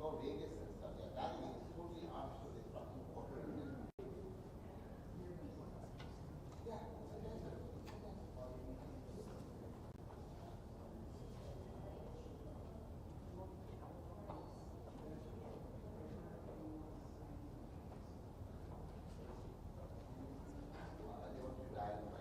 about Vegas and stuff. Yeah, that is totally optional. It's talking water. Yeah. They want to dial my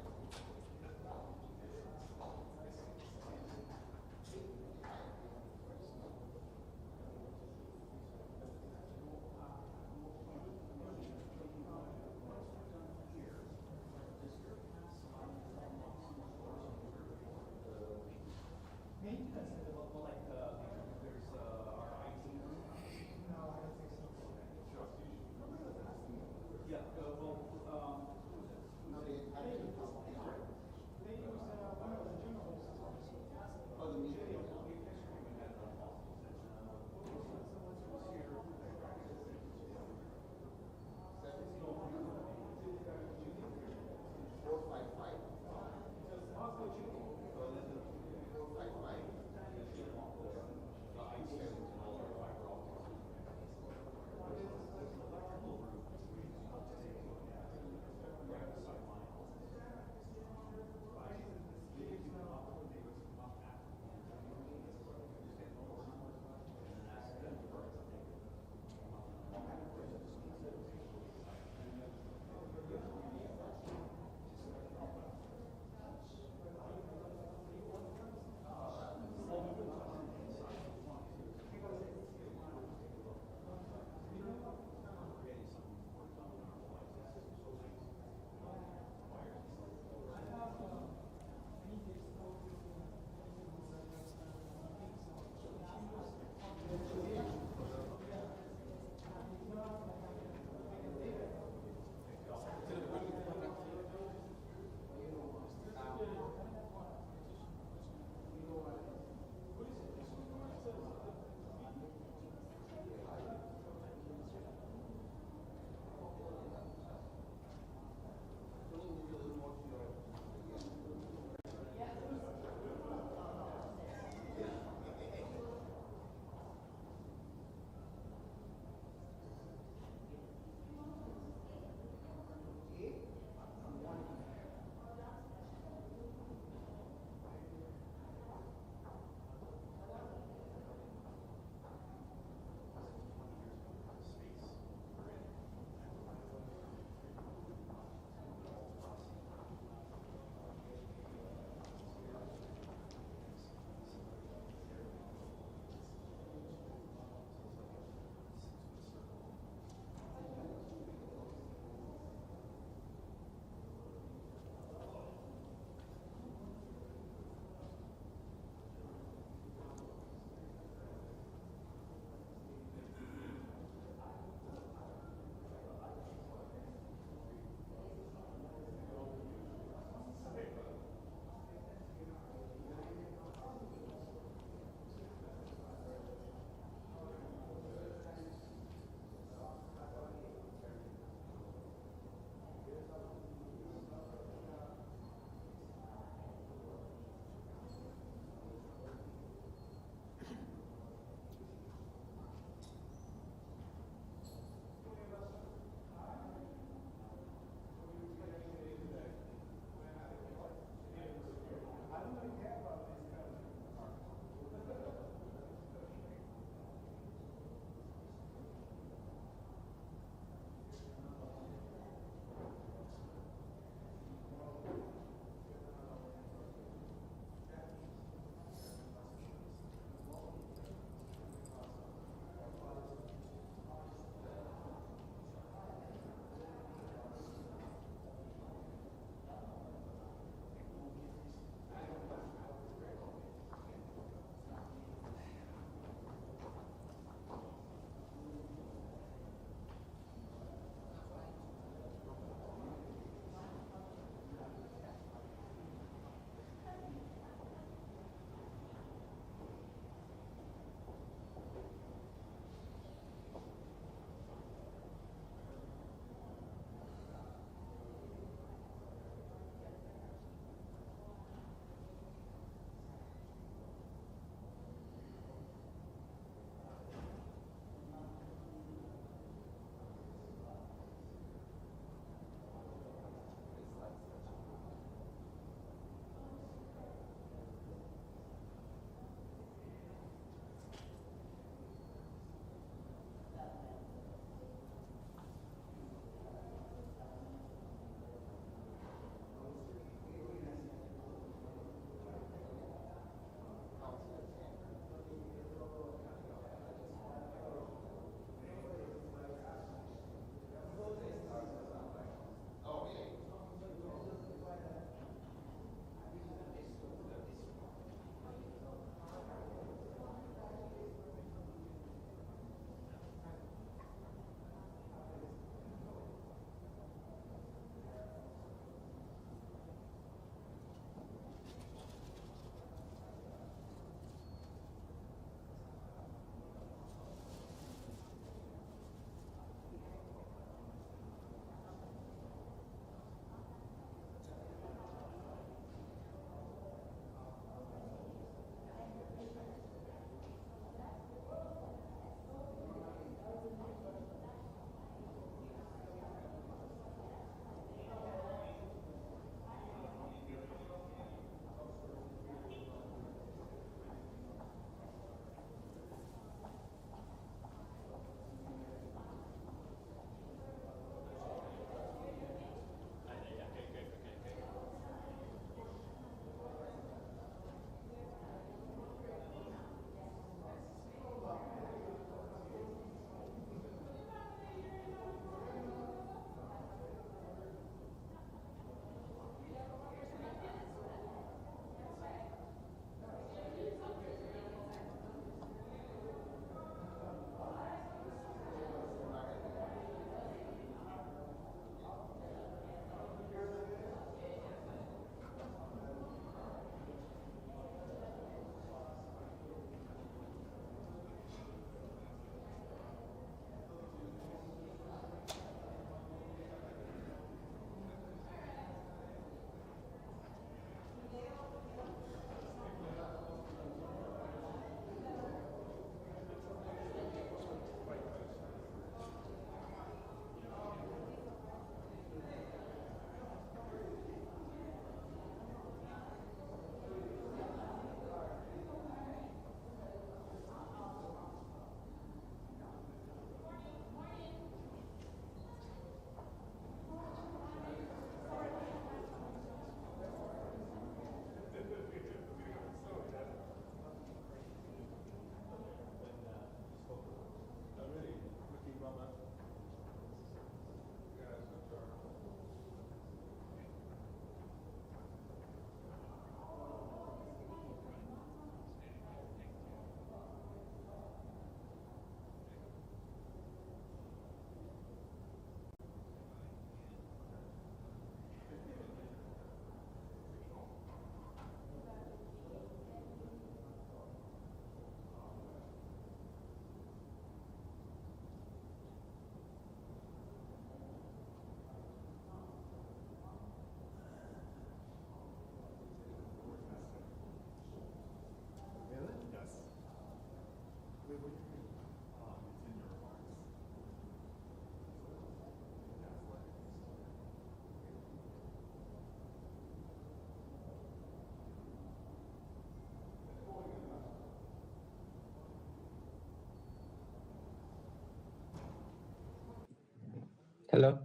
Hello.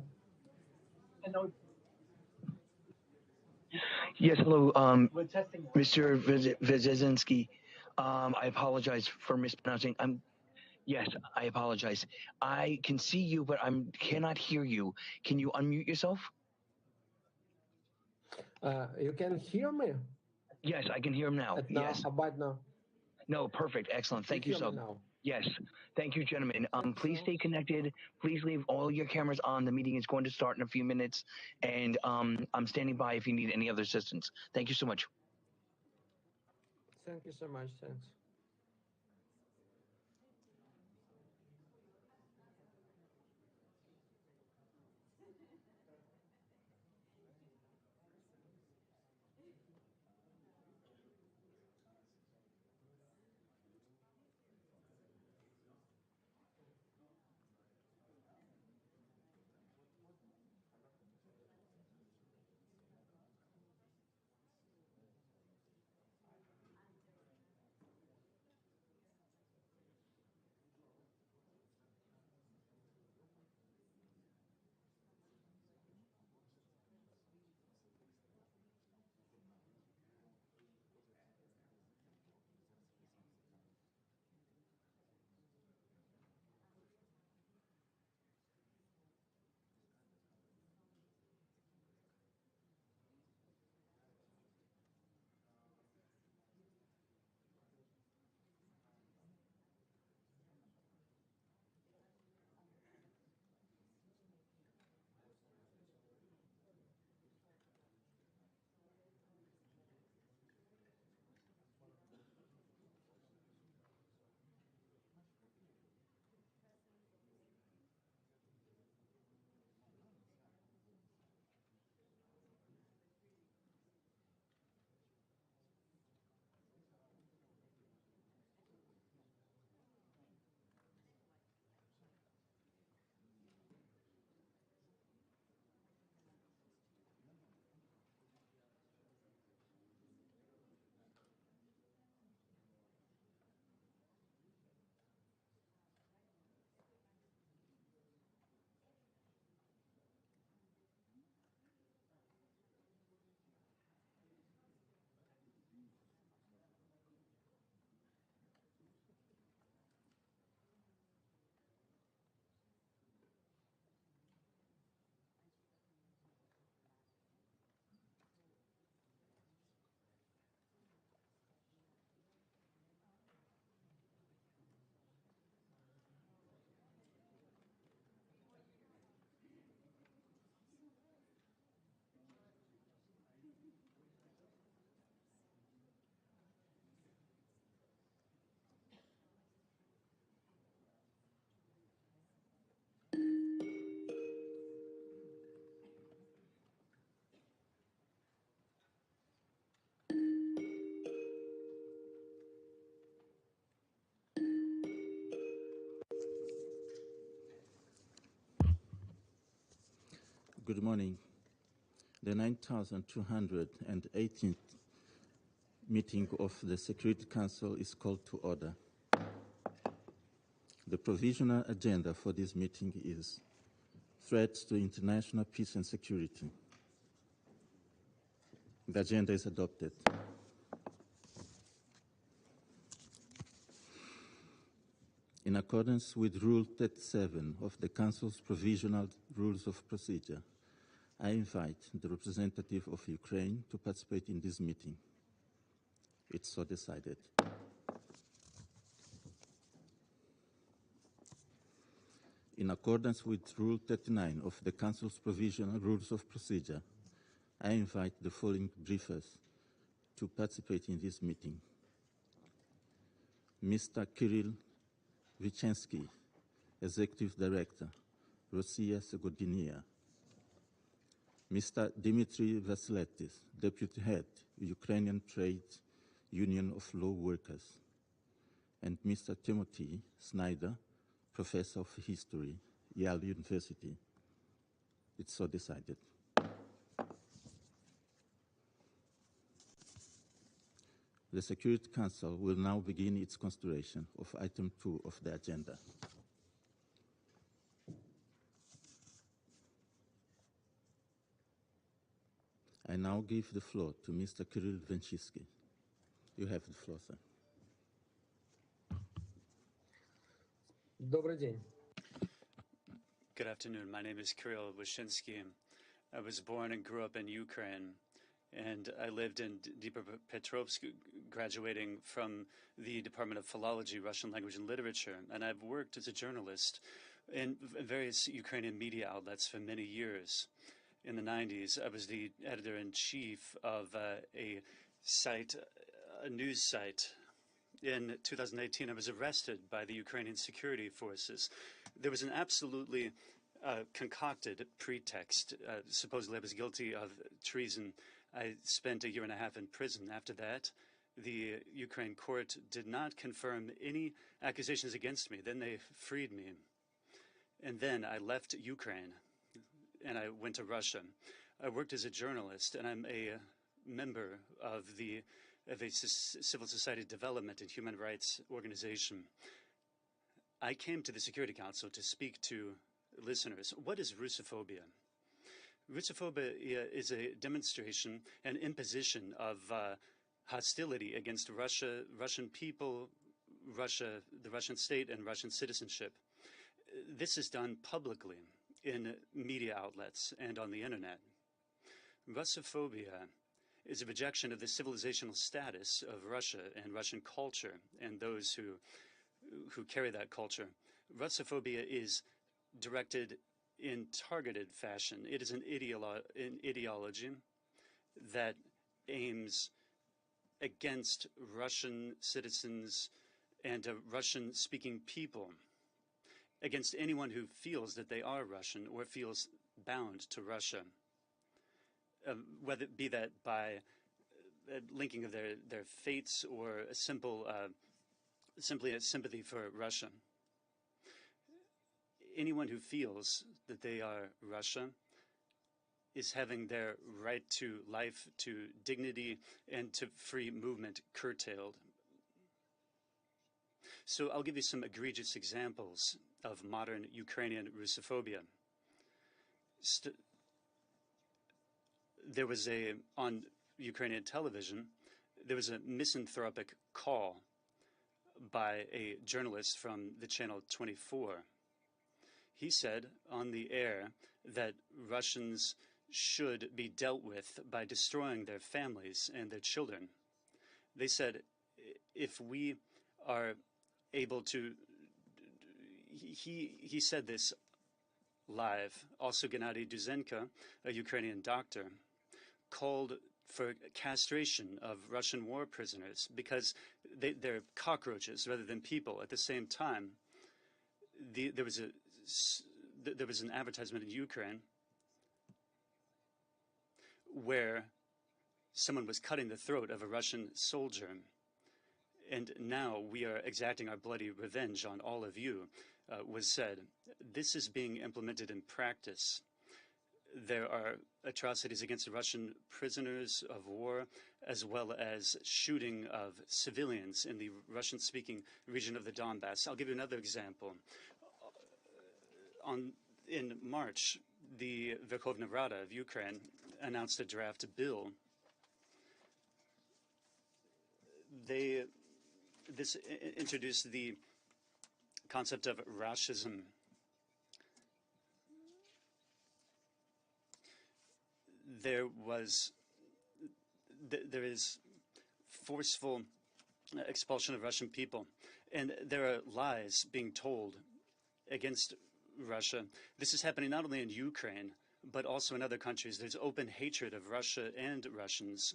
Yes, hello, Mr. Wyszynski. I apologize for mispronouncing. Yes, I apologize. I can see you, but I cannot hear you. Can you unmute yourself? You can hear me? Yes, I can hear him now. Now, Yes. how about now? No, perfect. Excellent. Thank you hear so me now? Yes. Thank you, gentlemen. Please so stay connected. Please leave all your cameras on. The meeting is going to start in a few minutes. And I'm standing by if you need any other assistance. Thank you so much. Thank you so much. Thanks. Good morning. The 9,218th meeting of the Security Council is called to order. The provisional agenda for this meeting is threats to international peace and security. The agenda is adopted. In accordance with Rule 37 of the Council's Provisional Rules of Procedure, I invite the representative of Ukraine to participate in this meeting. It's so decided. In accordance with Rule 39 of the Council's Provisional Rules of Procedure, I invite the following briefers to participate in this meeting. Mr. Kirill Vychensky, Executive Director, Rossiya Segodinia. Mr. Dmitry Vasiletis, Deputy Head, Ukrainian Trade Union of Law Workers. And Mr. Timothy Snyder, Professor of History, Yale University. It's so decided. The Security Council will now begin its consideration of item 2 of the agenda. I now give the floor to Mr. Kirill Venchitsky. You have the floor, sir. Добрый день. Good afternoon. My name is Kirill Wyshinsky. I was born and grew up in Ukraine, and I lived in Dnipropetrovsk, graduating from the Department of Philology, Russian Language and Literature, and I've worked as a journalist in various Ukrainian media outlets for many years. In the 90s, I was the editor-in-chief of a news site. In 2018, I was arrested by the Ukrainian security forces. There was an absolutely concocted pretext. Supposedly, I was guilty of treason. I spent 1.5 years in prison. After that, the Ukraine court did not confirm any accusations against me. Then they freed me. And then I left Ukraine, and I went to Russia. I worked as a journalist, and I'm a member of a civil society development and human rights organization. I came to the Security Council to speak to listeners. What is Russophobia? Russophobia is a demonstration and imposition of hostility against Russia, Russian people, Russia, the Russian state, and Russian citizenship. This is done publicly in media outlets and on the internet. Russophobia is a rejection of the civilizational status of Russia and Russian culture and those who carry that culture. Russophobia is directed in targeted fashion. It is an ideology that aims against Russian citizens and Russian-speaking people, against anyone who feels that they are Russian or feels bound to Russia, whether it be that by linking of their fates or simply a sympathy for Russia. Anyone who feels that they are Russia is having their right to life, to dignity, and to free movement curtailed. So I'll give you some egregious examples of modern Ukrainian Russophobia. There was on Ukrainian television, there was a misanthropic call by a journalist from the channel 24. He said on the air that Russians should be dealt with by destroying their families and their children. They said, if we are able to, he said this live. Also, Gennady Duzenko, a Ukrainian doctor, called for castration of Russian war prisoners because they're cockroaches rather than people. At the same time, there was an advertisement in Ukraine where someone was cutting the throat of a Russian soldier. And now we are exacting our bloody revenge on all of you, was said. This is being implemented in practice. There are atrocities against the Russian prisoners of war, as well as shooting of civilians in the Russian-speaking region of the Donbass. I'll give you another example. In March, the Verkhovna Rada of Ukraine announced a draft bill. This introduced the concept of Rashism. There is forceful expulsion of Russian people, and there are lies being told against Russia. This is happening not only in Ukraine, but also in other countries. There's open hatred of Russia and Russians,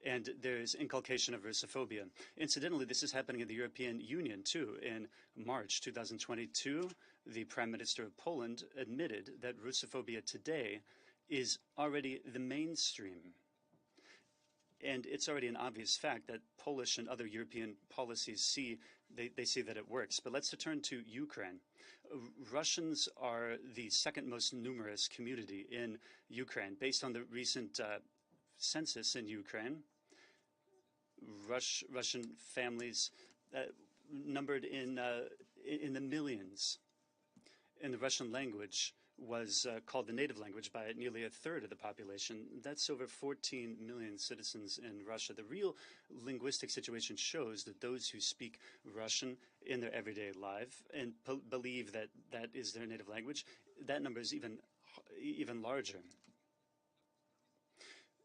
and there's inculcation of Russophobia. Incidentally, this is happening in the European Union, too. In March 2022, the Prime Minister of Poland admitted that Russophobia today is already the mainstream. And it's already an obvious fact that Polish and other European policies see that it works. But let's turn to Ukraine. Russians are the second most numerous community in Ukraine. Based on the recent census in Ukraine, Russian families numbered in the millions. In the Russian language, was called the native language by nearly a third of the population. That's over 14 million citizens in Russia. The real linguistic situation shows that those who speak Russian in their everyday life and believe that that is their native language, that number is even larger.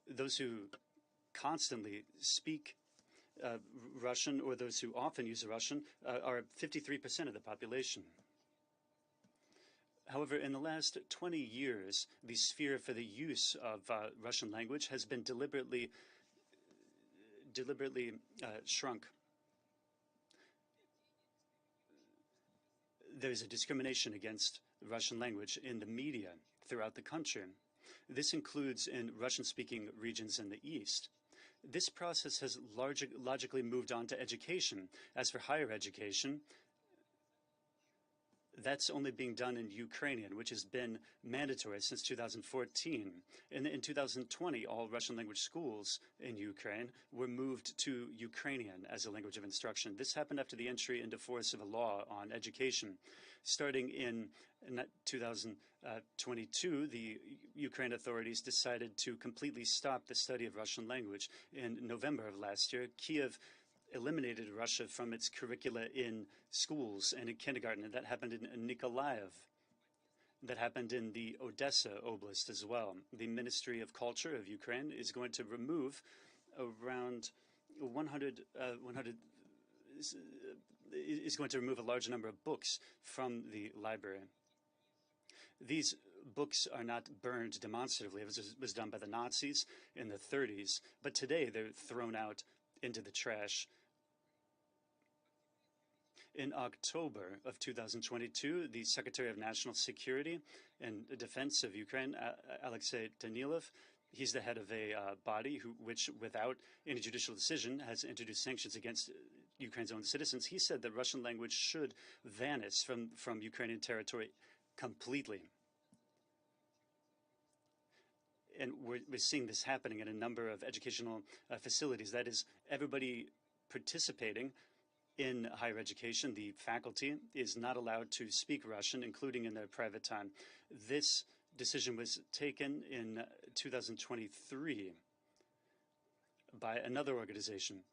Those who constantly speak Russian, or those who often use Russian, are 53% of the population. However, in the last 20 years, the sphere for the use of Russian language has been deliberately shrunk. There's a discrimination against Russian language in the media throughout the country. This includes in Russian-speaking regions in the East. This process has logically moved on to education. As for higher education, that's only being done in Ukrainian, which has been mandatory since 2014. In 2020, all Russian language schools in Ukraine were moved to Ukrainian as a language of instruction. This happened after the entry into force of a law on education. Starting in 2022, the Ukraine authorities decided to completely stop the study of Russian language. In November of last year, Kiev eliminated Russia from its curricula in schools and in kindergarten, and that happened in Nikolaev. That happened in the Odessa Oblast as well. The Ministry of Culture of Ukraine is going to remove around 100 is going to remove a large number of books from the library. These books are not burned demonstratively, as was done by the Nazis in the 30s, but today they're thrown out into the trash. In October of 2022, the Secretary of National Security and Defense of Ukraine, Alexei Danilov, he's the head of a body which, without any judicial decision, has introduced sanctions against Ukraine's own citizens. He said that Russian language should vanish from Ukrainian territory completely. And we're seeing this happening in a number of educational facilities. That is, everybody participating in higher education, the faculty, is not allowed to speak Russian, including in their private time. This decision was taken in 2023 by another organization,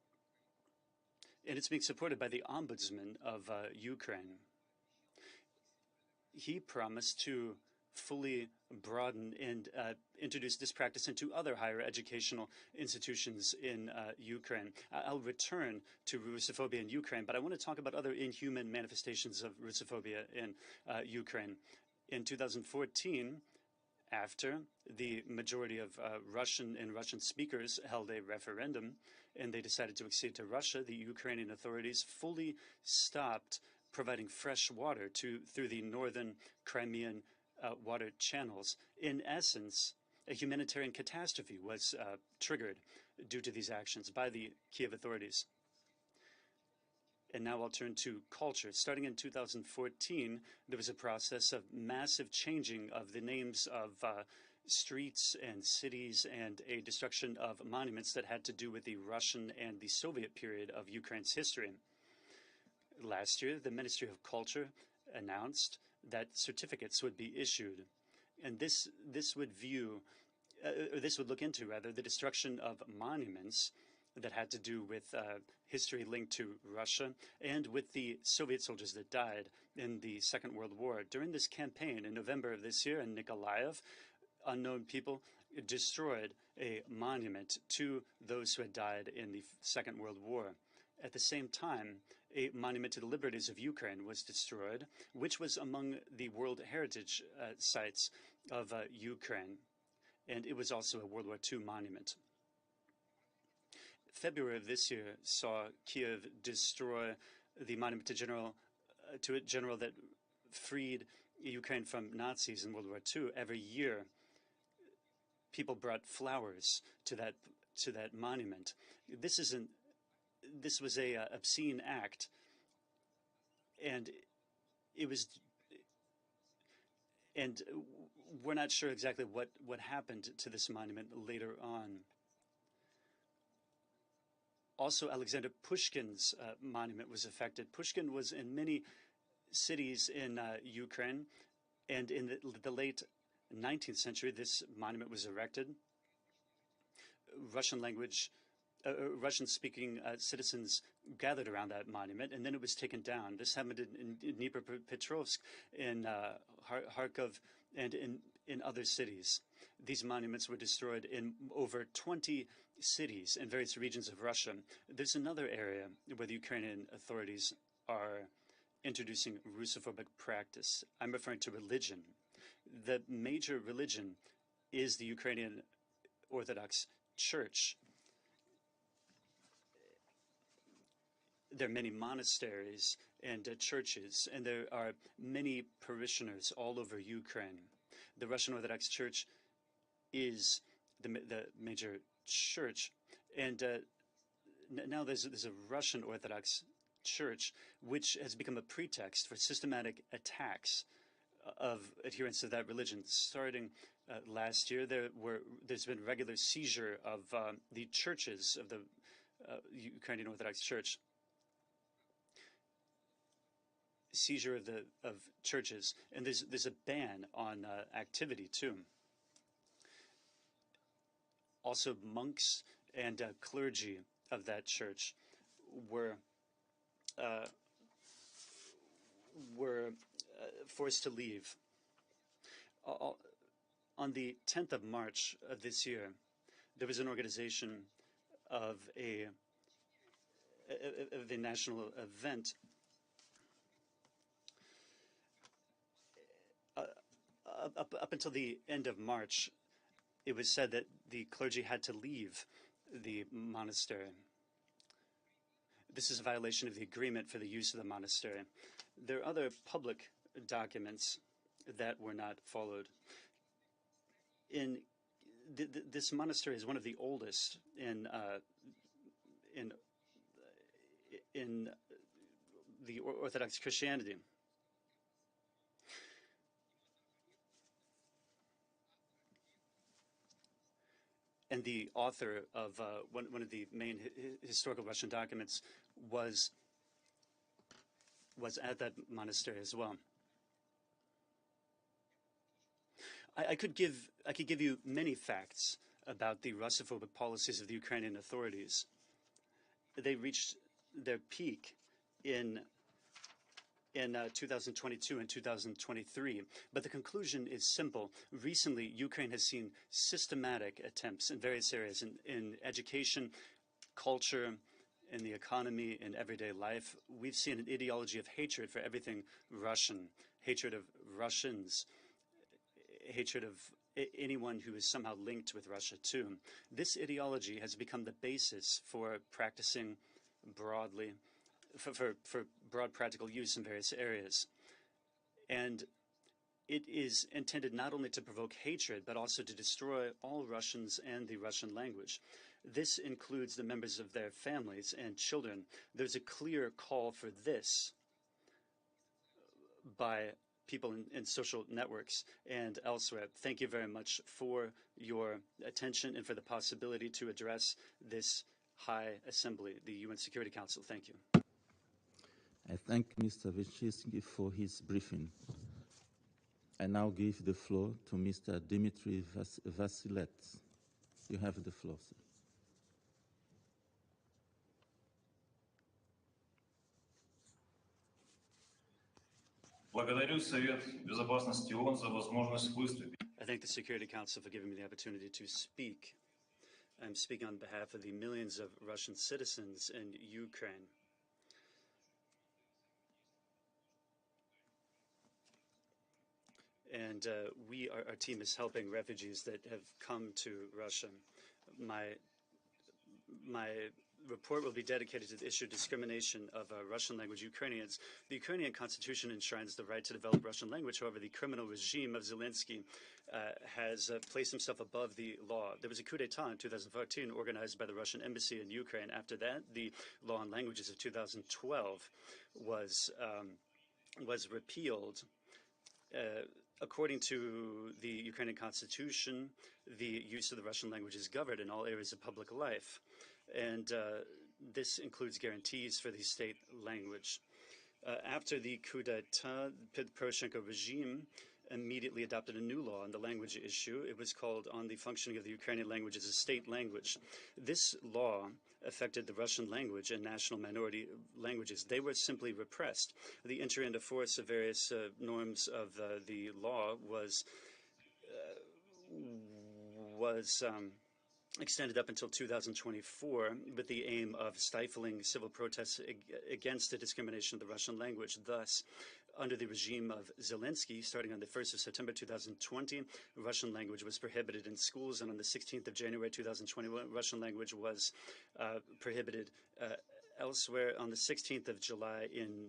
and it's being supported by the Ombudsman of Ukraine. He promised to fully broaden and introduce this practice into other higher educational institutions in Ukraine. I'll return to Russophobia in Ukraine, but I want to talk about other inhuman manifestations of Russophobia in Ukraine. In 2014, after the majority of Russian and Russian speakers held a referendum and they decided to accede to Russia, the Ukrainian authorities fully stopped providing fresh water through the northern Crimean water channels. In essence, a humanitarian catastrophe was triggered due to these actions by the Kiev authorities. And now I'll turn to culture. Starting in 2014, there was a process of massive changing of the names of streets and cities and a destruction of monuments that had to do with the Russian and the Soviet period of Ukraine's history. Last year, the Ministry of Culture announced that certificates would be issued, and this would look into the destruction of monuments that had to do with history linked to Russia and with the Soviet soldiers that died in the Second World War. During this campaign in November of this year in Nikolaev, unknown people destroyed a monument to those who had died in the Second World War. At the same time, a monument to the liberties of Ukraine was destroyed, which was among the World Heritage sites of Ukraine, and it was also a World War II monument. February of this year saw Kiev destroy the monument to a general that freed Ukraine from Nazis in World War II. Every year, people brought flowers to that monument. This was a obscene act, and we're not sure exactly what happened to this monument later on. Also, Alexander Pushkin's monument was affected. Pushkin was in many cities in Ukraine, And in the late 19th century, this monument was erected. Russian-speaking citizens gathered around that monument, and then it was taken down. This happened in Dnipropetrovsk, in Kharkov, and in other cities. These monuments were destroyed in over 20 cities in various regions of Russia. There's another area where the Ukrainian authorities are introducing Russophobic practice. I'm referring to religion. The major religion is the Ukrainian Orthodox Church. There are many monasteries and churches, and there are many parishioners all over Ukraine. The Russian Orthodox Church is the major church, and now there's a Russian Orthodox Church which has become a pretext for systematic attacks of adherents to that religion. Starting last year, there's been regular seizure of the churches of the Ukrainian Orthodox Church. Seizure of churches, and there's a ban on activity too. Also, monks and clergy of that church were forced to leave. On the 10th of March of this year, there was an organization of a national event. Up until the end of March, it was said that the clergy had to leave the monastery. This is a violation of the agreement for the use of the monastery. There are other public documents that were not followed. This monastery is one of the oldest in the Orthodox Christianity. And the author of one of the main historical Russian documents was at that monastery as well. I could give you many facts about the Russophobic policies of the Ukrainian authorities. They reached their peak in 2022 and 2023. But the conclusion is simple. Recently, Ukraine has seen systematic attempts in various areas, in education, culture, in the economy, in everyday life. We've seen an ideology of hatred for everything Russian, hatred of Russians, hatred of anyone who is somehow linked with Russia too. This ideology has become the basis for practicing broadly, for broad practical use in various areas. And it is intended not only to provoke hatred, but also to destroy all Russians and the Russian language. This includes the members of their families and children. There's a clear call for this by people in social networks and elsewhere. Thank you very much for your attention and for the possibility to address this High Assembly, the UN Security Council. Thank you. I thank Mr. Wyszynski for his briefing. I now give the floor to Mr. Dmitry Vasilets. You have the floor, sir. Благодарю Совет Безопасности ООН за возможность выступить. I thank the Security Council for giving me the opportunity to speak. I'm speaking on behalf of the millions of Russian citizens in Ukraine. And our team is helping refugees that have come to Russia. My report will be dedicated to the issue of discrimination of Russian language Ukrainians. The Ukrainian constitution enshrines the right to develop Russian language. However, the criminal regime of Zelensky has placed himself above the law. There was a coup d'etat in 2014 organized by the Russian embassy in Ukraine. After that, the law on languages of 2012 was repealed. According to the Ukrainian constitution, the use of the Russian language is governed in all areas of public life. And this includes guarantees for the state language. After the coup d'etat, the Poroshenko regime immediately adopted a new law on the language issue. It was called On the Functioning of the Ukrainian Language as a State Language. This law affected the Russian language and national minority languages. They were simply repressed. The entry into force of various norms of the law was extended up until 2024 with the aim of stifling civil protests against the discrimination of the Russian language. Thus, under the regime of Zelensky, starting on the 1st of September 2020, Russian language was prohibited in schools, and on the 16th of January 2021, Russian language was prohibited elsewhere. On the 16th of July in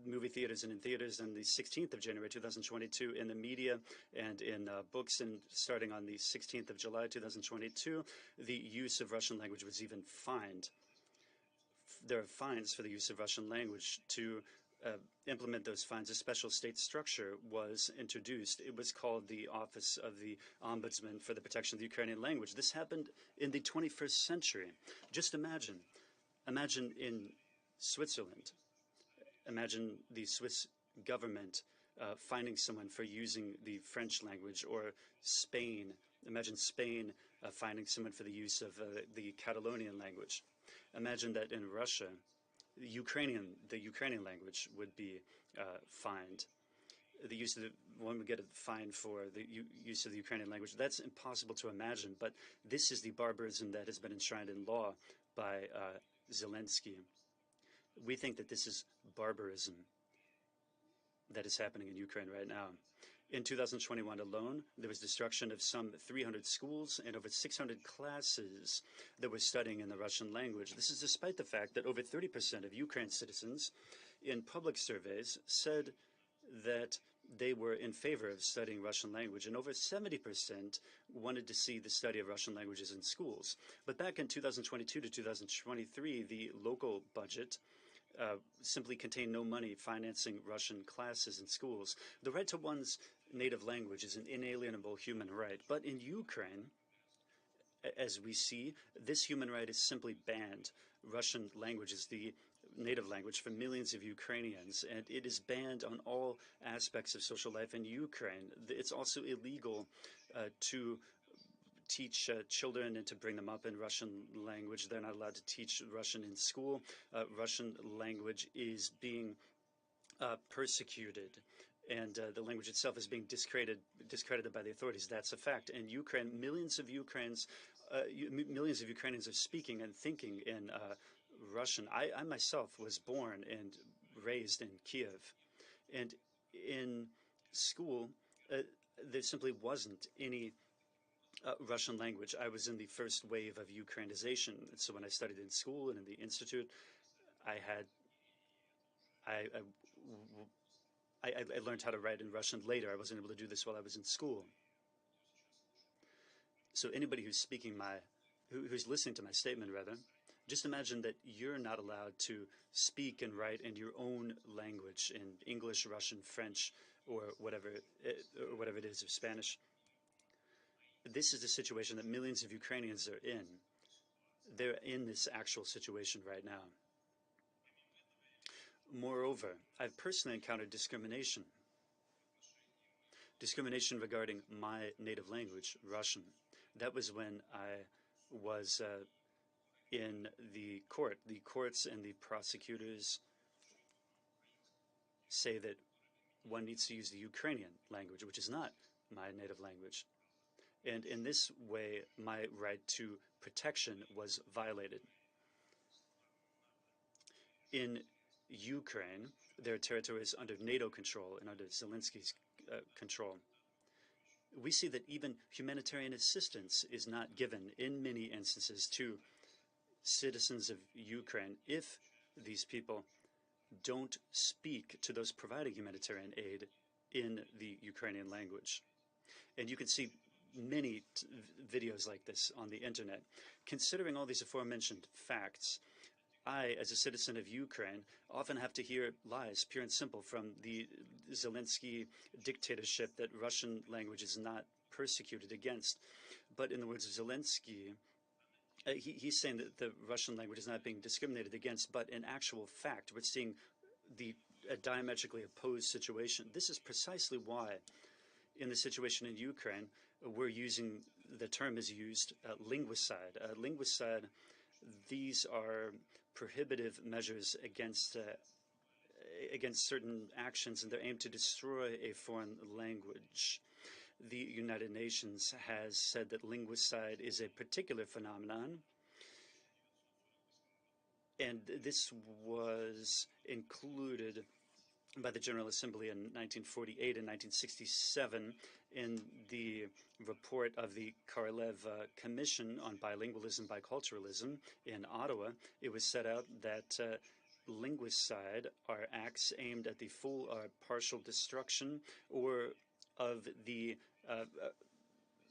movie theaters and in theaters, on the 16th of January 2022 in the media and in books, and starting on the 16th of July 2022, the use of Russian language was even fined. There are fines for the use of Russian language. To implement those fines, a special state structure was introduced. It was called the Office of the Ombudsman for the Protection of the Ukrainian Language. This happened in the 21st century. Just imagine in Switzerland. Imagine the Swiss government fining someone for using the French language, or Spain. Imagine Spain fining someone for the use of the Catalonian language. Imagine that in Russia, the Ukrainian language would be fined. One would get a fine for the use of the Ukrainian language. That's impossible to imagine, but this is the barbarism that has been enshrined in law by Zelensky. We think that this is barbarism that is happening in Ukraine right now. In 2021 alone, there was destruction of some 300 schools and over 600 classes that were studying in the Russian language. This is despite the fact that over 30% of Ukraine's citizens in public surveys said that they were in favor of studying Russian language, and over 70% wanted to see the study of Russian languages in schools. But back in 2022 to 2023, the local budget simply contained no money financing Russian classes in schools. The right to one's native language is an inalienable human right. But in Ukraine, as we see, this human right is simply banned. Russian language is the native language for millions of Ukrainians, and it is banned on all aspects of social life in Ukraine. It's also illegal to teach children and to bring them up in Russian language. They're not allowed to teach Russian in school. Russian language is being persecuted, and the language itself is being discredited by the authorities. That's a fact. In Ukraine, millions of Ukrainians are speaking and thinking in Russian. I myself was born and raised in Kiev, and in school there simply wasn't any Russian language. I was in the first wave of Ukrainization. So when I studied in school and in the institute, I learned how to write in Russian later. I wasn't able to do this while I was in school. So anybody who's who's listening to my statement, rather, just imagine that you're not allowed to speak and write in your own language, in English, Russian, French, or whatever it is, or Spanish. This is the situation that millions of Ukrainians are in. They're in this actual situation right now. Moreover, I've personally encountered discrimination. Discrimination regarding my native language, Russian. That was when I was in the court. The courts and the prosecutors say that one needs to use the Ukrainian language, which is not my native language. And in this way, my right to protection was violated. In Ukraine, there are territories under NATO control and under Zelensky's control. We see that even humanitarian assistance is not given in many instances to citizens of Ukraine if these people don't speak to those providing humanitarian aid in the Ukrainian language. And you can see many videos like this on the internet. Considering all these aforementioned facts, I, as a citizen of Ukraine, often have to hear lies, pure and simple, from the Zelensky dictatorship that Russian language is not persecuted against. But in the words of Zelensky, he's saying that the Russian language is not being discriminated against, but in actual fact, we're seeing a diametrically opposed situation. This is precisely why in the situation in Ukraine, we're using, the term is used, linguicide. Linguicide, these are prohibitive measures against certain actions, and they're aimed to destroy a foreign language. The United Nations has said that linguicide is a particular phenomenon, and this was included by the General Assembly in 1948 and 1967 in the report of the Korolev Commission on Bilingualism, Biculturalism in Ottawa. It was set out that linguicide are acts aimed at the full or partial destruction or of the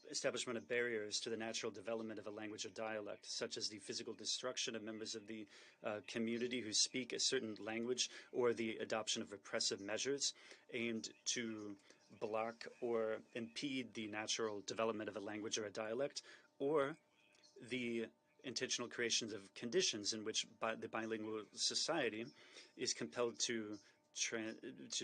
establishment of barriers to the natural development of a language or dialect, such as the physical destruction of members of the community who speak a certain language, or the adoption of repressive measures aimed to block or impede the natural development of a language or a dialect, or the intentional creations of conditions in which the bilingual society is compelled to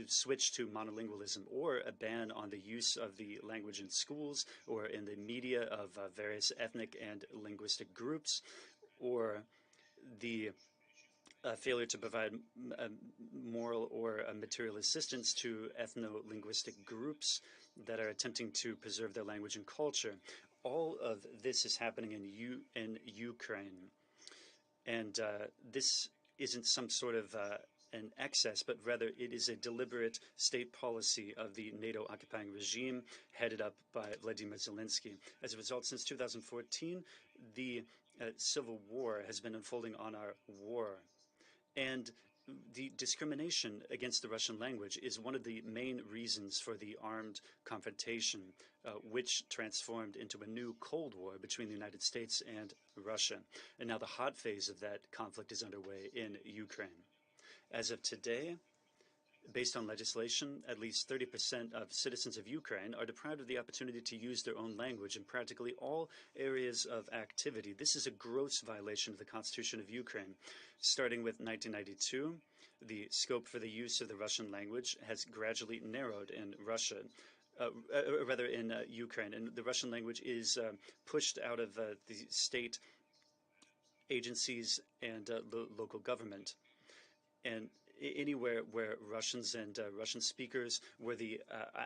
switch to monolingualism, or a ban on the use of the language in schools or in the media of various ethnic and linguistic groups, or the failure to provide moral or material assistance to ethno-linguistic groups that are attempting to preserve their language and culture. All of this is happening in Ukraine, and this isn't some sort of an excess, but rather it is a deliberate state policy of the NATO occupying regime headed up by Vladimir Zelensky. As a result, since 2014, the civil war has been unfolding on our war. And the discrimination against the Russian language is one of the main reasons for the armed confrontation, which transformed into a new Cold War between the United States and Russia. And now the hot phase of that conflict is underway in Ukraine. As of today, based on legislation, at least 30% of citizens of Ukraine are deprived of the opportunity to use their own language in practically all areas of activity. This is a gross violation of the Constitution of Ukraine. Starting with 1992, the scope for the use of the Russian language has gradually narrowed in Russia. In Ukraine, and the Russian language is pushed out of the state agencies and local government. And anywhere where Russians and Russian speakers were the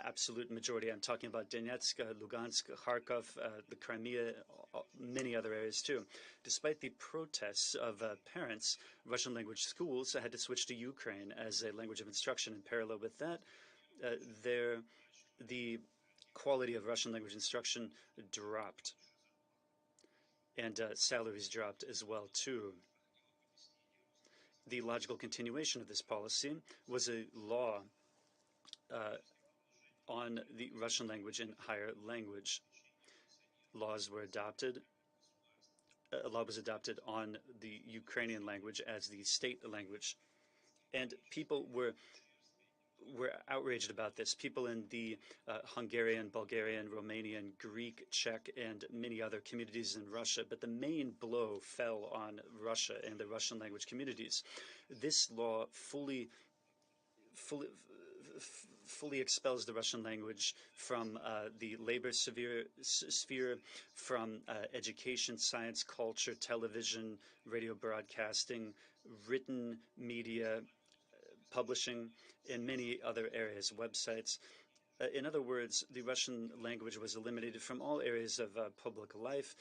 absolute majority, I'm talking about Donetsk, Lugansk, Kharkov, the Crimea, many other areas too. Despite the protests of parents, Russian language schools had to switch to Ukraine as a language of instruction. In parallel with that, the quality of Russian language instruction dropped, and salaries dropped as well too. The logical continuation of this policy was a law on the Russian language and higher language. Laws were adopted. A law was adopted on the Ukrainian language as the state language, and people were outraged about this. People in the Hungarian, Bulgarian, Romanian, Greek, Czech, and many other communities in Russia. But the main blow fell on Russia and the Russian language communities. This law fully expels the Russian language from the labor sphere, from education, science, culture, television, radio broadcasting, written media, publishing, in many other areas, websites. In other words, the Russian language was eliminated from all areas of public life,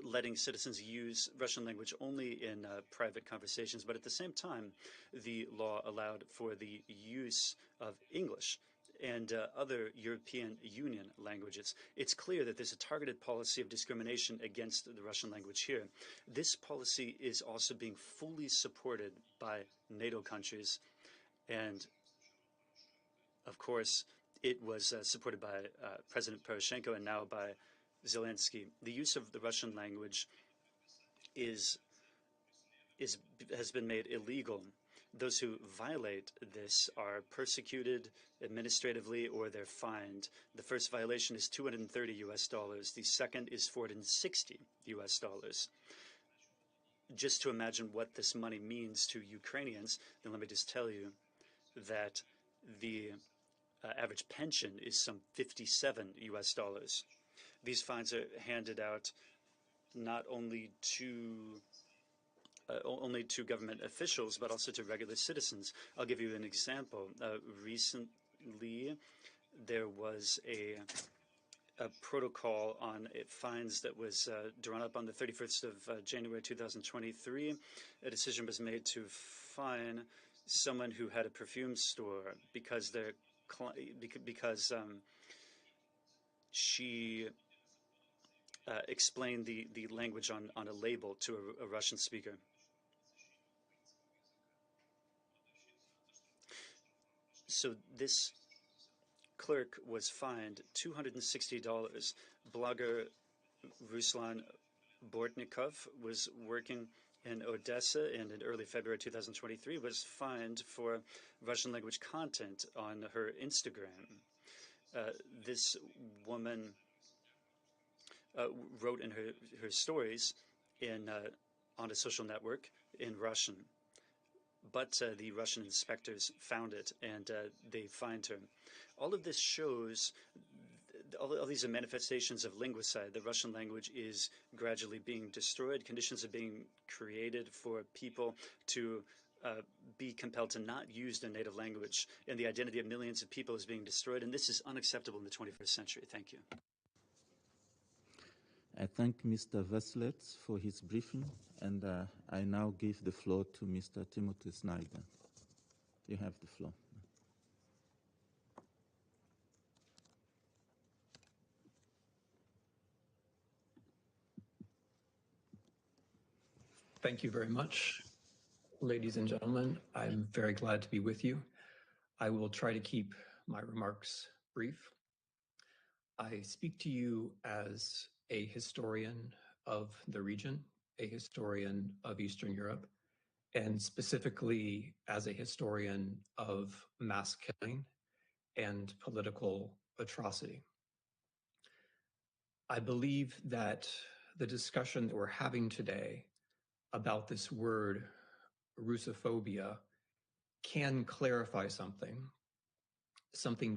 letting citizens use Russian language only in private conversations. But at the same time, the law allowed for the use of English and other European Union languages. It's clear that there's a targeted policy of discrimination against the Russian language here. This policy is also being fully supported by NATO countries, and of course, it was supported by President Poroshenko and now by Zelensky. The use of the Russian language has been made illegal. Those who violate this are persecuted administratively or they're fined. The first violation is $230. The second is $460. Just to imagine what this money means to Ukrainians, then let me just tell you that the average pension is some 57 US dollars. These fines are handed out not only to government officials, but also to regular citizens. I'll give you an example. Recently, there was a protocol on fines that was drawn up on the 31st of January 2023. A decision was made to fine someone who had a perfume store because she explained the language on a label to a Russian speaker. So this clerk was fined $260. Blogger Ruslan Bortnikov was working in Odessa and in early February 2023 was fined for Russian language content on her Instagram. This woman wrote in her stories on a social network in Russian. But the Russian inspectors found it and they fined her. All of this shows, all these are manifestations of linguicide. The Russian language is gradually being destroyed. Conditions are being created for people to be compelled to not use their native language. And the identity of millions of people is being destroyed. And this is unacceptable in the 21st century. Thank you. I thank Mr. Veslets for his briefing, and I now give the floor to Mr. Timothy Snyder. You have the floor. Thank you very much, ladies and gentlemen. I'm very glad to be with you. I will try to keep my remarks brief. I speak to you as a historian of the region, a historian of Eastern Europe, and specifically as a historian of mass killing and political atrocity. I believe that the discussion that we're having today about this word Russophobia can clarify something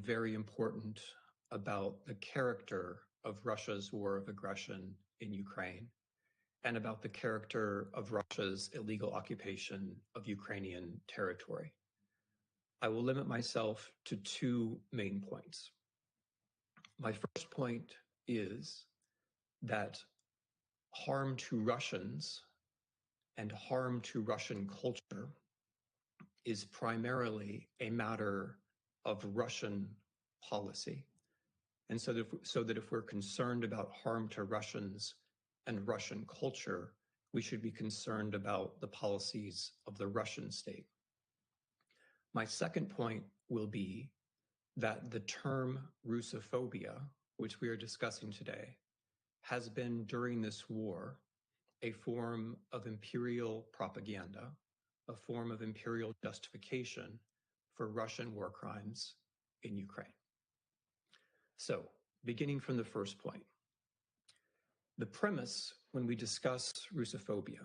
very important about the character of Russia's war of aggression in Ukraine and about the character of Russia's illegal occupation of Ukrainian territory. I will limit myself to two main points. My first point is that harm to Russians and harm to Russian culture is primarily a matter of Russian policy. And so that if we're concerned about harm to Russians and Russian culture, we should be concerned about the policies of the Russian state. My second point will be that the term Russophobia, which we are discussing today, has been during this war a form of imperial propaganda, a form of imperial justification for Russian war crimes in Ukraine. So, beginning from the first point, the premise when we discuss Russophobia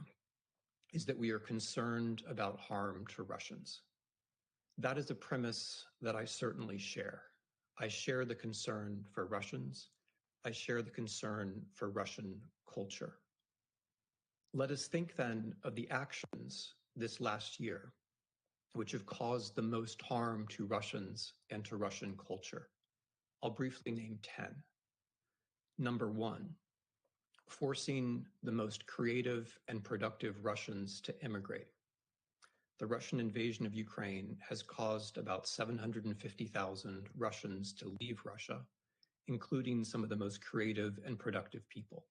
is that we are concerned about harm to Russians. That is a premise that I certainly share. I share the concern for Russians. I share the concern for Russian culture. Let us think then of the actions this last year which have caused the most harm to Russians and to Russian culture. I'll briefly name 10. Number one, forcing the most creative and productive Russians to immigrate. The Russian invasion of Ukraine has caused about 750,000 Russians to leave Russia, including some of the most creative and productive people.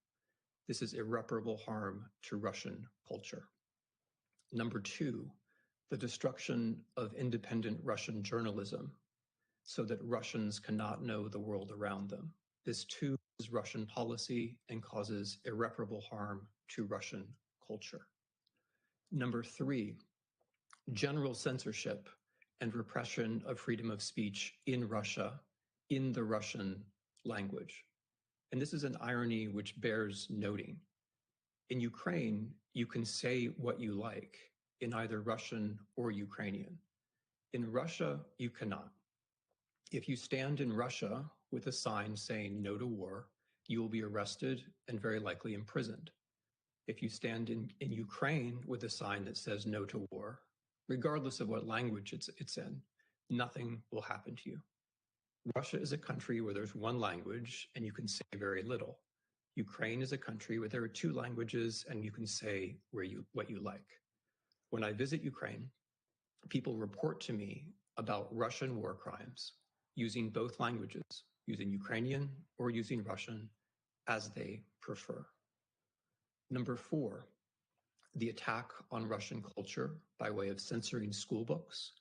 This is irreparable harm to Russian culture. Number two, the destruction of independent Russian journalism so that Russians cannot know the world around them. This too is Russian policy and causes irreparable harm to Russian culture. Number three, general censorship and repression of freedom of speech in Russia, in the Russian language. And this is an irony which bears noting. In Ukraine, you can say what you like in either Russian or Ukrainian. In Russia, you cannot. If you stand in Russia with a sign saying no to war, you will be arrested and very likely imprisoned. If you stand in Ukraine with a sign that says no to war, regardless of what language it's in, nothing will happen to you. Russia is a country where there's one language and you can say very little. Ukraine is a country where there are two languages and you can say what you like. When I visit Ukraine, people report to me about Russian war crimes using both languages, using Ukrainian or using Russian as they prefer. Number 4, the attack on Russian culture by way of censoring school books,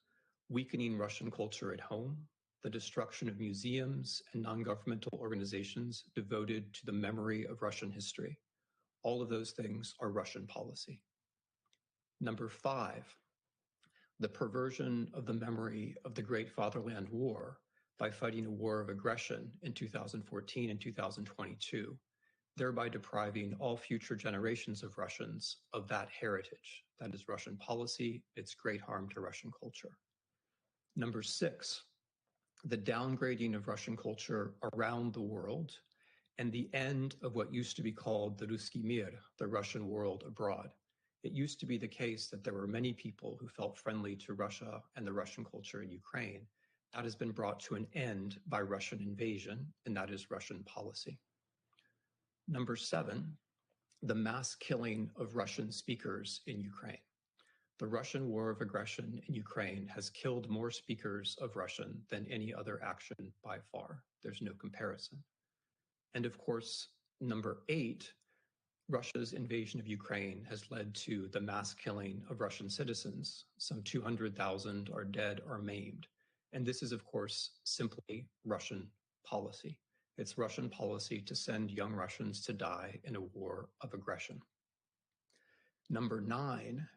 weakening Russian culture at home, the destruction of museums and non-governmental organizations devoted to the memory of Russian history. All of those things are Russian policy. Number 5, the perversion of the memory of the Great Fatherland War by fighting a war of aggression in 2014 and 2022, thereby depriving all future generations of Russians of that heritage. That is Russian policy. It's great harm to Russian culture. Number 6, the downgrading of Russian culture around the world and the end of what used to be called the Ruski Mir, the Russian world abroad. It used to be the case that there were many people who felt friendly to Russia and the Russian culture in Ukraine. That has been brought to an end by Russian invasion, and that is Russian policy. Number 7, the mass killing of Russian speakers in Ukraine. The Russian war of aggression in Ukraine has killed more speakers of Russian than any other action by far. There's no comparison. And of course, number 8, Russia's invasion of Ukraine has led to the mass killing of Russian citizens. Some 200,000 are dead or maimed. And this is, of course, simply Russian policy. It's Russian policy to send young Russians to die in a war of aggression. Number 9,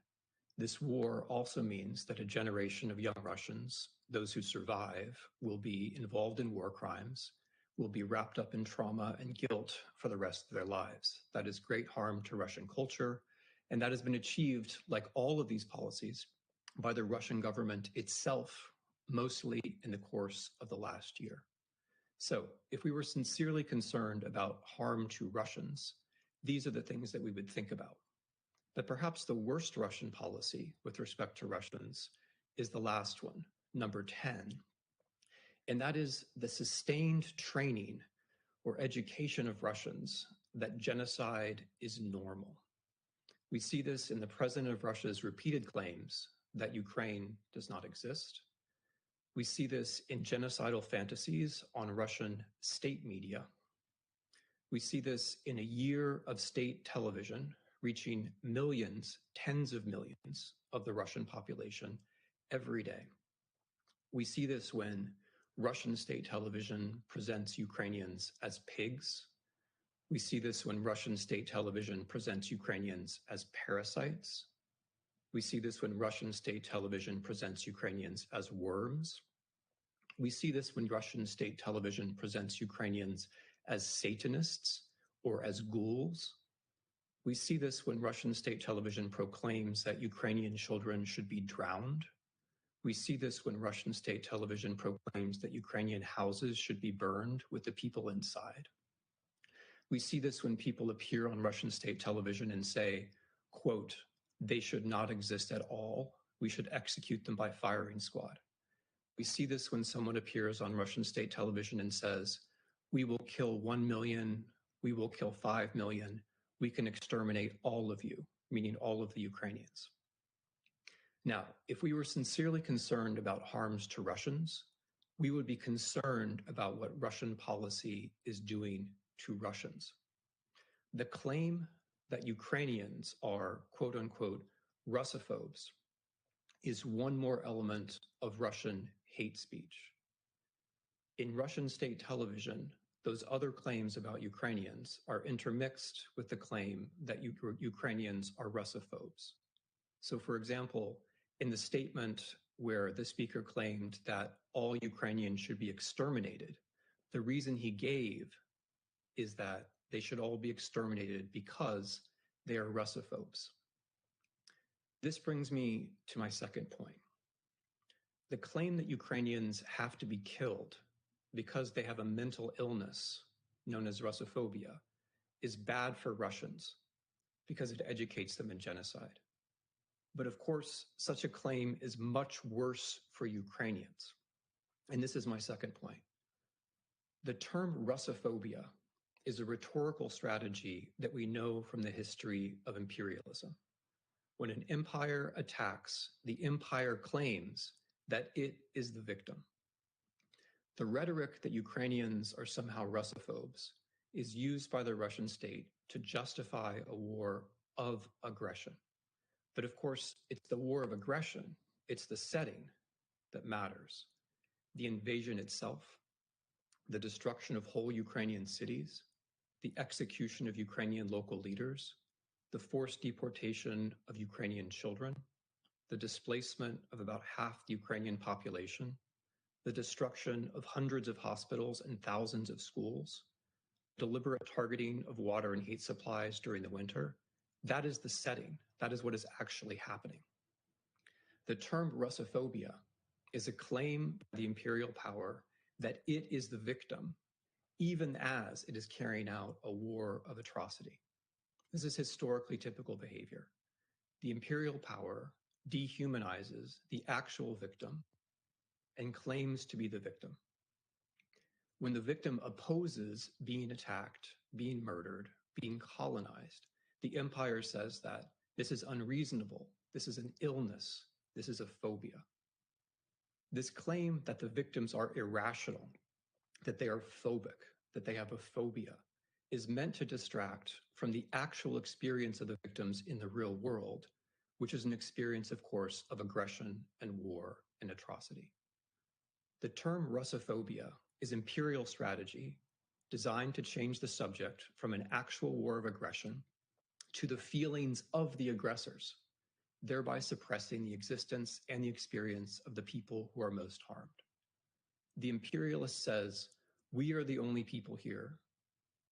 this war also means that a generation of young Russians, those who survive, will be involved in war crimes, will be wrapped up in trauma and guilt for the rest of their lives. That is great harm to Russian culture, and that has been achieved, like all of these policies, by the Russian government itself, mostly in the course of the last year. So if we were sincerely concerned about harm to Russians, these are the things that we would think about. But perhaps the worst Russian policy with respect to Russians is the last one, number 10. And that is the sustained training or education of Russians that genocide is normal. We see this in the president of Russia's repeated claims that Ukraine does not exist. We see this in genocidal fantasies on Russian state media. We see this in a year of state television reaching millions, tens of millions of the Russian population every day. We see this when Russian state television presents Ukrainians as pigs. We see this when Russian state television presents Ukrainians as parasites. We see this when Russian state television presents Ukrainians as worms. We see this when Russian state television presents Ukrainians as Satanists or as ghouls. We see this when Russian state television proclaims that Ukrainian children should be drowned. We see this when Russian state television proclaims that Ukrainian houses should be burned with the people inside. We see this when people appear on Russian state television and say, quote, "They should not exist at all. We should execute them by firing squad." We see this when someone appears on Russian state television and says, "We will kill 1 million, we will kill 5 million, we can exterminate all of you," meaning all of the Ukrainians. Now, if we were sincerely concerned about harms to Russians, we would be concerned about what Russian policy is doing to Russians. The claim that Ukrainians are, quote unquote, Russophobes is one more element of Russian hate speech. In Russian state television, those other claims about Ukrainians are intermixed with the claim that Ukrainians are Russophobes. So, for example, in the statement where the speaker claimed that all Ukrainians should be exterminated, the reason he gave is that they should all be exterminated because they are Russophobes. This brings me to my second point. The claim that Ukrainians have to be killed because they have a mental illness known as Russophobia is bad for Russians because it educates them in genocide. But of course, such a claim is much worse for Ukrainians. And this is my second point. The term Russophobia is a rhetorical strategy that we know from the history of imperialism. When an empire attacks, the empire claims that it is the victim. The rhetoric that Ukrainians are somehow Russophobes is used by the Russian state to justify a war of aggression. But of course, it's the war of aggression, it's the setting that matters. The invasion itself, the destruction of whole Ukrainian cities, the execution of Ukrainian local leaders, the forced deportation of Ukrainian children, the displacement of about half the Ukrainian population, the destruction of hundreds of hospitals and thousands of schools, deliberate targeting of water and heat supplies during the winter. That is the setting. That is what is actually happening. The term Russophobia is a claim by the imperial power that it is the victim, even as it is carrying out a war of atrocity. This is historically typical behavior. The imperial power dehumanizes the actual victim and claims to be the victim. When the victim opposes being attacked, being murdered, being colonized, the empire says that this is unreasonable, this is an illness, this is a phobia. This claim that the victims are irrational, that they are phobic, that they have a phobia, is meant to distract from the actual experience of the victims in the real world, which is an experience, of course, of aggression and war and atrocity. The term Russophobia is imperial strategy designed to change the subject from an actual war of aggression to the feelings of the aggressors, thereby suppressing the existence and the experience of the people who are most harmed. The imperialist says, we are the only people here.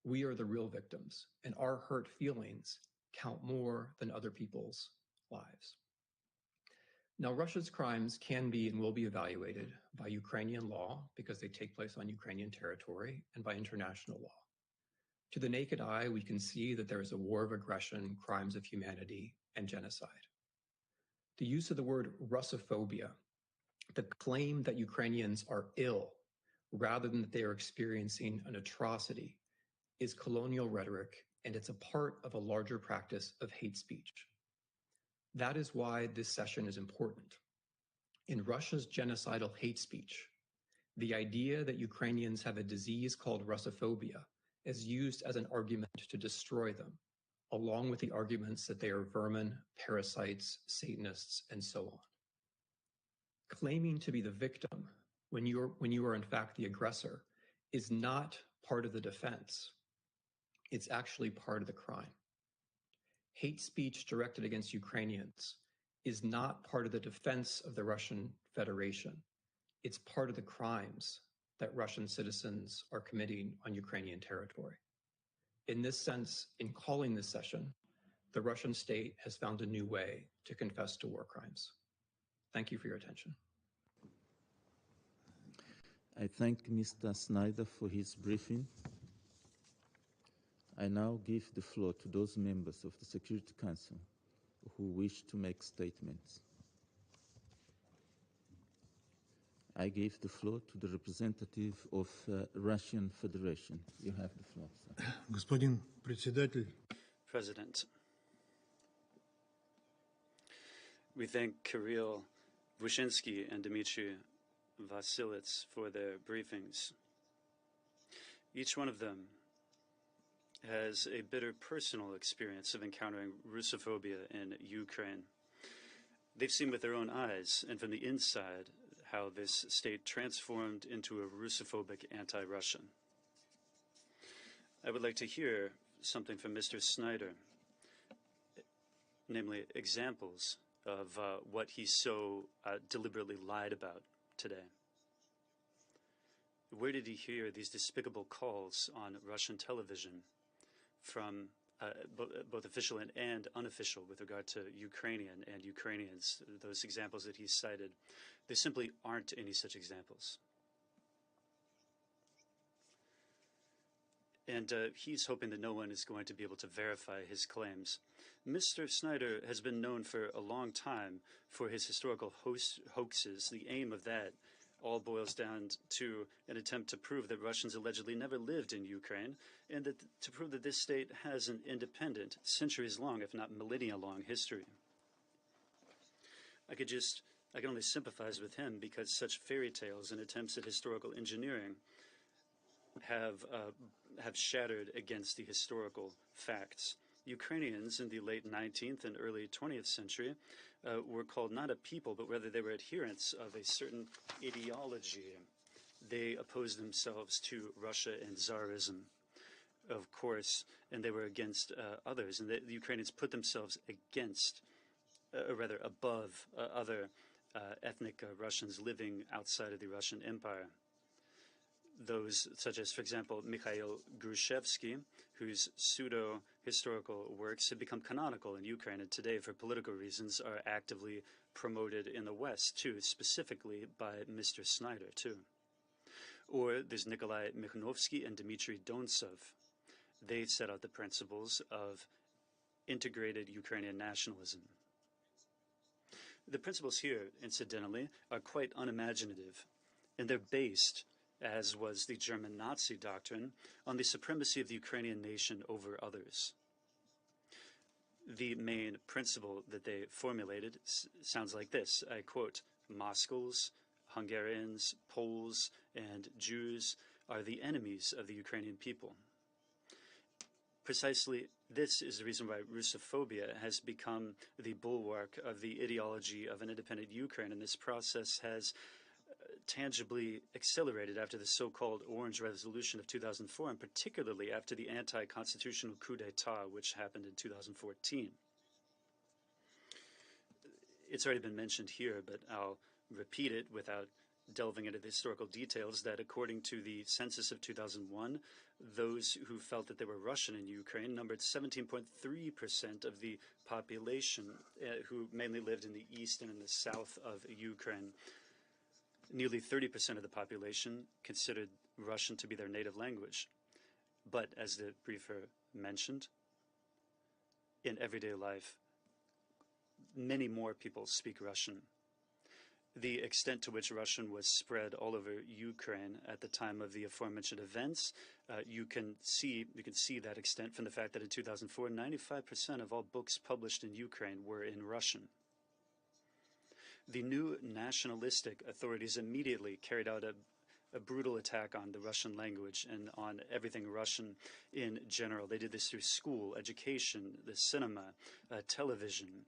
We are the real victims, and our hurt feelings count more than other people's lives. Now, Russia's crimes can be and will be evaluated by Ukrainian law because they take place on Ukrainian territory and by international law. To the naked eye, we can see that there is a war of aggression, crimes of humanity, and genocide. The use of the word Russophobia, the claim that Ukrainians are ill rather than that they are experiencing an atrocity, is colonial rhetoric, and it's a part of a larger practice of hate speech. That is why this session is important. In Russia's genocidal hate speech, the idea that Ukrainians have a disease called Russophobia is used as an argument to destroy them, along with the arguments that they are vermin, parasites, Satanists, and so on. Claiming to be the victim when you are in fact the aggressor is not part of the defense. It's actually part of the crime. Hate speech directed against Ukrainians is not part of the defense of the Russian Federation. It's part of the crimes that Russian citizens are committing on Ukrainian territory. In this sense, in calling this session, the Russian state has found a new way to confess to war crimes. Thank you for your attention. I thank Mr. Snyder for his briefing. I now give the floor to those members of the Security Council who wish to make statements. I give the floor to the representative of Russian Federation. You have the floor, sir. Господин председатель. President, we thank Kirill Vyshinsky and Dmitry Vasilits for their briefings. Each one of them has a bitter personal experience of encountering Russophobia in Ukraine. They've seen with their own eyes and from the inside how this state transformed into a Russophobic anti-Russian. I would like to hear something from Mr. Snyder, namely examples of what he so deliberately lied about today. Where did he hear these despicable calls on Russian television from both official and unofficial with regard to Ukrainian and Ukrainians, those examples that he cited. There simply aren't any such examples. And he's hoping that no one is going to be able to verify his claims. Mr. Snyder has been known for a long time for his historical hoaxes. The aim of that all boils down to an attempt to prove that Russians allegedly never lived in Ukraine, and that to prove that this state has an independent, centuries-long, if not millennia-long, history. I can only sympathize with him because such fairy tales and attempts at historical engineering have shattered against the historical facts. Ukrainians in the late 19th and early 20th century were called not a people, but rather they were adherents of a certain ideology. They opposed themselves to Russia and Tsarism, of course, and they were against others. And the Ukrainians put themselves against, or rather above, other ethnic Russians living outside of the Russian Empire. Those such as, for example, Mikhail Grushevsky, whose pseudo-historical works have become canonical in Ukraine and today, for political reasons, are actively promoted in the West, too, specifically by Mr. Snyder, too. Or there's Nikolai Mikhanovsky and Dmitry Dontsov. They set out the principles of integrated Ukrainian nationalism. The principles here, incidentally, are quite unimaginative, and they're based, as was the German Nazi doctrine, on the supremacy of the Ukrainian nation over others. The main principle that they formulated sounds like this, I quote, "Mongols, Hungarians, Poles, and Jews are the enemies of the Ukrainian people." Precisely this is the reason why Russophobia has become the bulwark of the ideology of an independent Ukraine, and this process has tangibly accelerated after the so-called Orange Revolution of 2004, and particularly after the anti-constitutional coup d'etat, which happened in 2014. It's already been mentioned here, but I'll repeat it without delving into the historical details, that according to the census of 2001, those who felt that they were Russian in Ukraine numbered 17.3% of the population, who mainly lived in the east and in the south of Ukraine. Nearly 30% of the population considered Russian to be their native language. But as the briefer mentioned, in everyday life, many more people speak Russian. The extent to which Russian was spread all over Ukraine at the time of the aforementioned events, you can see that extent from the fact that in 2004, 95% of all books published in Ukraine were in Russian. The new nationalistic authorities immediately carried out a brutal attack on the Russian language and on everything Russian in general. They did this through school, education, the cinema, television.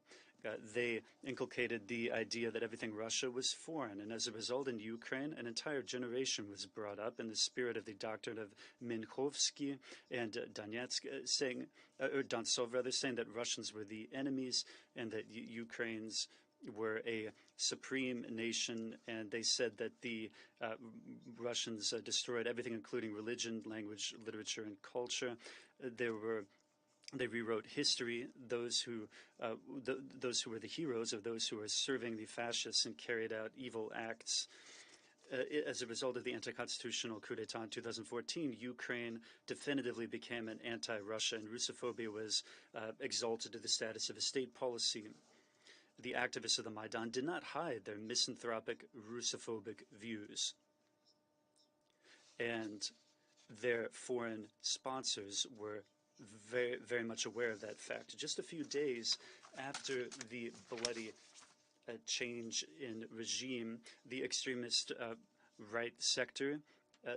They inculcated the idea that everything Russia was foreign, and as a result in Ukraine, an entire generation was brought up in the spirit of the doctrine of Minkowski and Donetsky, Dontsov, saying that Russians were the enemies and that Ukrainians were a supreme nation, and they said that the Russians destroyed everything, including religion, language, literature, and culture. They rewrote history. Those who were the heroes of those who were serving the fascists and carried out evil acts. As a result of the anti-constitutional coup d'etat in 2014, Ukraine definitively became an anti-Russia, and Russophobia was exalted to the status of a state policy. The activists of the Maidan did not hide their misanthropic, Russophobic views, and their foreign sponsors were very, very much aware of that fact. Just a few days after the bloody change in regime, the extremist right sector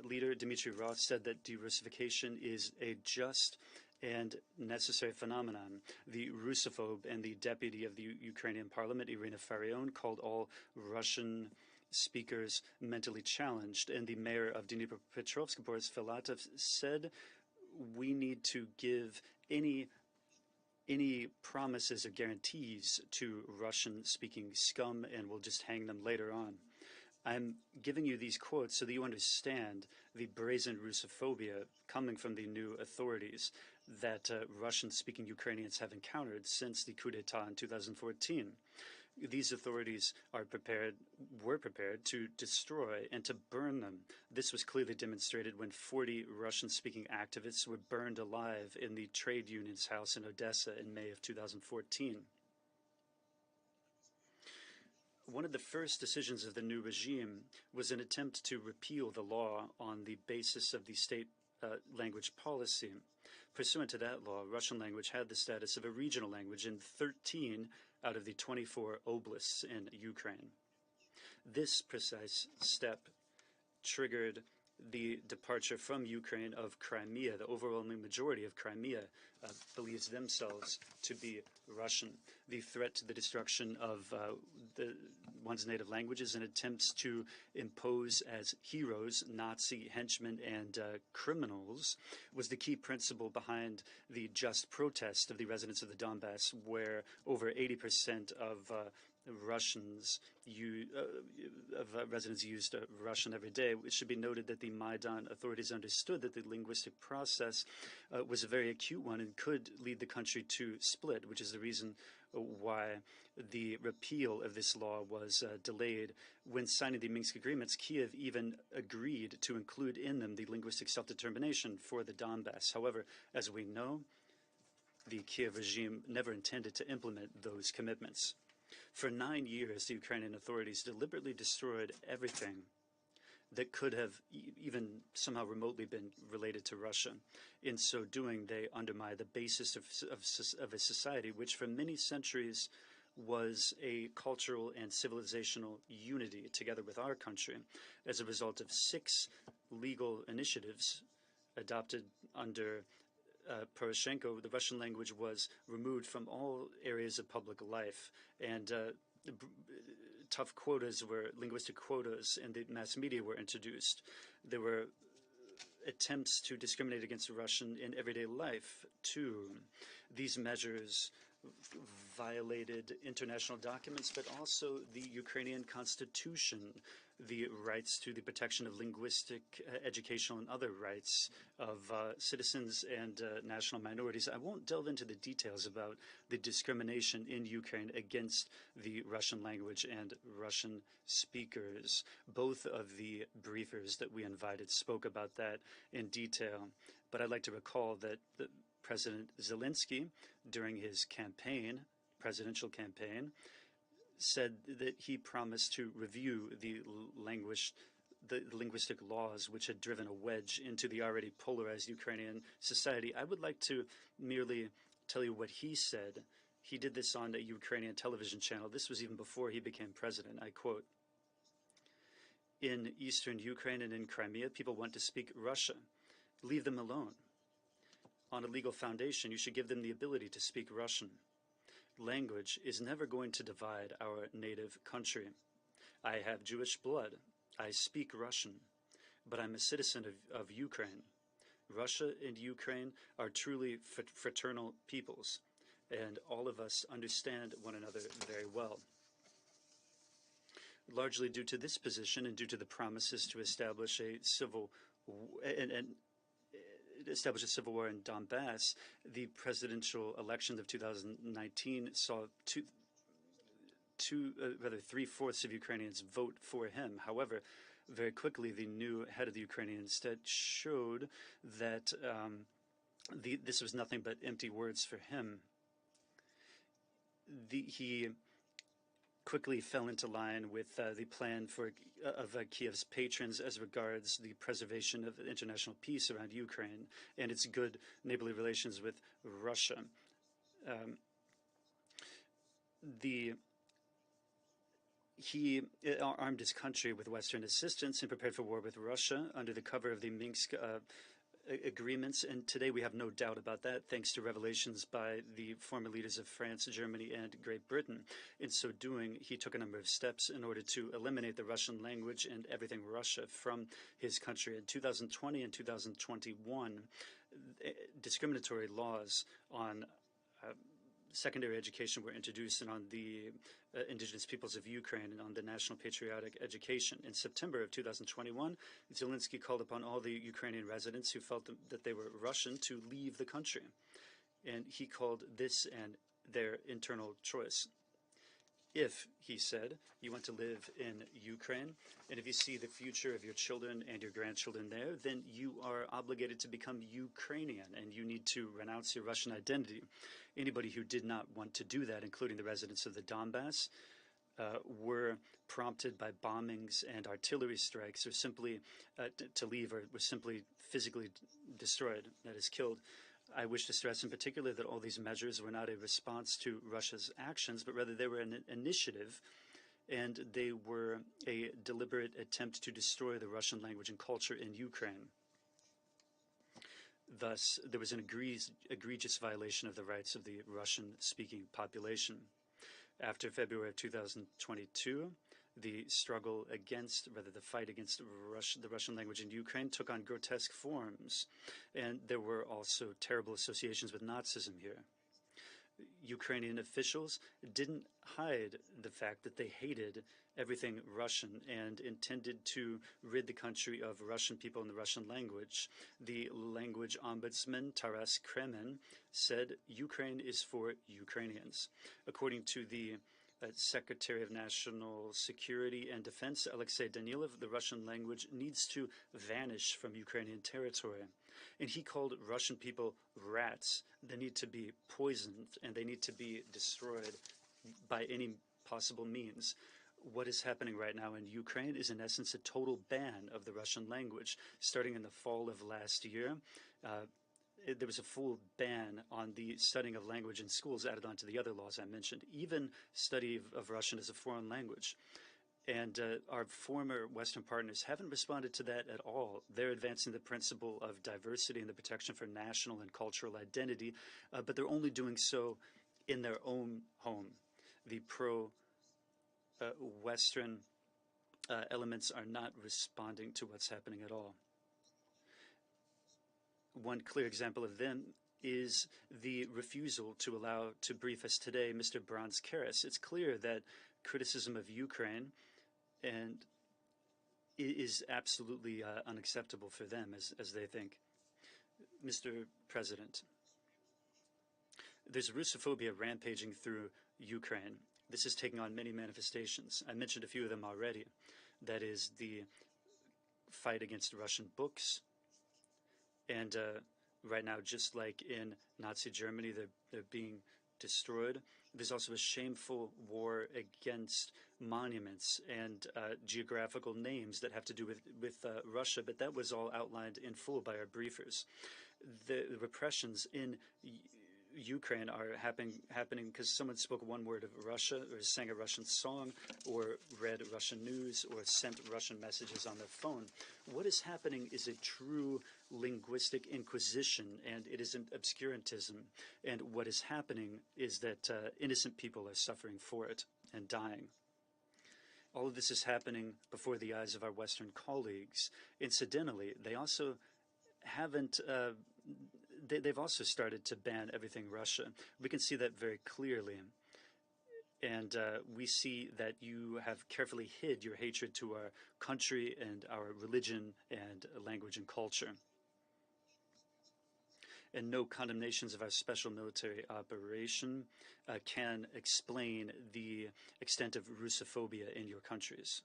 leader Dmitry Roth said that de-Russification is a just and necessary phenomenon. The Russophobe and the deputy of the Ukrainian parliament, Irina Farion, called all Russian speakers mentally challenged, and the mayor of Dnipropetrovsk, Boris Filatov, said we need to give any promises or guarantees to Russian-speaking scum, and we'll just hang them later on. I'm giving you these quotes so that you understand the brazen Russophobia coming from the new authorities that Russian-speaking Ukrainians have encountered since the coup d'etat in 2014. These authorities were prepared to destroy and to burn them. This was clearly demonstrated when 40 Russian-speaking activists were burned alive in the trade union's house in Odessa in May of 2014. One of the first decisions of the new regime was an attempt to repeal the law on the basis of the state language policy. Pursuant to that law, Russian language had the status of a regional language in 13 out of the 24 oblasts in Ukraine. This precise step triggered the departure from Ukraine of Crimea. The overwhelming majority of Crimea believes themselves to be Russian. The threat to the destruction of one's native languages and attempts to impose as heroes Nazi henchmen and criminals was the key principle behind the just protest of the residents of the Donbass, where over 80% of residents used Russian every day. It should be noted that the Maidan authorities understood that the linguistic process was a very acute one and could lead the country to split, which is the reason why the repeal of this law was delayed. When signing the Minsk agreements, Kiev even agreed to include in them the linguistic self-determination for the Donbass. However, as we know, the Kiev regime never intended to implement those commitments. For 9 years, the Ukrainian authorities deliberately destroyed everything that could have even somehow remotely been related to Russia. In so doing, they undermined the basis of a society which for many centuries was a cultural and civilizational unity together with our country. As a result of 6 legal initiatives adopted under Poroshenko, the Russian language was removed from all areas of public life, and tough linguistic quotas in the mass media were introduced. There were attempts to discriminate against Russian in everyday life, too. These measures violated international documents, but also the Ukrainian constitution, the rights to the protection of linguistic, educational, and other rights of citizens and national minorities. I won't delve into the details about the discrimination in Ukraine against the Russian language and Russian speakers. Both of the briefers that we invited spoke about that in detail, but I'd like to recall that President Zelensky, during his presidential campaign, said that he promised to review the linguistic laws which had driven a wedge into the already polarized Ukrainian society. I would like to merely tell you what he said. He did this on a Ukrainian television channel. This was even before he became president. I quote, "In eastern Ukraine and in Crimea, people want to speak Russian. Leave them alone. On a legal foundation, you should give them the ability to speak Russian. Language is never going to divide our native country. I have Jewish blood. I speak Russian, but I'm a citizen of Ukraine. Russia and Ukraine are truly fraternal peoples, and all of us understand one another very well." Largely due to this position and due to the promises to establish a civil war in Donbass, the presidential election of 2019 saw 3/4 of Ukrainians vote for him. However, very quickly, the new head of the Ukrainian state showed that this was nothing but empty words for him. He quickly fell into line with the plan of Kiev's patrons as regards the preservation of international peace around Ukraine and its good neighborly relations with Russia. He armed his country with Western assistance and prepared for war with Russia under the cover of the Minsk agreements, and today we have no doubt about that, thanks to revelations by the former leaders of France, Germany, and Great Britain. In so doing, he took a number of steps in order to eliminate the Russian language and everything Russia from his country. In 2020 and 2021, discriminatory laws on secondary education were introduced and on the indigenous peoples of Ukraine and on the national patriotic education. In September of 2021, Zelensky called upon all the Ukrainian residents who felt that they were Russian to leave the country. And he called this their internal choice. If, he said, you want to live in Ukraine, and if you see the future of your children and your grandchildren there, then you are obligated to become Ukrainian, and you need to renounce your Russian identity. Anybody who did not want to do that, including the residents of the Donbass, were prompted by bombings and artillery strikes, or simply to leave, or were simply physically destroyed, that is, killed. I wish to stress in particular that all these measures were not a response to Russia's actions, but rather they were an initiative, and they were a deliberate attempt to destroy the Russian language and culture in Ukraine. Thus, there was an egregious violation of the rights of the Russian-speaking population. After February of 2022, the struggle against, rather the fight against the Russian language in Ukraine took on grotesque forms, and there were also terrible associations with Nazism here. Ukrainian officials didn't hide the fact that they hated everything Russian and intended to rid the country of Russian people and the Russian language. The language ombudsman, Taras Kremen, said Ukraine is for Ukrainians. According to the Secretary of National Security and Defense, Alexei Danilov, the Russian language needs to vanish from Ukrainian territory. And he called Russian people rats. They need to be poisoned and they need to be destroyed by any possible means. What is happening right now in Ukraine is in essence a total ban of the Russian language. Starting in the fall of last year, there was a full ban on the studying of language in schools added onto the other laws I mentioned, even study of Russian as a foreign language. And our former Western partners haven't responded to that at all. They're advancing the principle of diversity and the protection for national and cultural identity, but they're only doing so in their own home. The pro-Western elements are not responding to what's happening at all. One clear example of them is the refusal to allow to brief us today Mr. Brans-Karas. It's clear that criticism of Ukraine and is absolutely unacceptable for them, as they think. Mr. President, there's Russophobia rampaging through Ukraine. This is taking on many manifestations. I mentioned a few of them already. That is the fight against Russian books. And right now, just like in Nazi Germany, they're being destroyed. There's also a shameful war against monuments and geographical names that have to do with Russia, but that was all outlined in full by our briefers. The repressions in Ukraine are happening because someone spoke one word of Russia, or sang a Russian song, or read Russian news, or sent Russian messages on their phone. What is happening is a true linguistic inquisition, and it is an obscurantism. And what is happening is that innocent people are suffering for it and dying. All of this is happening before the eyes of our Western colleagues. Incidentally, they also haven't they've also started to ban everything Russia. We can see that very clearly. And we see that you have carefully hid your hatred to our country and our religion and language and culture. And no condemnations of our special military operation can explain the extent of Russophobia in your countries.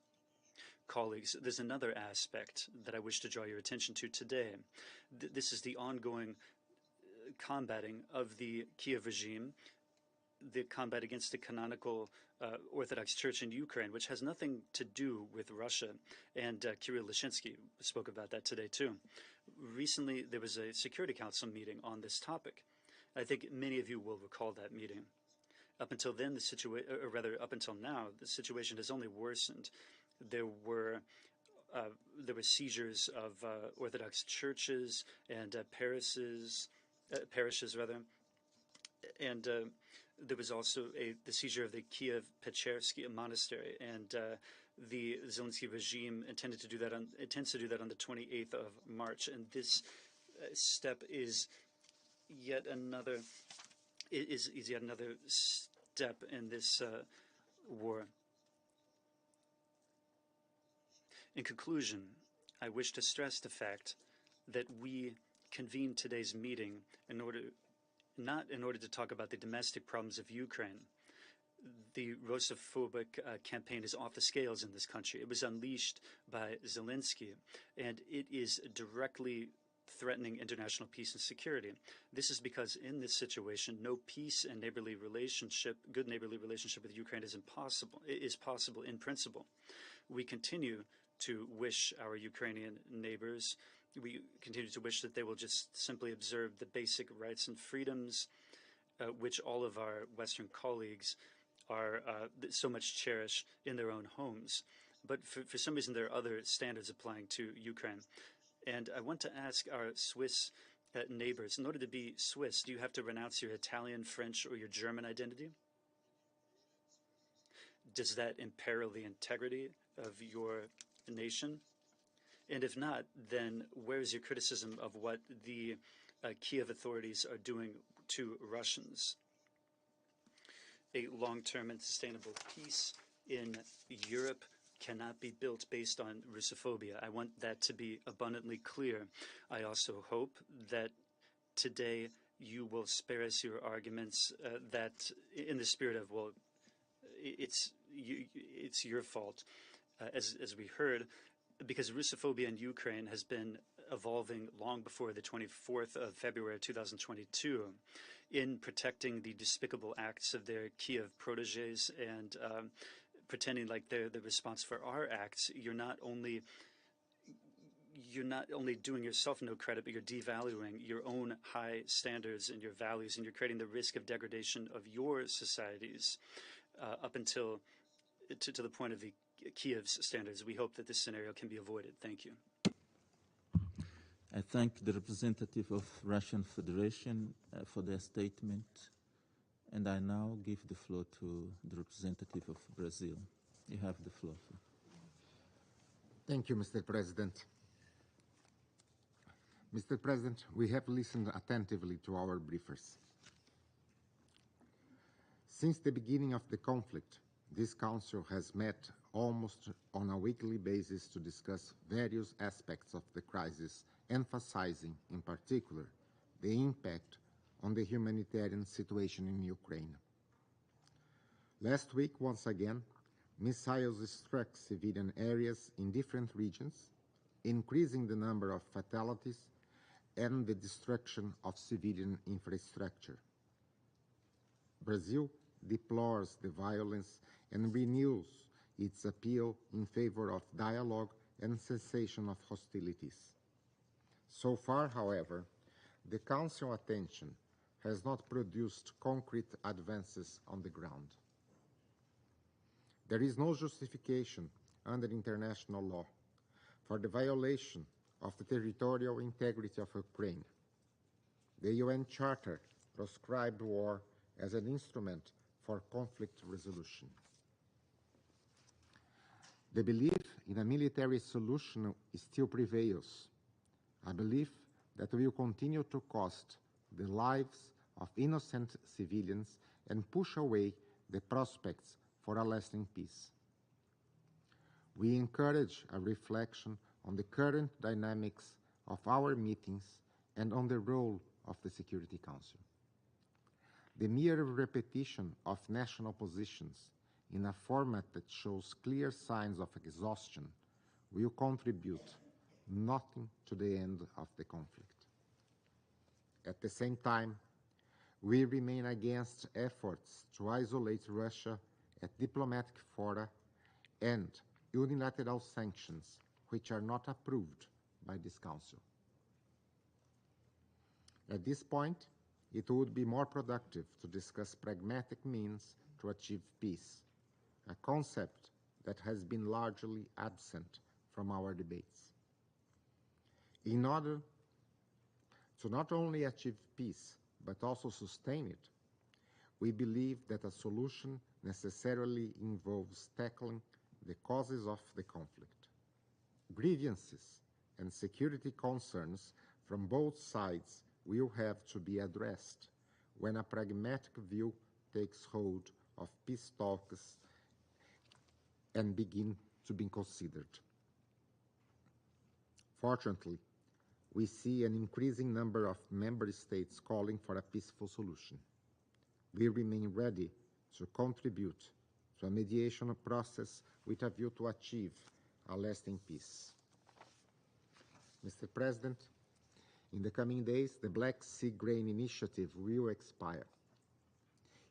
Colleagues, there's another aspect that I wish to draw your attention to today. This is the ongoing combating of the Kiev regime, the combat against the canonical Orthodox Church in Ukraine, which has nothing to do with Russia. And Kirill Lyshinsky spoke about that today too. Recently, there was a Security Council meeting on this topic. I think many of you will recall that meeting. Up until then, up until now, the situation has only worsened. There were seizures of Orthodox churches and parishes, and there was also the seizure of the Kiev Pechersky monastery, and the Zelensky regime intends to do that on the 28th of March, and this step is yet another is yet another step in this war. In conclusion, I wish to stress the fact that we convened today's meeting not in order to talk about the domestic problems of Ukraine. The Russophobic campaign is off the scales in this country. It was unleashed by Zelensky, and it is directly threatening international peace and security. This is because in this situation, no peace and good neighborly relationship with Ukraine is possible in principle. We continue to wish our Ukrainian neighbors, we continue to wish that they will just simply observe the basic rights and freedoms which all of our Western colleagues are so much cherish in their own homes. But for some reason, there are other standards applying to Ukraine. And I want to ask our Swiss neighbors, in order to be Swiss, do you have to renounce your Italian, French, or your German identity? Does that imperil the integrity of your nation? And if not, then where is your criticism of what the Kiev authorities are doing to Russians? A long-term and sustainable peace in Europe cannot be built based on Russophobia. I want that to be abundantly clear. I also hope that today you will spare us your arguments that in the spirit of, well, it's your fault, as we heard, because Russophobia in Ukraine has been evolving long before the 24th of February 2022 in protecting the despicable acts of their Kiev proteges and pretending like they're the response for our acts. You're not only doing yourself no credit, but you're devaluing your own high standards and your values, and you're creating the risk of degradation of your societies up until to the point of the Kiev's standards. We hope that this scenario can be avoided. Thank you. I thank the representative of Russian Federation for their statement, and I now give the floor to the representative of Brazil. You have the floor, sir. Thank you, Mr. President. Mr. President, we have listened attentively to our briefers. Since the beginning of the conflict, this Council has met almost on a weekly basis to discuss various aspects of the crisis, emphasizing, in particular, the impact on the humanitarian situation in Ukraine. Last week, once again, missiles struck civilian areas in different regions, increasing the number of fatalities and the destruction of civilian infrastructure. Brazil deplores the violence and renews its appeal in favor of dialogue and cessation of hostilities. So far, however, the Council attention has not produced concrete advances on the ground. There is no justification under international law for the violation of the territorial integrity of Ukraine. The UN Charter proscribed war as an instrument for conflict resolution. The belief in a military solution still prevails, a belief that will continue to cost the lives of innocent civilians and push away the prospects for a lasting peace. We encourage a reflection on the current dynamics of our meetings and on the role of the Security Council. The mere repetition of national positions in a format that shows clear signs of exhaustion will contribute nothing to the end of the conflict. At the same time, we remain against efforts to isolate Russia at diplomatic fora and unilateral sanctions which are not approved by this Council. At this point, it would be more productive to discuss pragmatic means to achieve peace, a concept that has been largely absent from our debates. In order to not only achieve peace, but also sustain it, we believe that a solution necessarily involves tackling the causes of the conflict. Grievances and security concerns from both sides will have to be addressed when a pragmatic view takes hold of peace talks and begin to be considered. Fortunately, we see an increasing number of member states calling for a peaceful solution. We remain ready to contribute to a mediation process with a view to achieve a lasting peace. Mr. President, in the coming days, the Black Sea Grain Initiative will expire.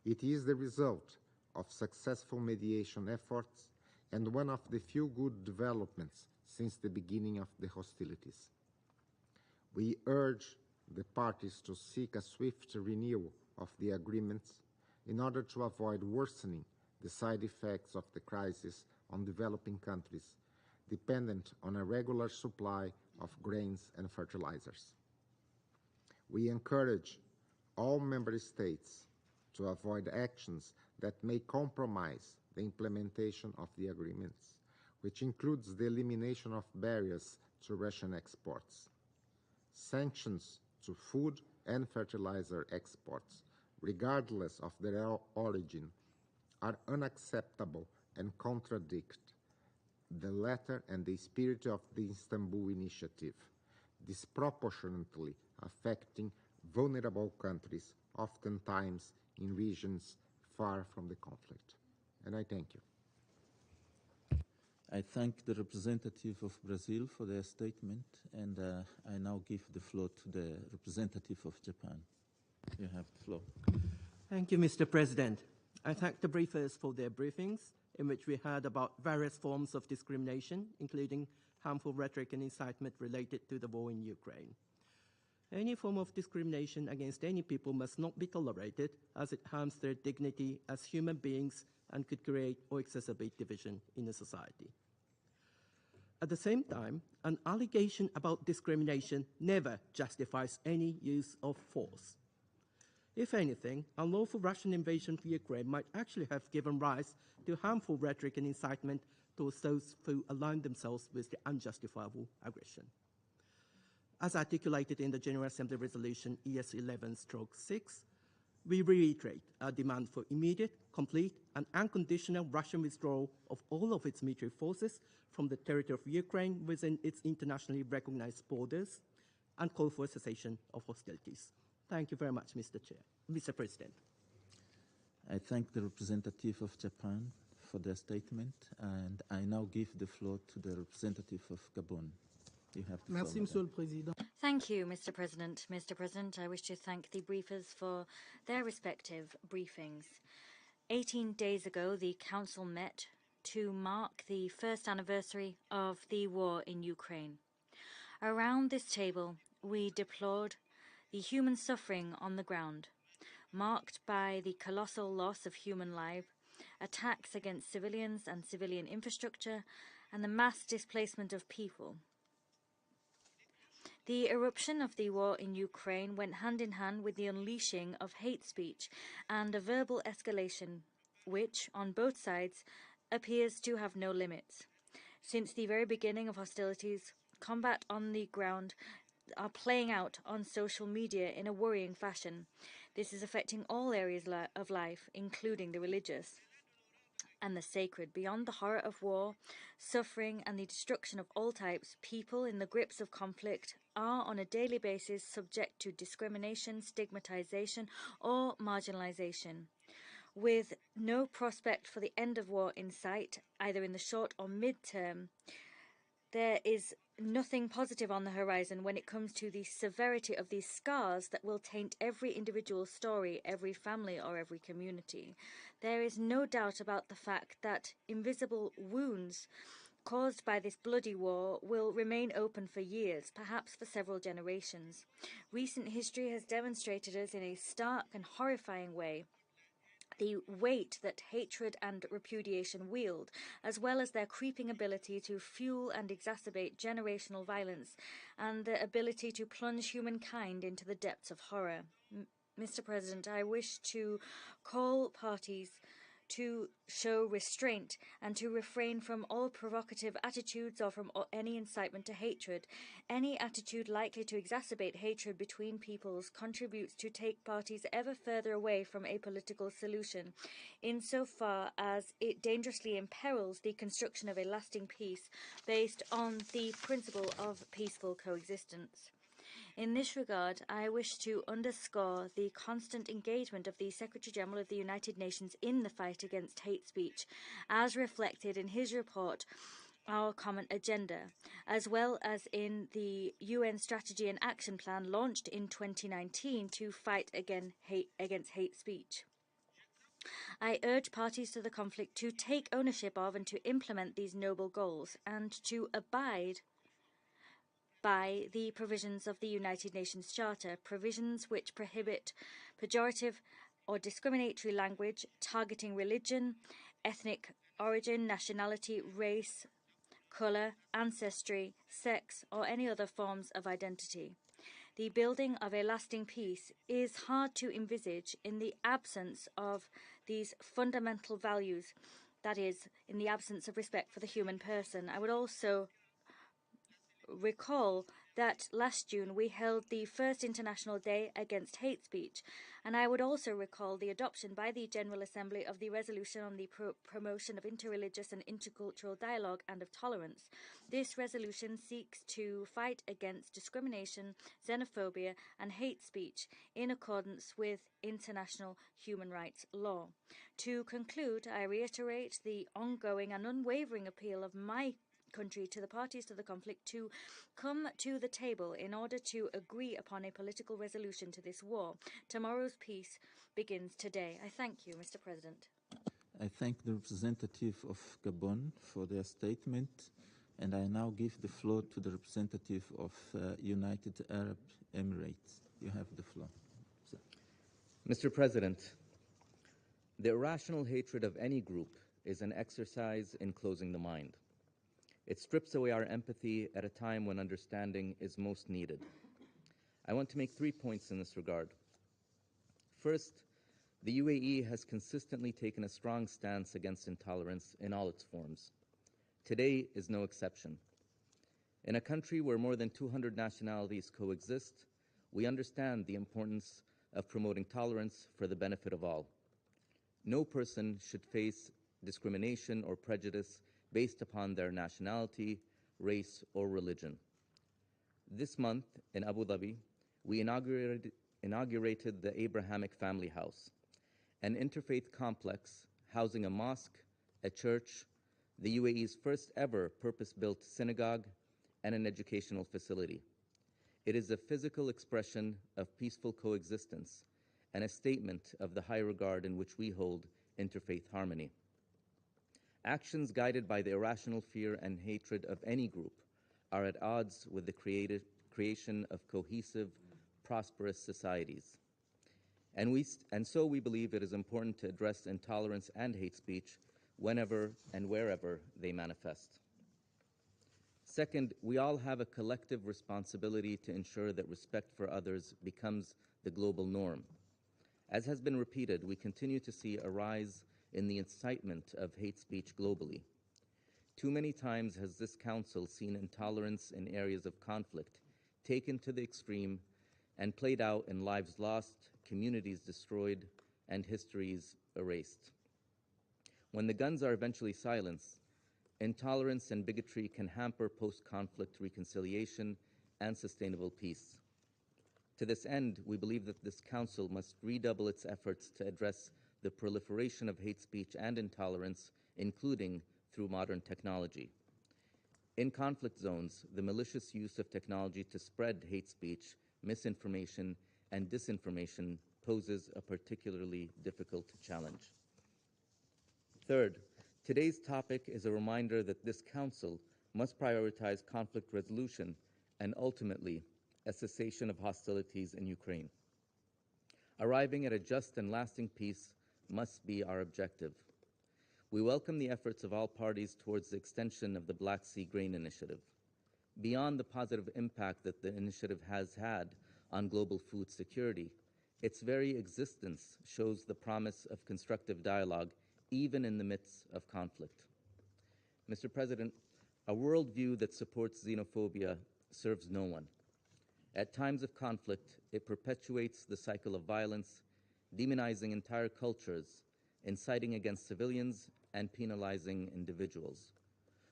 It is the result of successful mediation efforts and one of the few good developments since the beginning of the hostilities. We urge the parties to seek a swift renewal of the agreements in order to avoid worsening the side effects of the crisis on developing countries dependent on a regular supply of grains and fertilizers. We encourage all member states to avoid actions that may compromise the implementation of the agreements, which includes the elimination of barriers to Russian exports. Sanctions to food and fertilizer exports, regardless of their origin, are unacceptable and contradict the letter and the spirit of the Istanbul Initiative, disproportionately affecting vulnerable countries, oftentimes in regions far from the conflict. And I thank you. I thank the representative of Brazil for their statement, and I now give the floor to the representative of Japan. You have the floor. Thank you, Mr. President. I thank the briefers for their briefings, in which we heard about various forms of discrimination, including harmful rhetoric and incitement related to the war in Ukraine. Any form of discrimination against any people must not be tolerated, as it harms their dignity as human beings and could create or exacerbate division in a society. At the same time, an allegation about discrimination never justifies any use of force. If anything, unlawful Russian invasion of Ukraine might actually have given rise to harmful rhetoric and incitement towards those who align themselves with the unjustifiable aggression. As articulated in the General Assembly Resolution ES11/6, we reiterate our demand for immediate, complete, and unconditional Russian withdrawal of all of its military forces from the territory of Ukraine within its internationally recognized borders, and call for a cessation of hostilities. Thank you very much, Mr. President. I thank the representative of Japan for their statement, and I now give the floor to the representative of Gabon. You have the Merci, floor, Monsieur le Président. Thank you, Mr. President. Mr. President, I wish to thank the briefers for their respective briefings. 18 days ago, the Council met to mark the first anniversary of the war in Ukraine. Around this table, we deplored the human suffering on the ground, marked by the colossal loss of human life, attacks against civilians and civilian infrastructure, and the mass displacement of people. The eruption of the war in Ukraine went hand in hand with the unleashing of hate speech and a verbal escalation, which, on both sides, appears to have no limits. Since the very beginning of hostilities, combat on the ground are playing out on social media in a worrying fashion. This is affecting all areas of life, including the religious and the sacred. Beyond the horror of war, suffering, and the destruction of all types, people in the grips of conflict are on a daily basis subject to discrimination, stigmatization, or marginalization. With no prospect for the end of war in sight, either in the short or mid-term, there is nothing positive on the horizon when it comes to the severity of these scars that will taint every individual story, every family, or every community. There is no doubt about the fact that invisible wounds caused by this bloody war will remain open for years, perhaps for several generations. Recent history has demonstrated us in a stark and horrifying way the weight that hatred and repudiation wield, as well as their creeping ability to fuel and exacerbate generational violence and the ability to plunge humankind into the depths of horror. Mr. President, I wish to call parties to show restraint and to refrain from all provocative attitudes or from any incitement to hatred. Any attitude likely to exacerbate hatred between peoples contributes to take parties ever further away from a political solution, insofar as it dangerously imperils the construction of a lasting peace based on the principle of peaceful coexistence. In this regard, I wish to underscore the constant engagement of the Secretary-General of the United Nations in the fight against hate speech, as reflected in his report, Our Common Agenda, as well as in the UN Strategy and Action Plan launched in 2019 to fight against hate speech. I urge parties to the conflict to take ownership of and to implement these noble goals and to abide by the provisions of the United Nations Charter, provisions which prohibit pejorative or discriminatory language targeting religion, ethnic origin, nationality, race, colour, ancestry, sex, or any other forms of identity. The building of a lasting peace is hard to envisage in the absence of these fundamental values, that is, in the absence of respect for the human person. I would also recall that last June we held the first International Day Against Hate Speech, and I would also recall the adoption by the General Assembly of the resolution on the promotion of interreligious and intercultural dialogue and of tolerance. This resolution seeks to fight against discrimination, xenophobia and hate speech in accordance with international human rights law. To conclude, I reiterate the ongoing and unwavering appeal of my country to the parties to the conflict to come to the table in order to agree upon a political resolution to this war. Tomorrow's peace begins today. I thank you, Mr. President. I thank the representative of Gabon for their statement, and I now give the floor to the representative of United Arab Emirates. You have the floor. Mr. President, the irrational hatred of any group is an exercise in closing the mind. It strips away our empathy at a time when understanding is most needed. I want to make 3 points in this regard. First, the UAE has consistently taken a strong stance against intolerance in all its forms. Today is no exception. In a country where more than 200 nationalities coexist, we understand the importance of promoting tolerance for the benefit of all. No person should face discrimination or prejudice based upon their nationality, race, or religion. This month in Abu Dhabi, we inaugurated the Abrahamic Family House, an interfaith complex housing a mosque, a church, the UAE's first ever purpose-built synagogue, and an educational facility. It is a physical expression of peaceful coexistence and a statement of the high regard in which we hold interfaith harmony. Actions guided by the irrational fear and hatred of any group are at odds with the creation of cohesive, prosperous societies. And so we believe it is important to address intolerance and hate speech whenever and wherever they manifest. Second, we all have a collective responsibility to ensure that respect for others becomes the global norm. As has been repeated, we continue to see a rise in the incitement of hate speech globally. Too many times has this council seen intolerance in areas of conflict taken to the extreme and played out in lives lost, communities destroyed, and histories erased. When the guns are eventually silenced, intolerance and bigotry can hamper post-conflict reconciliation and sustainable peace. To this end, we believe that this council must redouble its efforts to address the proliferation of hate speech and intolerance, including through modern technology. In conflict zones, the malicious use of technology to spread hate speech, misinformation, and disinformation poses a particularly difficult challenge. Third, today's topic is a reminder that this council must prioritize conflict resolution and ultimately a cessation of hostilities in Ukraine. Arriving at a just and lasting peace must be our objective. We welcome the efforts of all parties towards the extension of the Black Sea Grain Initiative. Beyond the positive impact that the initiative has had on global food security, its very existence shows the promise of constructive dialogue even in the midst of conflict. Mr. President, a worldview that supports xenophobia serves no one. At times of conflict, it perpetuates the cycle of violence, demonizing entire cultures, inciting against civilians, and penalizing individuals.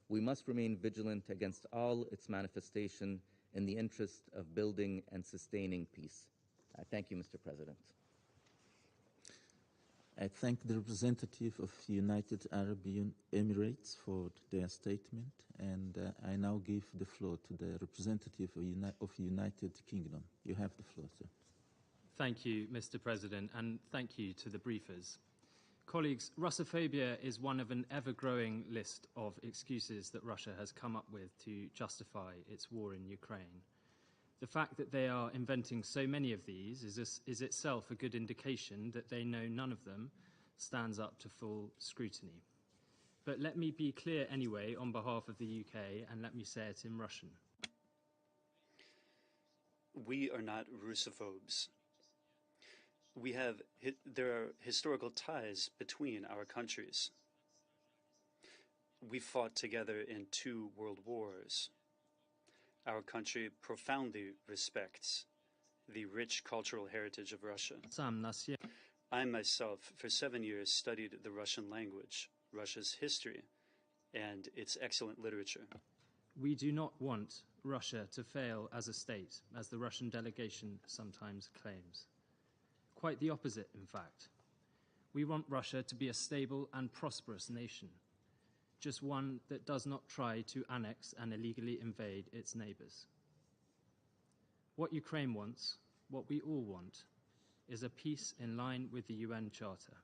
We must remain vigilant against all its manifestation in the interest of building and sustaining peace. I thank you, Mr. President. I thank the representative of United Arab Emirates for their statement, and I now give the floor to the representative of United Kingdom. You have the floor, sir. Thank you, Mr. President, and thank you to the briefers. Colleagues, Russophobia is one of an ever-growing list of excuses that Russia has come up with to justify its war in Ukraine. The fact that they are inventing so many of these is itself a good indication that they know none of them stands up to full scrutiny. But let me be clear anyway on behalf of the UK, and let me say it in Russian. We are not Russophobes. There are historical ties between our countries. We fought together in 2 world wars. Our country profoundly respects the rich cultural heritage of Russia. I myself, for 7 years, studied the Russian language, Russia's history, and its excellent literature. We do not want Russia to fail as a state, as the Russian delegation sometimes claims. Quite the opposite, in fact. We want Russia to be a stable and prosperous nation, just one that does not try to annex and illegally invade its neighbors. What Ukraine wants, what we all want, is a peace in line with the UN Charter.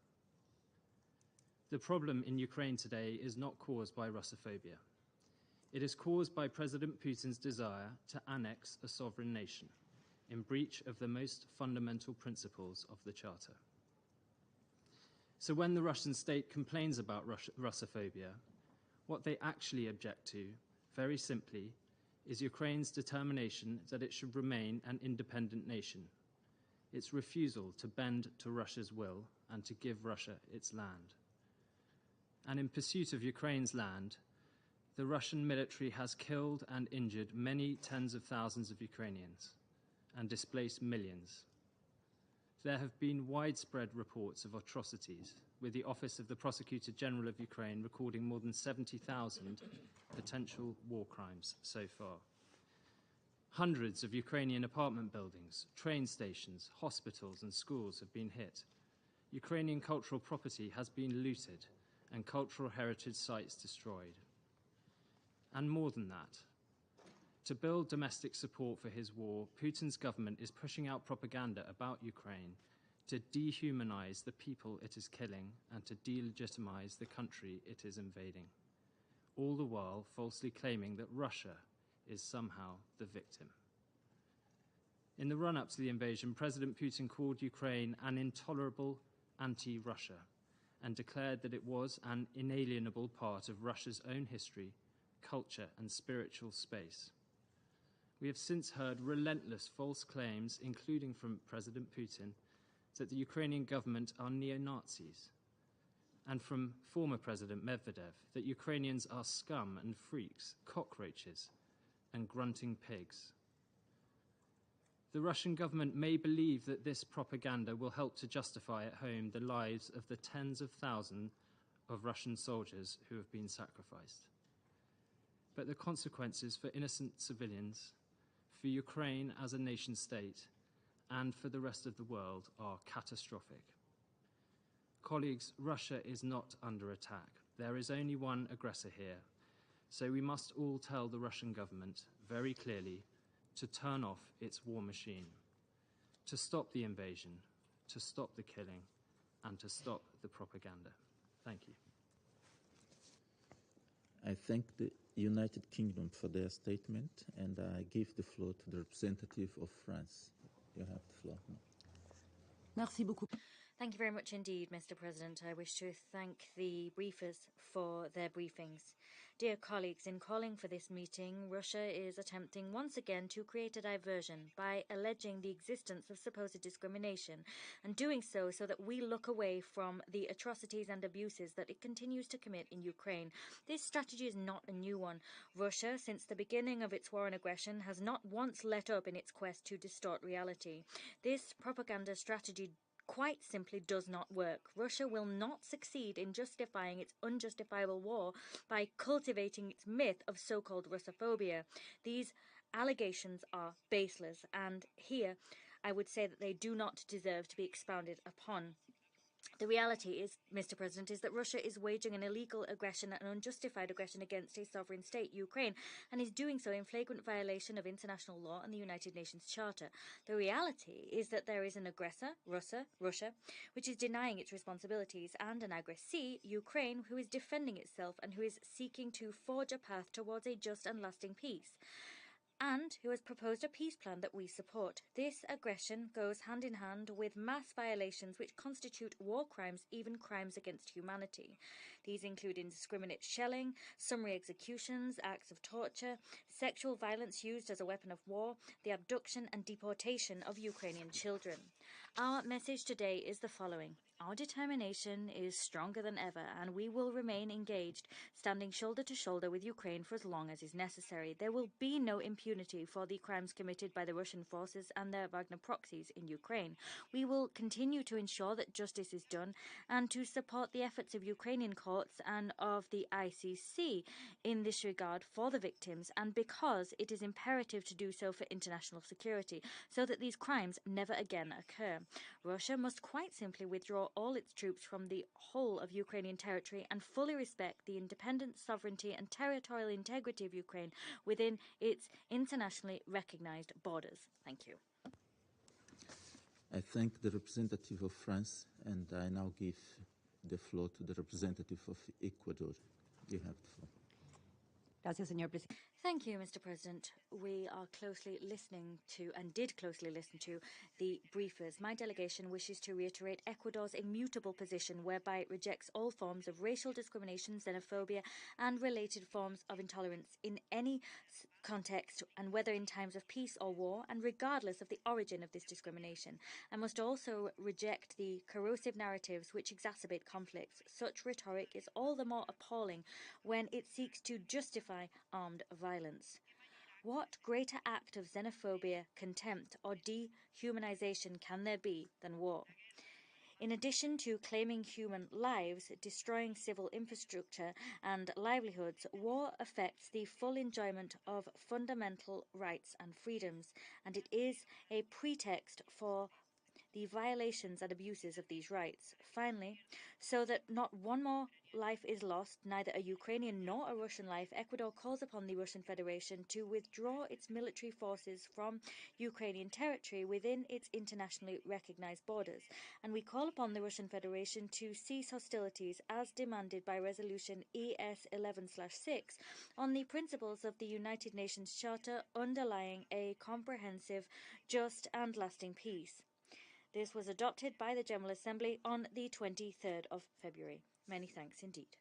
The problem in Ukraine today is not caused by Russophobia. It is caused by President Putin's desire to annex a sovereign nation, in breach of the most fundamental principles of the Charter. So when the Russian state complains about Russophobia, what they actually object to, very simply, is Ukraine's determination that it should remain an independent nation, its refusal to bend to Russia's will and to give Russia its land. And in pursuit of Ukraine's land, the Russian military has killed and injured many tens of thousands of Ukrainians and displaced millions. There have been widespread reports of atrocities, with the Office of the Prosecutor General of Ukraine recording more than 70,000 potential war crimes so far. Hundreds of Ukrainian apartment buildings, train stations, hospitals and schools have been hit. Ukrainian cultural property has been looted and cultural heritage sites destroyed. And more than that, to build domestic support for his war, Putin's government is pushing out propaganda about Ukraine to dehumanize the people it is killing and to delegitimize the country it is invading, all the while falsely claiming that Russia is somehow the victim. In the run-up to the invasion, President Putin called Ukraine an intolerable anti-Russia and declared that it was an inalienable part of Russia's own history, culture and spiritual space. We have since heard relentless false claims, including from President Putin, that the Ukrainian government are neo-Nazis, and from former President Medvedev that Ukrainians are scum and freaks, cockroaches, and grunting pigs. The Russian government may believe that this propaganda will help to justify at home the lives of the tens of thousands of Russian soldiers who have been sacrificed. But the consequences for innocent civilians, for Ukraine as a nation state, and for the rest of the world are catastrophic. Colleagues, Russia is not under attack. There is only one aggressor here. So we must all tell the Russian government very clearly to turn off its war machine, to stop the invasion, to stop the killing, and to stop the propaganda. Thank you. I thank the United Kingdom for their statement, and I give the floor to the representative of France. You have the floor. Merci beaucoup. Thank you very much indeed, Mr. President. I wish to thank the briefers for their briefings. Dear colleagues, in calling for this meeting, Russia is attempting once again to create a diversion by alleging the existence of supposed discrimination, and doing so that we look away from the atrocities and abuses that it continues to commit in Ukraine. This strategy is not a new one. Russia, since the beginning of its war and aggression, has not once let up in its quest to distort reality. This propaganda strategy quite simply does not work. Russia will not succeed in justifying its unjustifiable war by cultivating its myth of so-called Russophobia. These allegations are baseless, and here I would say that they do not deserve to be expounded upon. The reality is, Mr. President, is that Russia is waging an illegal aggression and unjustified aggression against a sovereign state, Ukraine, and is doing so in flagrant violation of international law and the United Nations Charter. The reality is that there is an aggressor, Russia, which is denying its responsibilities, and an aggressee, Ukraine, who is defending itself and who is seeking to forge a path towards a just and lasting peace, and who has proposed a peace plan that we support. This aggression goes hand in hand with mass violations which constitute war crimes, even crimes against humanity. These include indiscriminate shelling, summary executions, acts of torture, sexual violence used as a weapon of war, the abduction and deportation of Ukrainian children. Our message today is the following. Our determination is stronger than ever, and we will remain engaged, standing shoulder to shoulder with Ukraine for as long as is necessary. There will be no impunity for the crimes committed by the Russian forces and their Wagner proxies in Ukraine. We will continue to ensure that justice is done and to support the efforts of Ukrainian courts and of the ICC in this regard for the victims, and because it is imperative to do so for international security, so that these crimes never again occur. Russia must quite simply withdraw all its troops from the whole of Ukrainian territory and fully respect the independence, sovereignty and territorial integrity of Ukraine within its internationally recognized borders. Thank you. I thank the representative of France, and I now give the floor to the representative of Ecuador. You have the floor. Gracias, señor presidente. Thank you, Mr. President. We are closely listening to, and did closely listen to, the briefers. My delegation wishes to reiterate Ecuador's immutable position, whereby it rejects all forms of racial discrimination, xenophobia, and related forms of intolerance in any context, and whether in times of peace or war, and regardless of the origin of this discrimination. I must also reject the corrosive narratives which exacerbate conflicts. Such rhetoric is all the more appalling when it seeks to justify armed violence. What greater act of xenophobia, contempt, or dehumanization can there be than war? In addition to claiming human lives, destroying civil infrastructure and livelihoods, war affects the full enjoyment of fundamental rights and freedoms, and it is a pretext for the violations and abuses of these rights. Finally, so that not one more life is lost, neither a Ukrainian nor a Russian life, Ecuador calls upon the Russian Federation to withdraw its military forces from Ukrainian territory within its internationally recognized borders. And we call upon the Russian Federation to cease hostilities as demanded by Resolution ES 11/6 on the principles of the United Nations Charter underlying a comprehensive, just and lasting peace. This was adopted by the General Assembly on the 23rd of February. Many thanks indeed.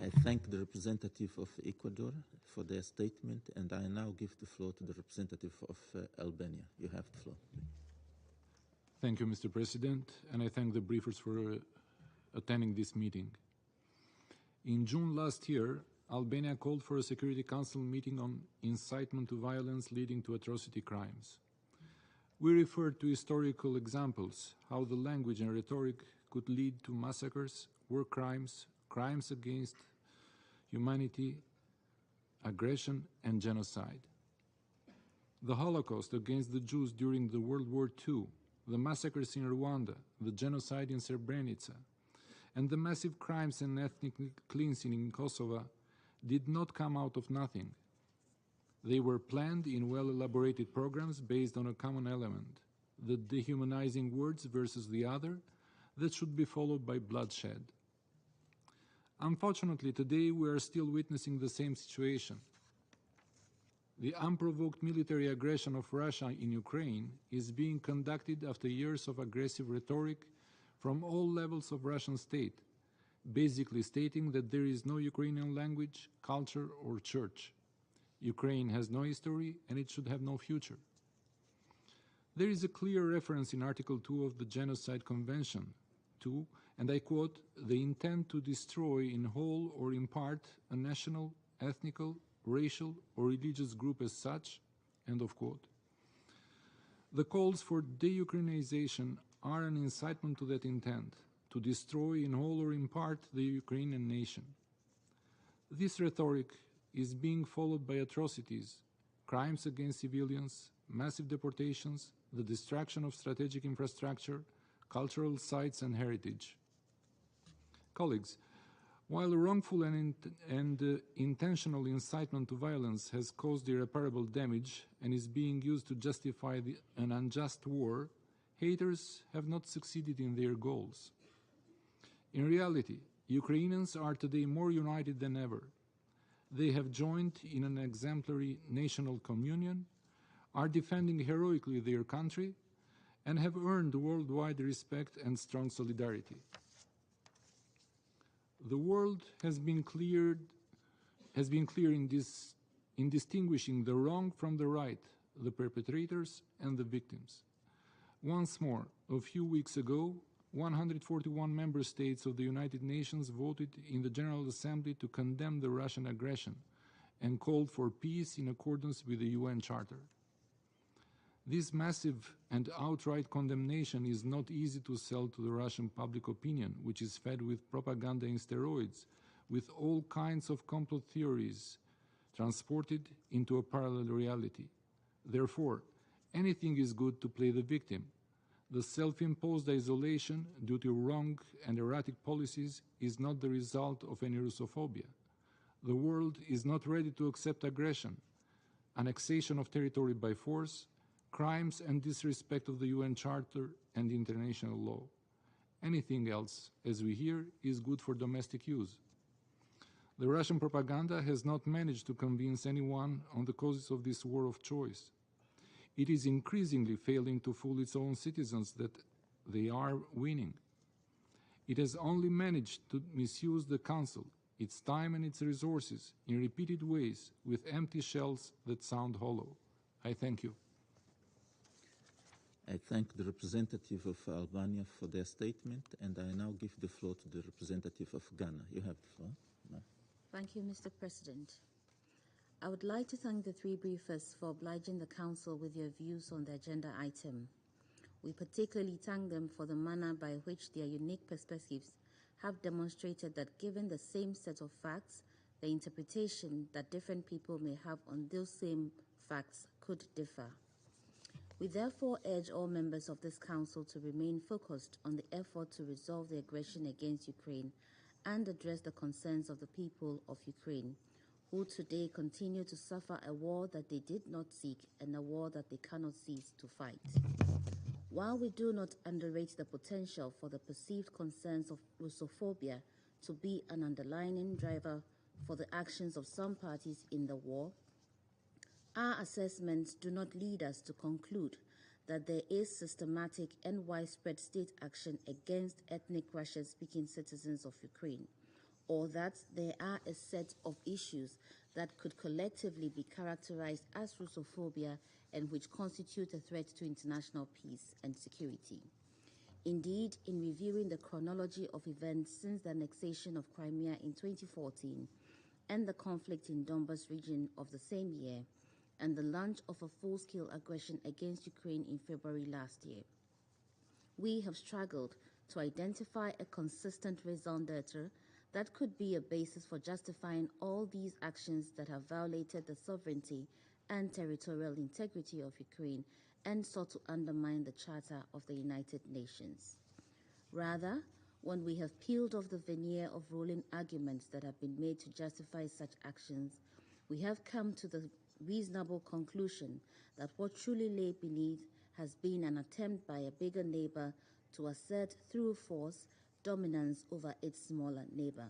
I thank the representative of Ecuador for their statement, and I now give the floor to the representative of Albania. You have the floor. Thank you, Mr. President, and I thank the briefers for attending this meeting. In June last year, Albania called for a Security Council meeting on incitement to violence leading to atrocity crimes. We referred to historical examples, how the language and rhetoric could lead to massacres, war crimes, crimes against humanity, aggression, and genocide. The Holocaust against the Jews during the World War II, the massacres in Rwanda, the genocide in Srebrenica, and the massive crimes and ethnic cleansing in Kosovo did not come out of nothing. They were planned in well-elaborated programs based on a common element, the dehumanizing words versus the other, that should be followed by bloodshed. Unfortunately, today we are still witnessing the same situation. The unprovoked military aggression of Russia in Ukraine is being conducted after years of aggressive rhetoric, from all levels of Russian state, basically stating that there is no Ukrainian language, culture, or church. Ukraine has no history and it should have no future. There is a clear reference in Article 2 of the Genocide Convention to, and I quote, the intent to destroy in whole or in part a national, ethnical, racial, or religious group as such, end of quote. The calls for de-Ukrainization are an incitement to that intent, to destroy in whole or in part the Ukrainian nation. This rhetoric is being followed by atrocities, crimes against civilians, massive deportations, the destruction of strategic infrastructure, cultural sites and heritage. Colleagues, while wrongful and intentional incitement to violence has caused irreparable damage and is being used to justify an unjust war, haters have not succeeded in their goals. In reality, Ukrainians are today more united than ever. They have joined in an exemplary national communion, are defending heroically their country, and have earned worldwide respect and strong solidarity. The world has been clear in distinguishing the wrong from the right, the perpetrators and the victims. Once more, a few weeks ago, 141 member states of the United Nations voted in the General Assembly to condemn the Russian aggression and called for peace in accordance with the UN Charter. This massive and outright condemnation is not easy to sell to the Russian public opinion, which is fed with propaganda in steroids, with all kinds of complot theories transported into a parallel reality. Therefore, anything is good to play the victim. The self-imposed isolation due to wrong and erratic policies is not the result of any Russophobia. The world is not ready to accept aggression, annexation of territory by force, crimes and disrespect of the UN Charter and international law. Anything else, as we hear, is good for domestic use. The Russian propaganda has not managed to convince anyone on the causes of this war of choice. It is increasingly failing to fool its own citizens that they are winning. It has only managed to misuse the Council, its time and its resources in repeated ways with empty shells that sound hollow. I thank you. I thank the representative of Albania for their statement, and I now give the floor to the representative of Ghana. You have the floor. No. Thank you, Mr. President. I would like to thank the three briefers for obliging the Council with your views on the agenda item. We particularly thank them for the manner by which their unique perspectives have demonstrated that given the same set of facts, the interpretation that different people may have on those same facts could differ. We therefore urge all members of this Council to remain focused on the effort to resolve the aggression against Ukraine and address the concerns of the people of Ukraine, who today continue to suffer a war that they did not seek and a war that they cannot cease to fight. While we do not underrate the potential for the perceived concerns of Russophobia to be an underlying driver for the actions of some parties in the war, our assessments do not lead us to conclude that there is systematic and widespread state action against ethnic Russian-speaking citizens of Ukraine, or that there are a set of issues that could collectively be characterized as Russophobia and which constitute a threat to international peace and security. Indeed, in reviewing the chronology of events since the annexation of Crimea in 2014 and the conflict in Donbas region of the same year, and the launch of a full-scale aggression against Ukraine in February last year, we have struggled to identify a consistent raison d'etre that could be a basis for justifying all these actions that have violated the sovereignty and territorial integrity of Ukraine and sought to undermine the Charter of the United Nations. Rather, when we have peeled off the veneer of ruling arguments that have been made to justify such actions, we have come to the reasonable conclusion that what truly lay beneath has been an attempt by a bigger neighbor to assert through force dominance over its smaller neighbor.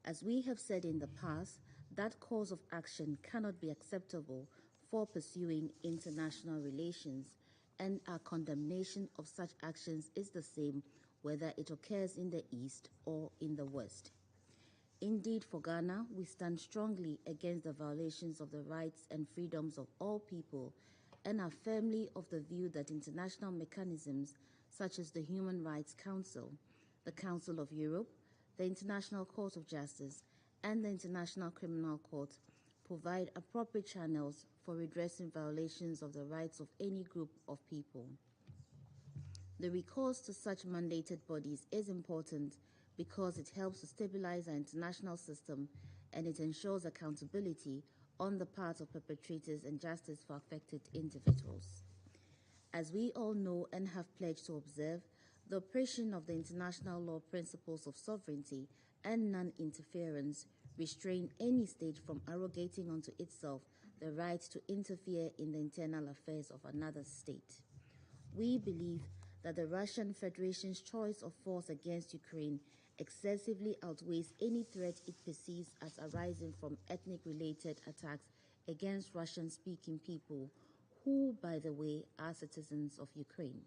As we have said in the past, that course of action cannot be acceptable for pursuing international relations, and our condemnation of such actions is the same whether it occurs in the East or in the West. Indeed, for Ghana, we stand strongly against the violations of the rights and freedoms of all people and are firmly of the view that international mechanisms such as the Human Rights Council, the Council of Europe, the International Court of Justice, and the International Criminal Court provide appropriate channels for redressing violations of the rights of any group of people. The recourse to such mandated bodies is important because it helps to stabilize our international system and it ensures accountability on the part of perpetrators and justice for affected individuals. As we all know and have pledged to observe, the operation of the international law principles of sovereignty and non-interference restrain any state from arrogating unto itself the right to interfere in the internal affairs of another state. We believe that the Russian Federation's choice of force against Ukraine excessively outweighs any threat it perceives as arising from ethnic-related attacks against Russian-speaking people who, by the way, are citizens of Ukraine.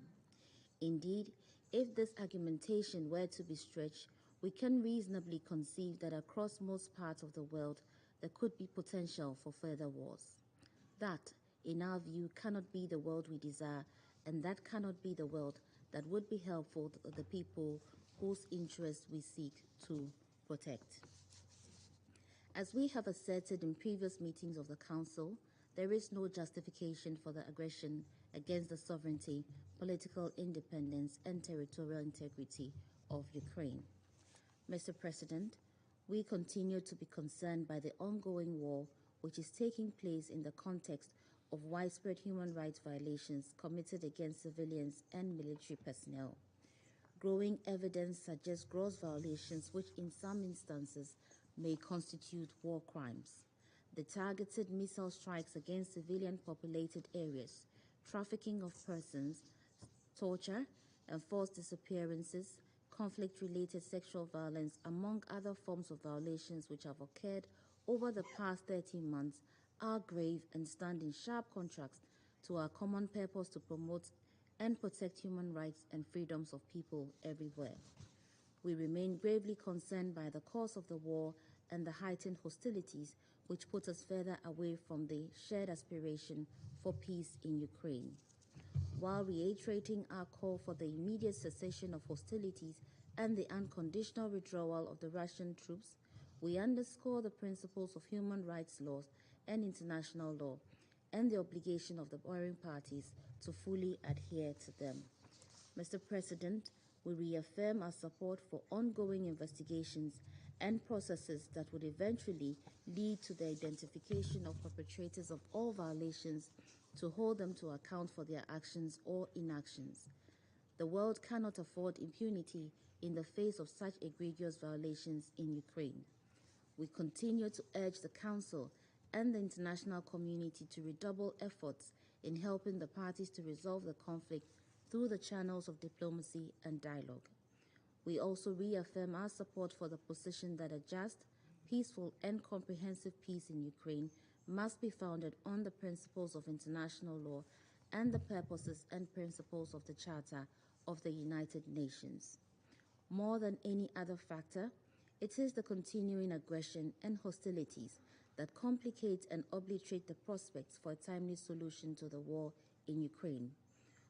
Indeed, if this argumentation were to be stretched, we can reasonably conceive that across most parts of the world there could be potential for further wars. That, in our view, cannot be the world we desire, and that cannot be the world that would be helpful to the people whose interests we seek to protect. As we have asserted in previous meetings of the Council, there is no justification for the aggression against the sovereignty, political independence, and territorial integrity of Ukraine. Mr. President, we continue to be concerned by the ongoing war which is taking place in the context of widespread human rights violations committed against civilians and military personnel. Growing evidence suggests gross violations which in some instances may constitute war crimes. The targeted missile strikes against civilian populated areas, trafficking of persons, torture, enforced disappearances, conflict-related sexual violence, among other forms of violations which have occurred over the past 13 months, are grave and stand in sharp contrast to our common purpose to promote and protect human rights and freedoms of people everywhere. We remain gravely concerned by the cause of the war and the heightened hostilities which put us further away from the shared aspiration for peace in Ukraine. While reiterating our call for the immediate cessation of hostilities and the unconditional withdrawal of the Russian troops, we underscore the principles of human rights laws and international law and the obligation of the warring parties to fully adhere to them. Mr. President, we reaffirm our support for ongoing investigations and processes that would eventually lead to the identification of perpetrators of all violations to hold them to account for their actions or inactions. The world cannot afford impunity in the face of such egregious violations in Ukraine. We continue to urge the Council and the international community to redouble efforts in helping the parties to resolve the conflict through the channels of diplomacy and dialogue. We also reaffirm our support for the position that a just, peaceful, and comprehensive peace in Ukraine must be founded on the principles of international law and the purposes and principles of the Charter of the United Nations. More than any other factor, it is the continuing aggression and hostilities that complicate and obliterate the prospects for a timely solution to the war in Ukraine.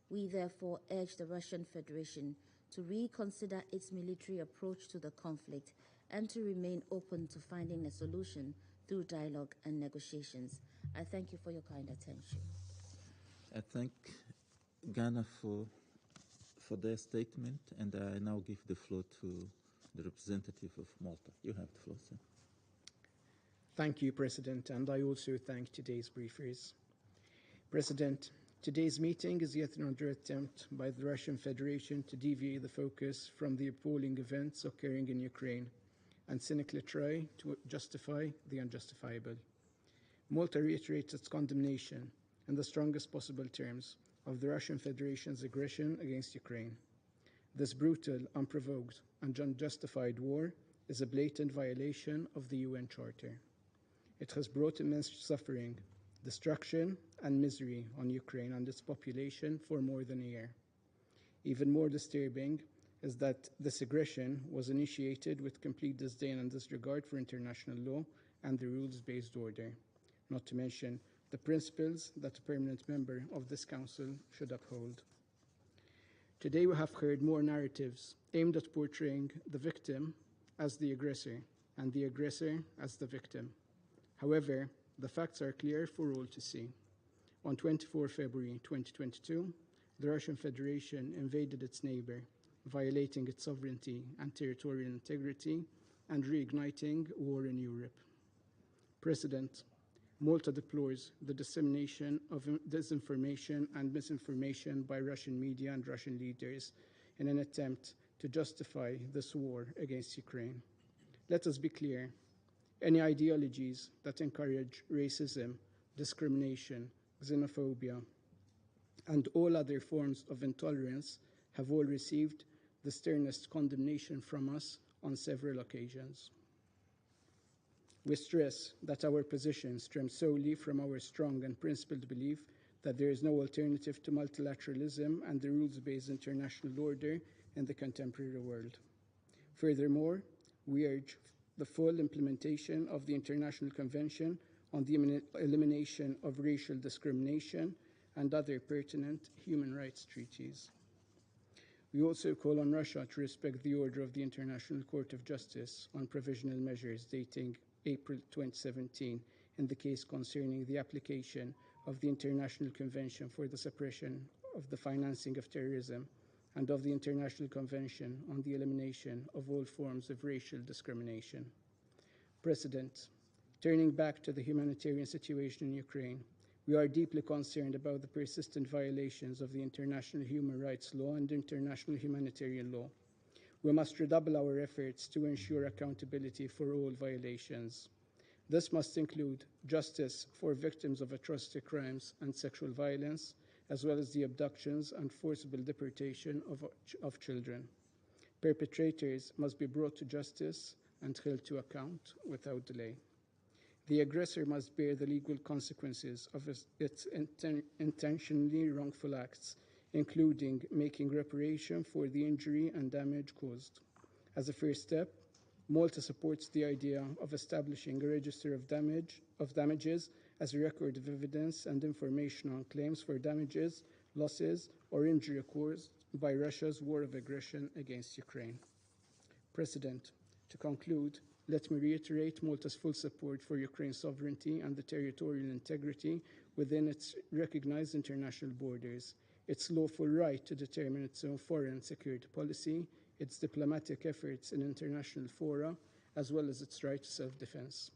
We therefore urge the Russian Federation to reconsider its military approach to the conflict and to remain open to finding a solution through dialogue and negotiations. I thank you for your kind attention. I thank Ghana for their statement, and I now give the floor to the representative of Malta. You have the floor, sir. Thank you, President, and I also thank today's briefers. President, today's meeting is yet another attempt by the Russian Federation to deviate the focus from the appalling events occurring in Ukraine and cynically try to justify the unjustifiable. Malta reiterates its condemnation in the strongest possible terms of the Russian Federation's aggression against Ukraine. This brutal, unprovoked, and unjustified war is a blatant violation of the UN Charter. It has brought immense suffering, destruction, and misery on Ukraine and its population for more than a year. Even more disturbing, is that this aggression was initiated with complete disdain and disregard for international law and the rules-based order, not to mention the principles that a permanent member of this Council should uphold. Today we have heard more narratives aimed at portraying the victim as the aggressor and the aggressor as the victim. However, the facts are clear for all to see. On 24 February 2022, the Russian Federation invaded its neighbor, violating its sovereignty and territorial integrity and reigniting war in Europe. President, Malta deplores the dissemination of disinformation and misinformation by Russian media and Russian leaders in an attempt to justify this war against Ukraine. Let us be clear. Any ideologies that encourage racism, discrimination, xenophobia, and all other forms of intolerance have all received the sternest condemnation from us on several occasions. We stress that our position stems solely from our strong and principled belief that there is no alternative to multilateralism and the rules-based international order in the contemporary world. Furthermore, we urge the full implementation of the International Convention on the Elimination of Racial Discrimination and other pertinent human rights treaties. We also call on Russia to respect the order of the International Court of Justice on provisional measures dating April 2017 in the case concerning the application of the International Convention for the Suppression of the Financing of Terrorism and of the International Convention on the Elimination of all forms of racial discrimination. President, turning back to the humanitarian situation in Ukraine, we are deeply concerned about the persistent violations of the international human rights law and international humanitarian law. We must redouble our efforts to ensure accountability for all violations. This must include justice for victims of atrocity crimes and sexual violence, as well as the abductions and forcible deportation of children. Perpetrators must be brought to justice and held to account without delay. The aggressor must bear the legal consequences of its intentionally wrongful acts, including making reparation for the injury and damage caused. As a first step, Malta supports the idea of establishing a register of damages as a record of evidence and information on claims for damages, losses, or injury caused by Russia's war of aggression against Ukraine. President, to conclude, let me reiterate Malta's full support for Ukraine's sovereignty and the territorial integrity within its recognized international borders, its lawful right to determine its own foreign security policy, its diplomatic efforts in international fora, as well as its right to self-defense.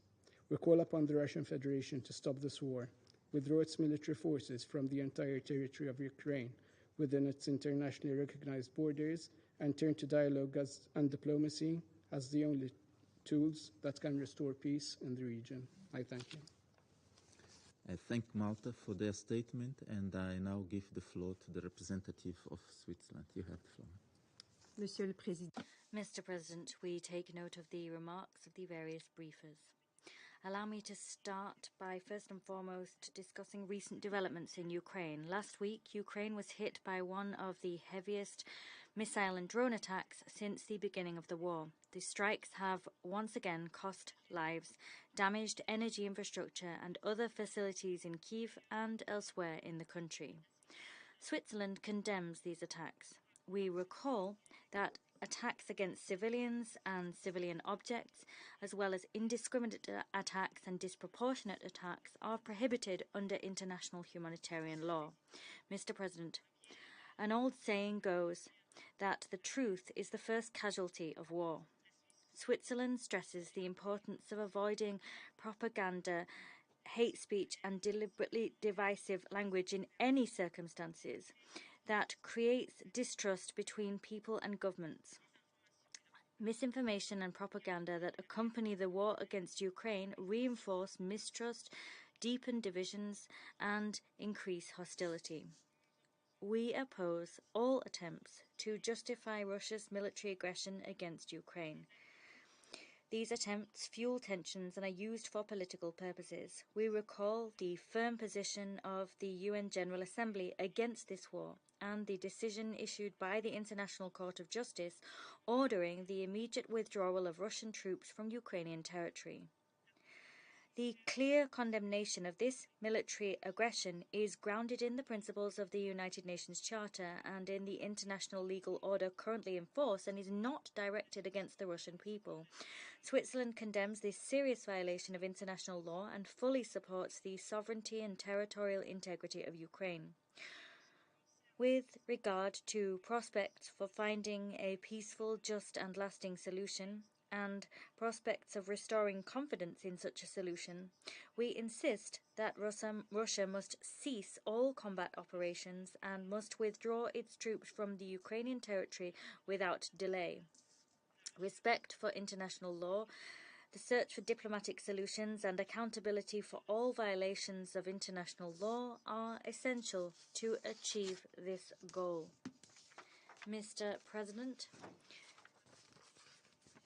We call upon the Russian Federation to stop this war, withdraw its military forces from the entire territory of Ukraine within its internationally recognized borders, and turn to dialogue and diplomacy as the only tools that can restore peace in the region. I thank you. I thank Malta for their statement, and I now give the floor to the representative of Switzerland. You have the floor. Monsieur le Président. Mr. President, we take note of the remarks of the various briefers. Allow me to start by first and foremost discussing recent developments in Ukraine. Last week, Ukraine was hit by one of the heaviest missile and drone attacks since the beginning of the war. The strikes have once again cost lives, damaged energy infrastructure and other facilities in Kyiv and elsewhere in the country. Switzerland condemns these attacks. We recall that attacks against civilians and civilian objects, as well as indiscriminate attacks and disproportionate attacks, are prohibited under international humanitarian law. Mr. President, an old saying goes that the truth is the first casualty of war. Switzerland stresses the importance of avoiding propaganda, hate speech and deliberately divisive language in any circumstances that creates distrust between people and governments. Misinformation and propaganda that accompany the war against Ukraine reinforce mistrust, deepen divisions, and increase hostility. We oppose all attempts to justify Russia's military aggression against Ukraine. These attempts fuel tensions and are used for political purposes. We recall the firm position of the UN General Assembly against this war and the decision issued by the International Court of Justice ordering the immediate withdrawal of Russian troops from Ukrainian territory. The clear condemnation of this military aggression is grounded in the principles of the United Nations Charter and in the international legal order currently in force and is not directed against the Russian people. Switzerland condemns this serious violation of international law and fully supports the sovereignty and territorial integrity of Ukraine. With regard to prospects for finding a peaceful, just and lasting solution, and prospects of restoring confidence in such a solution, we insist that Russia must cease all combat operations and must withdraw its troops from the Ukrainian territory without delay. Respect for international law, the search for diplomatic solutions, and accountability for all violations of international law are essential to achieve this goal. Mr. President,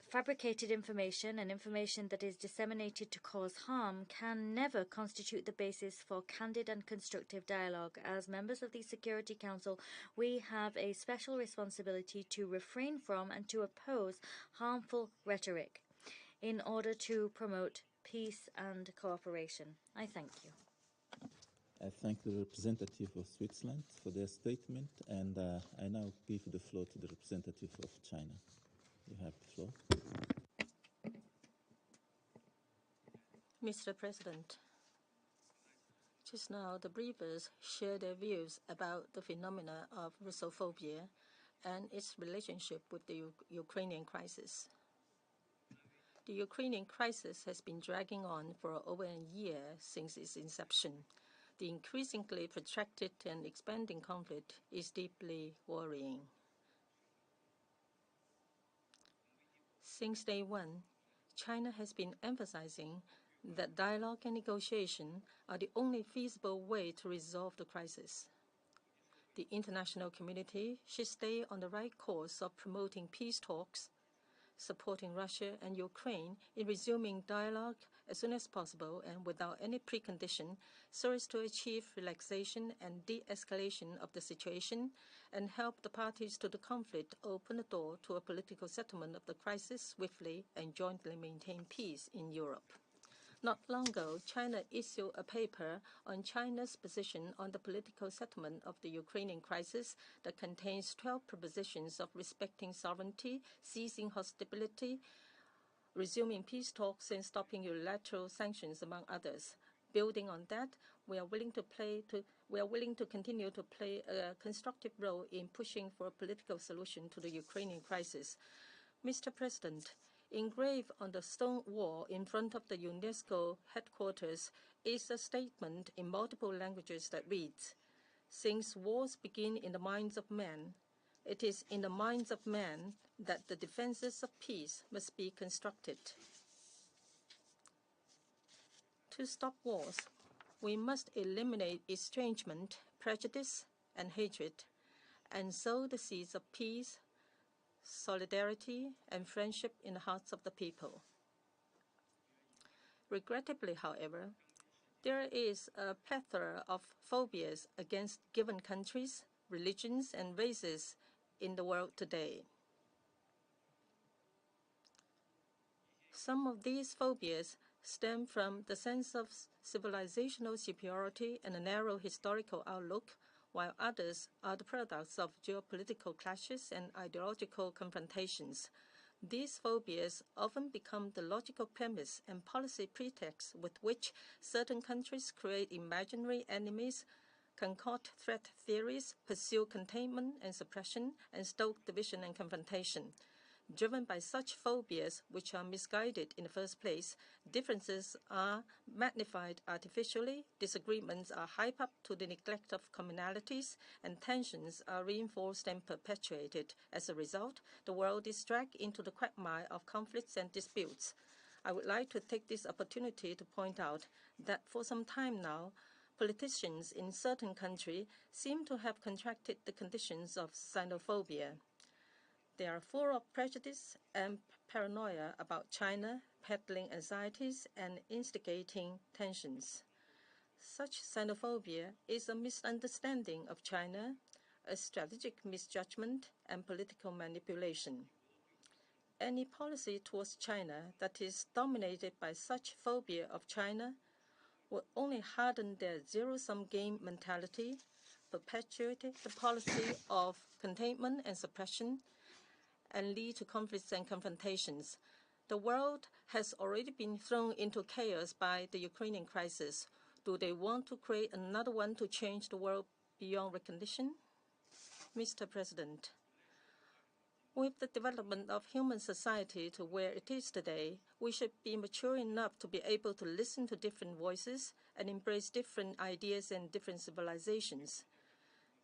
fabricated information and information that is disseminated to cause harm can never constitute the basis for candid and constructive dialogue. As members of the Security Council, we have a special responsibility to refrain from and to oppose harmful rhetoric in order to promote peace and cooperation. I thank you. I thank the representative of Switzerland for their statement, and I now give the floor to the representative of China. You have the floor. Mr. President, just now the briefers shared their views about the phenomena of Russophobia and its relationship with the Ukrainian crisis. The Ukrainian crisis has been dragging on for over a year since its inception. The increasingly protracted and expanding conflict is deeply worrying. Since day one, China has been emphasizing that dialogue and negotiation are the only feasible way to resolve the crisis. The international community should stay on the right course of promoting peace talks, supporting Russia and Ukraine in resuming dialogue as soon as possible and without any precondition, so as to achieve relaxation and de-escalation of the situation and help the parties to the conflict open the door to a political settlement of the crisis swiftly and jointly maintain peace in Europe. Not long ago, China issued a paper on China's position on the political settlement of the Ukrainian crisis that contains 12 propositions of respecting sovereignty, ceasing hostility, resuming peace talks, and stopping unilateral sanctions, among others. Building on that, we are willing to continue to play a constructive role in pushing for a political solution to the Ukrainian crisis. Mr. President, engraved on the stone wall in front of the UNESCO headquarters is a statement in multiple languages that reads, "Since wars begin in the minds of men, it is in the minds of men that the defenses of peace must be constructed." To stop wars, we must eliminate estrangement, prejudice, and hatred, and sow the seeds of peace, solidarity, and friendship in the hearts of the people. Regrettably, however, there is a plethora of phobias against given countries, religions, and races in the world today. Some of these phobias stem from the sense of civilizational superiority and a narrow historical outlook, while others are the products of geopolitical clashes and ideological confrontations. These phobias often become the logical premise and policy pretext with which certain countries create imaginary enemies, concoct threat theories, pursue containment and suppression, and stoke division and confrontation. Driven by such phobias, which are misguided in the first place, differences are magnified artificially, disagreements are hyped up to the neglect of commonalities, and tensions are reinforced and perpetuated. As a result, the world is dragged into the quagmire of conflicts and disputes. I would like to take this opportunity to point out that for some time now, politicians in certain countries seem to have contracted the conditions of xenophobia. They are full of prejudice and paranoia about China, peddling anxieties and instigating tensions. Such xenophobia is a misunderstanding of China, a strategic misjudgment, and political manipulation. Any policy towards China that is dominated by such phobia of China will only harden their zero-sum game mentality, perpetuate the policy of containment and suppression, and lead to conflicts and confrontations. The world has already been thrown into chaos by the Ukrainian crisis. Do they want to create another one to change the world beyond recognition? Mr. President, with the development of human society to where it is today, we should be mature enough to be able to listen to different voices and embrace different ideas and different civilizations.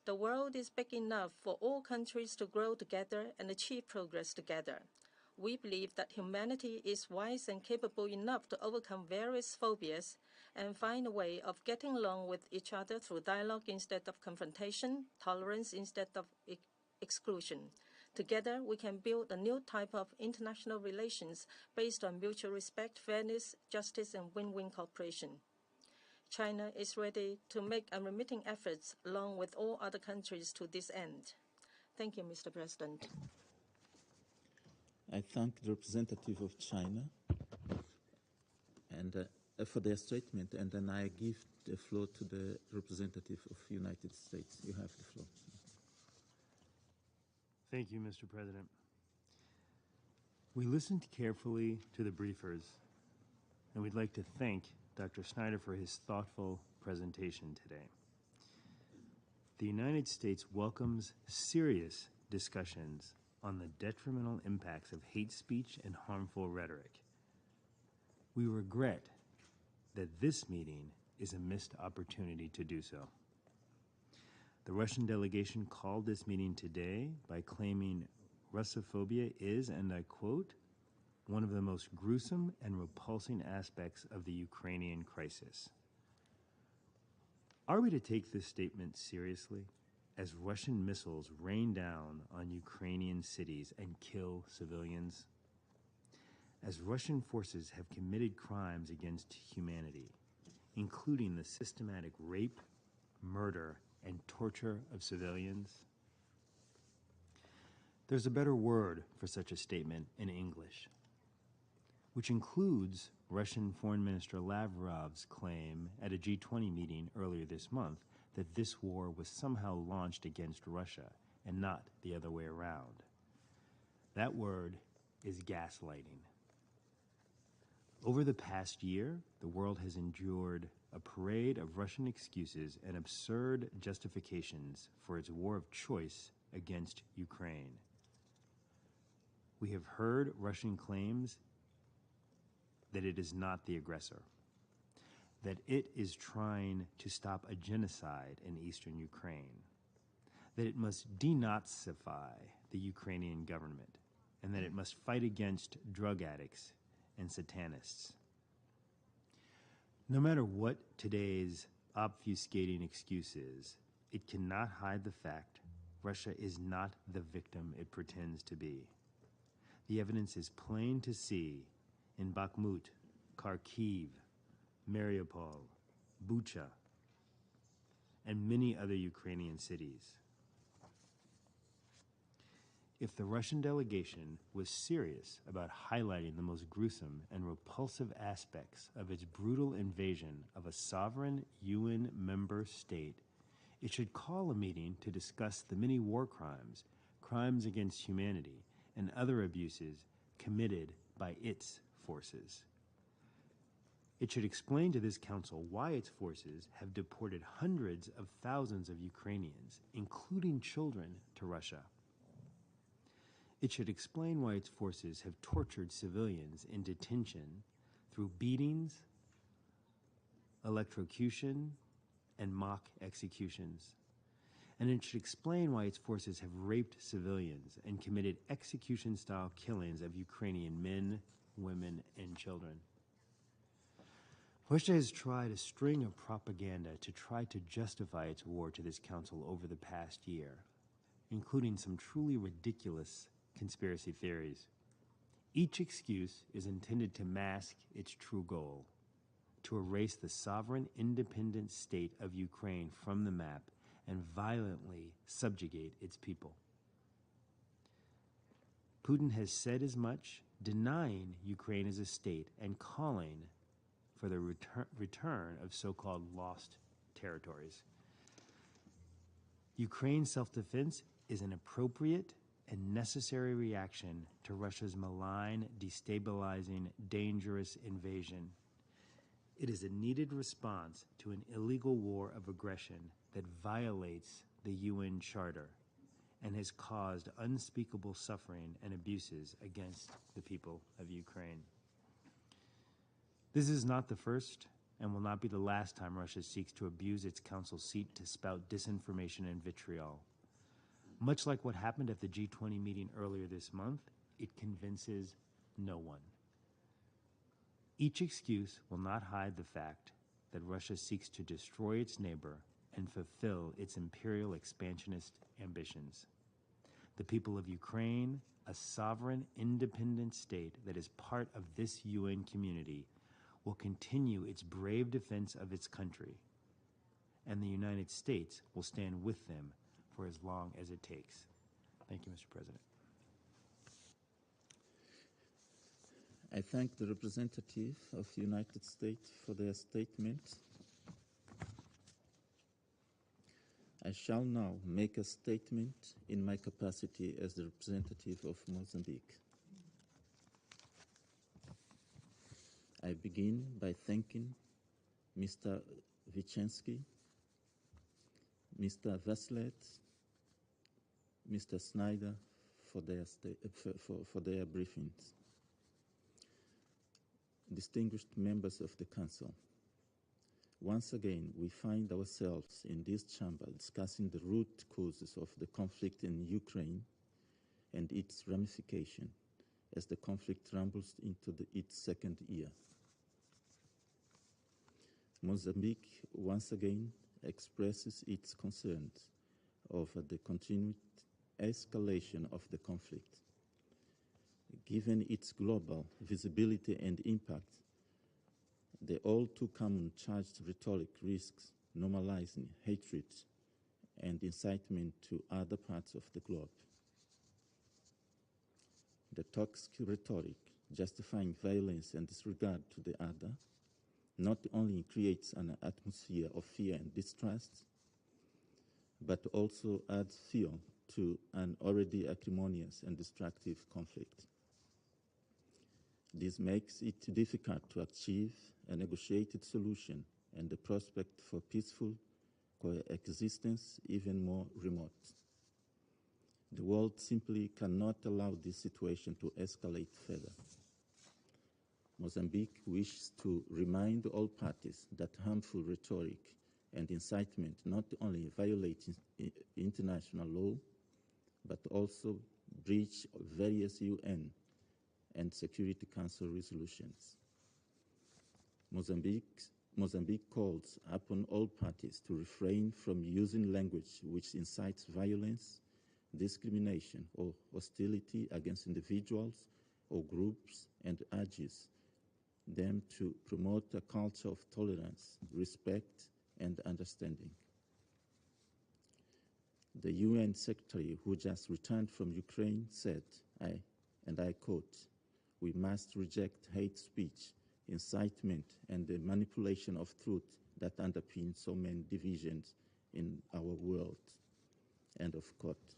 The world is big enough for all countries to grow together and achieve progress together. We believe that humanity is wise and capable enough to overcome various phobias and find a way of getting along with each other through dialogue instead of confrontation, tolerance instead of exclusion. Together, we can build a new type of international relations based on mutual respect, fairness, justice, and win-win cooperation. China is ready to make unremitting efforts along with all other countries to this end. Thank you, Mr. President. I thank the representative of China and for their statement, and then I give the floor to the representative of the United States. You have the floor. Thank you, Mr. President. We listened carefully to the briefers, and we'd like to thank Dr. Snyder for his thoughtful presentation today. The United States welcomes serious discussions on the detrimental impacts of hate speech and harmful rhetoric. We regret that this meeting is a missed opportunity to do so. The Russian delegation called this meeting today by claiming Russophobia is, and I quote, one of the most gruesome and repulsing aspects of the Ukrainian crisis. Are we to take this statement seriously as Russian missiles rain down on Ukrainian cities and kill civilians? As Russian forces have committed crimes against humanity, including the systematic rape, murder, and torture of civilians? There's a better word for such a statement in English, which includes Russian Foreign Minister Lavrov's claim at a G20 meeting earlier this month that this war was somehow launched against Russia and not the other way around. That word is gaslighting. Over the past year, the world has endured a parade of Russian excuses and absurd justifications for its war of choice against Ukraine. We have heard Russian claims that it is not the aggressor, that it is trying to stop a genocide in eastern Ukraine, that it must denazify the Ukrainian government, and that it must fight against drug addicts and satanists. No matter what today's obfuscating excuse is, it cannot hide the fact Russia is not the victim it pretends to be. The evidence is plain to see in Bakhmut, Kharkiv, Mariupol, Bucha, and many other Ukrainian cities. If the Russian delegation was serious about highlighting the most gruesome and repulsive aspects of its brutal invasion of a sovereign UN member state, it should call a meeting to discuss the many war crimes, crimes against humanity, and other abuses committed by its forces. It should explain to this council why its forces have deported hundreds of thousands of Ukrainians, including children, to Russia. It should explain why its forces have tortured civilians in detention through beatings, electrocution, and mock executions. And it should explain why its forces have raped civilians and committed execution-style killings of Ukrainian men, women, and children. Russia has tried a string of propaganda to try to justify its war to this council over the past year, including some truly ridiculous conspiracy theories. Each excuse is intended to mask its true goal: to erase the sovereign, independent state of Ukraine from the map and violently subjugate its people. Putin has said as much, denying Ukraine as a state and calling for the return of so-called lost territories. Ukraine's self-defense is an appropriate and necessary reaction to Russia's malign, destabilizing, dangerous invasion. It is a needed response to an illegal war of aggression that violates the UN Charter and has caused unspeakable suffering and abuses against the people of Ukraine. This is not the first and will not be the last time Russia seeks to abuse its council seat to spout disinformation and vitriol. Much like what happened at the G20 meeting earlier this month, it convinces no one. Each excuse will not hide the fact that Russia seeks to destroy its neighbor and fulfill its imperial expansionist ambitions. The people of Ukraine, a sovereign, independent state that is part of this UN community, will continue its brave defense of its country, and the United States will stand with them for as long as it takes. Thank you, Mr. President. I thank the representative of the United States for their statement. I shall now make a statement in my capacity as the representative of Mozambique. I begin by thanking Mr. Wyszynski, Mr. Vaslet, Mr. Snyder for their briefings. Distinguished members of the Council, once again we find ourselves in this chamber discussing the root causes of the conflict in Ukraine and its ramification as the conflict rumbles into its second year. Mozambique once again expresses its concerns over the continued escalation of the conflict. Given its global visibility and impact, the all too common charged rhetoric risks normalizing hatred and incitement to other parts of the globe. The toxic rhetoric justifying violence and disregard to the other not only creates an atmosphere of fear and distrust, but also adds fuel to an already acrimonious and destructive conflict. This makes it difficult to achieve a negotiated solution and the prospect for peaceful coexistence even more remote. The world simply cannot allow this situation to escalate further. Mozambique wishes to remind all parties that harmful rhetoric and incitement not only violate international law, but also breach various UN and Security Council resolutions. Mozambique calls upon all parties to refrain from using language which incites violence, discrimination, or hostility against individuals or groups, and urges them to promote a culture of tolerance, respect, and understanding. The UN Secretary, who just returned from Ukraine, said, and I quote, "We must reject hate speech, incitement, and the manipulation of truth that underpin so many divisions in our world." End of quote.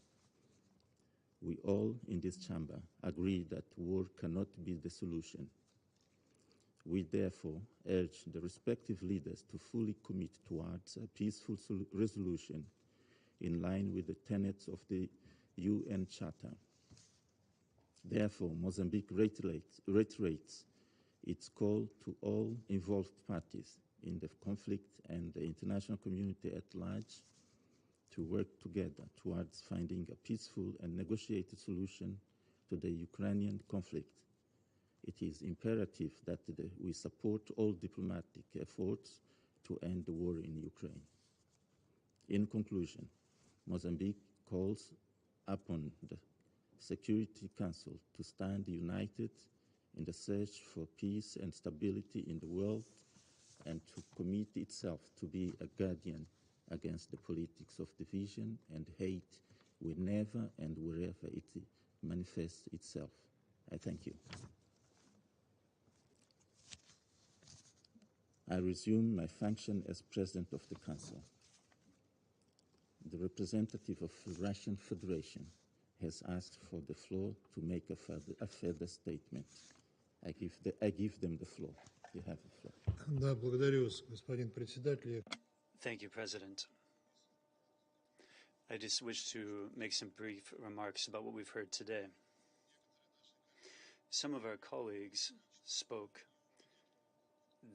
We all in this chamber agree that war cannot be the solution. We therefore urge the respective leaders to fully commit towards a peaceful resolution in line with the tenets of the UN Charter. Therefore, Mozambique reiterates its call to all involved parties in the conflict and the international community at large to work together towards finding a peaceful and negotiated solution to the Ukrainian conflict. It is imperative that we support all diplomatic efforts to end the war in Ukraine. In conclusion, Mozambique calls upon the Security Council to stand united in the search for peace and stability in the world and to commit itself to be a guardian against the politics of division and hate whenever and wherever it manifests itself. I thank you. I resume my function as President of the Council. The representative of the Russian Federation has asked for the floor to make a further statement. I give them the floor. You have the floor. Да, благодарю вас, господин председатель. Thank you, President. I just wish to make some brief remarks about what we've heard today. Some of our colleagues spoke.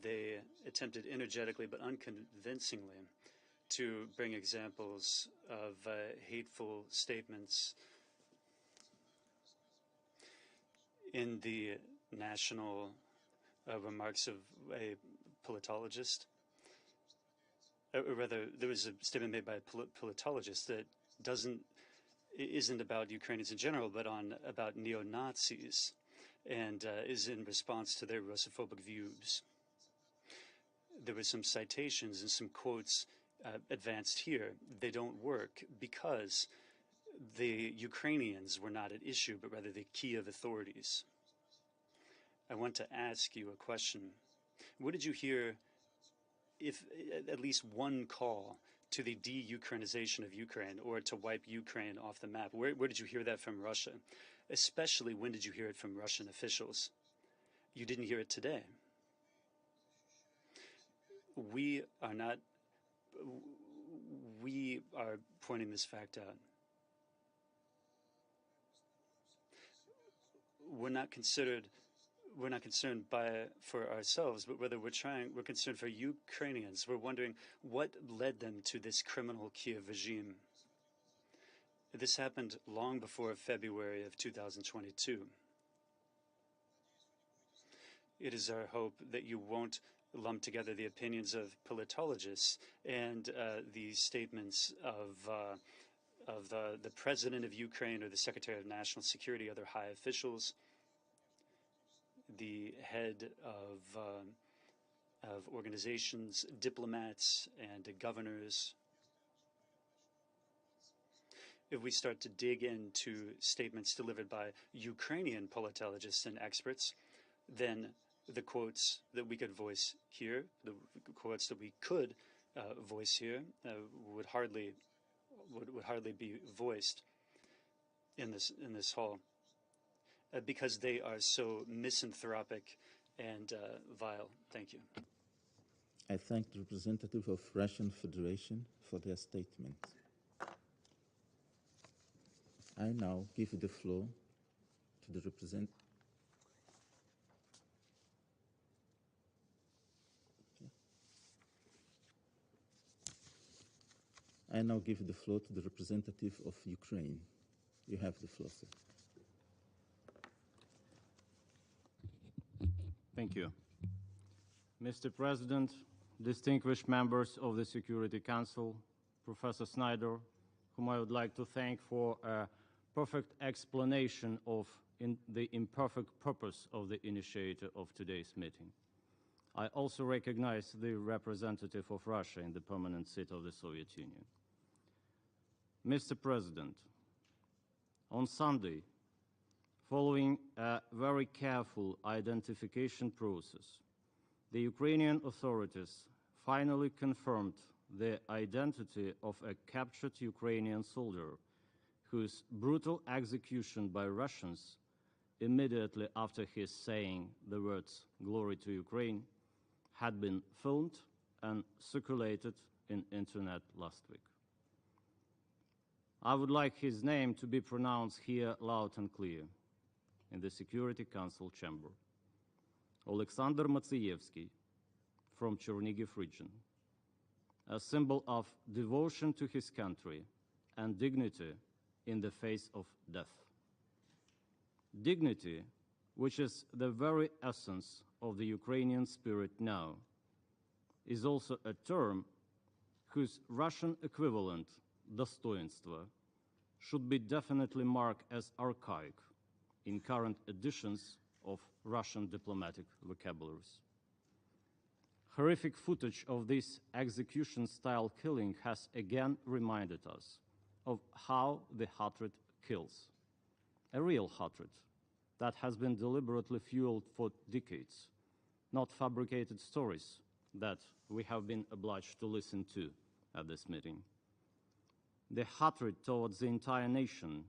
They attempted energetically but unconvincingly to bring examples of hateful statements in the national remarks of a politologist. Or rather, there was a statement made by a politologist that isn't about Ukrainians in general, but about neo-Nazis, and is in response to their Russophobic views. There were some citations and some quotes advanced here. They don't work because the Ukrainians were not at issue, but rather the Kiev authorities. I want to ask you a question. What did you hear, if at least one call to the de-Ukrainization of Ukraine or to wipe Ukraine off the map? Where did you hear that from Russia? Especially, when did you hear it from Russian officials? You didn't hear it today. We are pointing this fact out. We're not concerned for ourselves, but whether we're concerned for Ukrainians. We're wondering what led them to this criminal Kiev regime. This happened long before February of 2022. It is our hope that you won't lump together the opinions of politologists and the statements of the president of Ukraine or the Secretary of National Security, other high officials, the head of organizations, diplomats, and governors. If we start to dig into statements delivered by Ukrainian politologists and experts, then the quotes that we could voice here, the quotes that we could voice here, would hardly be voiced in this hall, because they are so misanthropic and vile. Thank you. I thank the representative of Russian Federation for their statement. I now give the floor to the representative. I now give the floor to the representative of Ukraine. You have the floor, sir. Thank you. Mr. President, distinguished members of the Security Council, Professor Snyder, whom I would like to thank for a perfect explanation of the imperfect purpose of the initiator of today's meeting. I also recognize the representative of Russia in the permanent seat of the Soviet Union. Mr. President, on Sunday, following a very careful identification process, the Ukrainian authorities finally confirmed the identity of a captured Ukrainian soldier whose brutal execution by Russians immediately after his saying the words "Glory to Ukraine" had been filmed and circulated in internet last week. I would like his name to be pronounced here loud and clear in the Security Council chamber. Alexander Matsievsky from Chernihiv region, a symbol of devotion to his country and dignity in the face of death. Dignity, which is the very essence of the Ukrainian spirit now, is also a term whose Russian equivalent, достоинство, should be definitely marked as archaic in current editions of Russian diplomatic vocabularies. Horrific footage of this execution-style killing has again reminded us of how the hatred kills. A real hatred that has been deliberately fueled for decades, not fabricated stories that we have been obliged to listen to at this meeting. The hatred towards the entire nation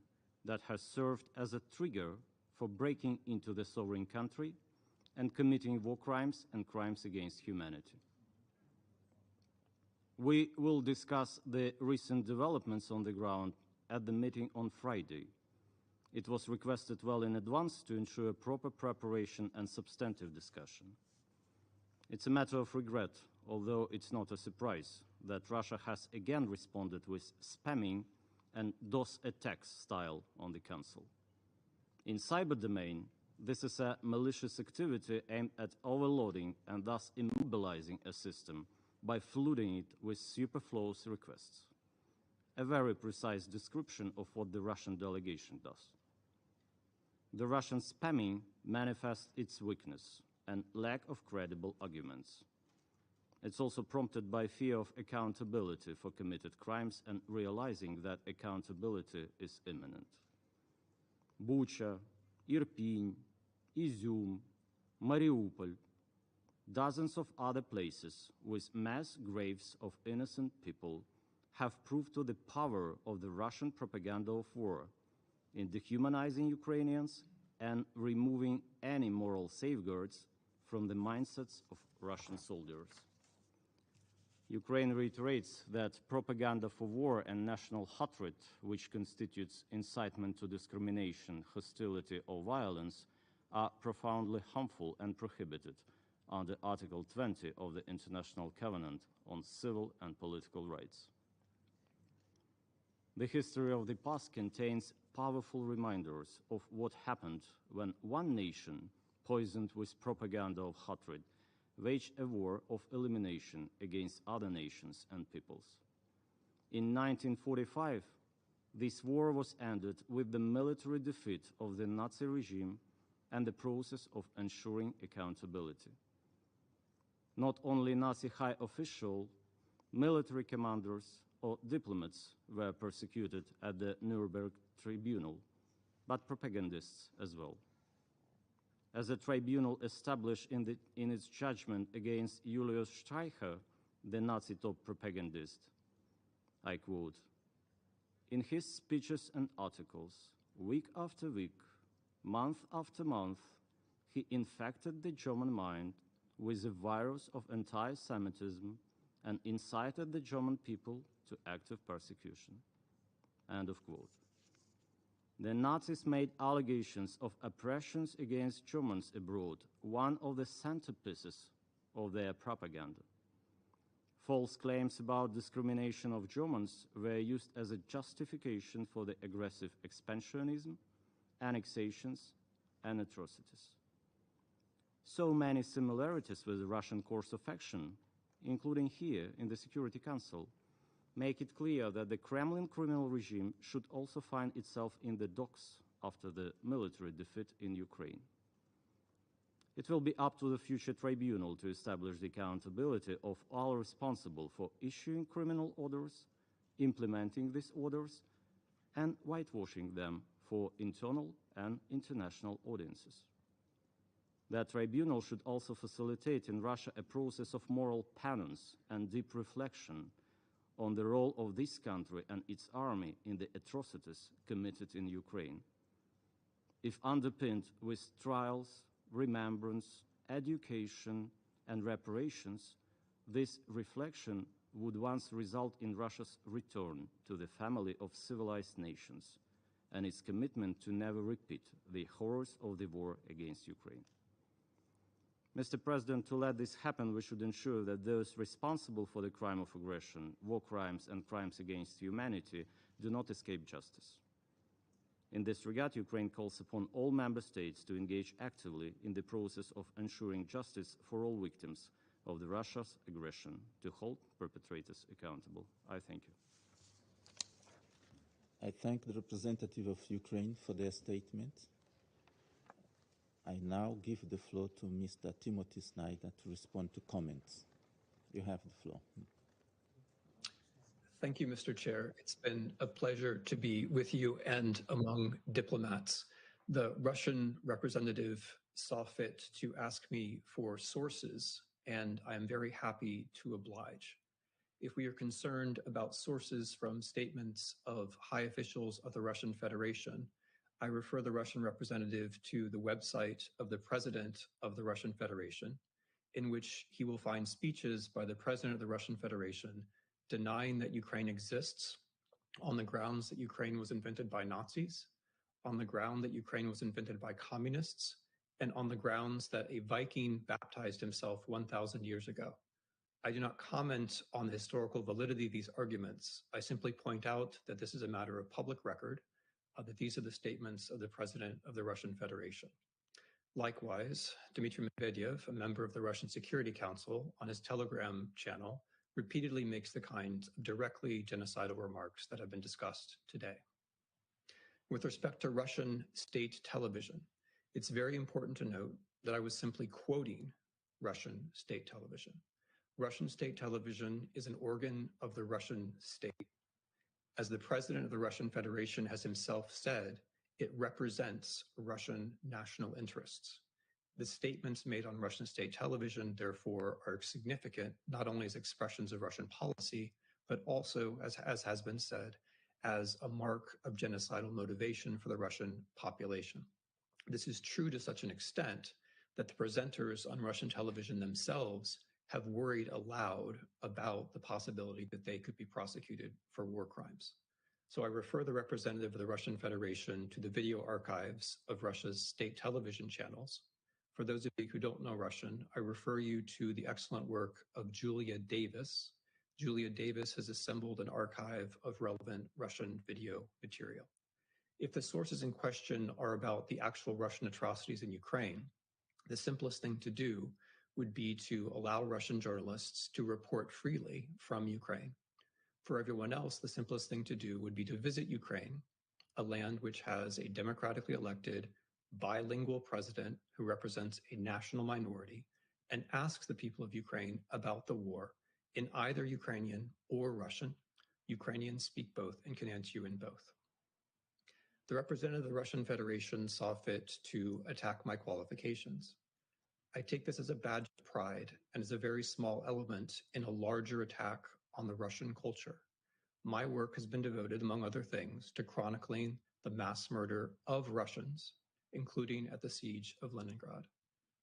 that has served as a trigger for breaking into the sovereign country and committing war crimes and crimes against humanity. We will discuss the recent developments on the ground at the meeting on Friday. It was requested well in advance to ensure proper preparation and substantive discussion. It's a matter of regret, although it's not a surprise, that Russia has again responded with spamming and DOS attacks style on the Council. In cyber domain, this is a malicious activity aimed at overloading and thus immobilizing a system by flooding it with superfluous requests. A very precise description of what the Russian delegation does. The Russian spamming manifests its weakness and lack of credible arguments. It's also prompted by fear of accountability for committed crimes and realizing that accountability is imminent. Bucha, Irpin, Izum, Mariupol, dozens of other places with mass graves of innocent people have proved to the power of the Russian propaganda of war in dehumanizing Ukrainians and removing any moral safeguards from the mindsets of Russian soldiers. Ukraine reiterates that propaganda for war and national hatred, which constitutes incitement to discrimination, hostility, or violence, are profoundly harmful and prohibited under Article 20 of the International Covenant on Civil and Political Rights. The history of the past contains powerful reminders of what happened when one nation, poisoned with propaganda of hatred, waged a war of elimination against other nations and peoples. In 1945, this war was ended with the military defeat of the Nazi regime and the process of ensuring accountability. Not only Nazi high officials, military commanders, or diplomats were persecuted at the Nuremberg Tribunal, but propagandists as well. As the tribunal established in its judgment against Julius Streicher, the Nazi top propagandist, I quote, "In his speeches and articles, week after week, month after month, he infected the German mind with the virus of anti-Semitism and incited the German people to active persecution." End of quote. The Nazis made allegations of oppressions against Germans abroad one of the centerpieces of their propaganda. False claims about discrimination of Germans were used as a justification for the aggressive expansionism, annexations, and atrocities. So many similarities with the Russian course of action, including here in the Security Council, make it clear that the Kremlin criminal regime should also find itself in the docks after the military defeat in Ukraine. It will be up to the future tribunal to establish the accountability of all responsible for issuing criminal orders, implementing these orders, and whitewashing them for internal and international audiences. That tribunal should also facilitate in Russia a process of moral penance and deep reflection on the role of this country and its army in the atrocities committed in Ukraine. If underpinned with trials, remembrance, education, and reparations, this reflection would once result in Russia's return to the family of civilized nations and its commitment to never repeat the horrors of the war against Ukraine. Mr. President, to let this happen, we should ensure that those responsible for the crime of aggression, war crimes, and crimes against humanity do not escape justice. In this regard, Ukraine calls upon all member states to engage actively in the process of ensuring justice for all victims of the Russia's aggression, to hold perpetrators accountable. I thank you. I thank the representative of Ukraine for their statement. I now give the floor to Mr. Timothy Snyder to respond to comments. You have the floor. Thank you, Mr. Chair. It's been a pleasure to be with you and among diplomats. The Russian representative saw fit to ask me for sources, and I am very happy to oblige. If we are concerned about sources from statements of high officials of the Russian Federation, I refer the Russian representative to the website of the President of the Russian Federation, in which he will find speeches by the President of the Russian Federation denying that Ukraine exists on the grounds that Ukraine was invented by Nazis, on the ground that Ukraine was invented by communists, and on the grounds that a Viking baptized himself 1,000 years ago. I do not comment on the historical validity of these arguments. I simply point out that this is a matter of public record, that these are the statements of the President of the Russian Federation. Likewise, Dmitry Medvedev, a member of the Russian Security Council, on his Telegram channel, repeatedly makes the kind of directly genocidal remarks that have been discussed today. With respect to Russian state television, it's very important to note that I was simply quoting Russian state television. Russian state television is an organ of the Russian state. As the President of the Russian Federation has himself said, it represents Russian national interests. The statements made on Russian state television, therefore, are significant not only as expressions of Russian policy, but also, as has been said, as a mark of genocidal motivation for the Russian population. This is true to such an extent that the presenters on Russian television themselves have worried aloud about the possibility that they could be prosecuted for war crimes. So I refer the representative of the Russian Federation to the video archives of Russia's state television channels. For those of you who don't know Russian, I refer you to the excellent work of Julia Davis. Julia Davis has assembled an archive of relevant Russian video material. If the sources in question are about the actual Russian atrocities in Ukraine, the simplest thing to do would be to allow Russian journalists to report freely from Ukraine. For everyone else, the simplest thing to do would be to visit Ukraine, a land which has a democratically elected bilingual president who represents a national minority, and asks the people of Ukraine about the war in either Ukrainian or Russian. Ukrainians speak both and can answer you in both. The representative of the Russian Federation saw fit to attack my qualifications. I take this as a badge of pride and as a very small element in a larger attack on the Russian culture. My work has been devoted, among other things, to chronicling the mass murder of Russians, including at the siege of Leningrad.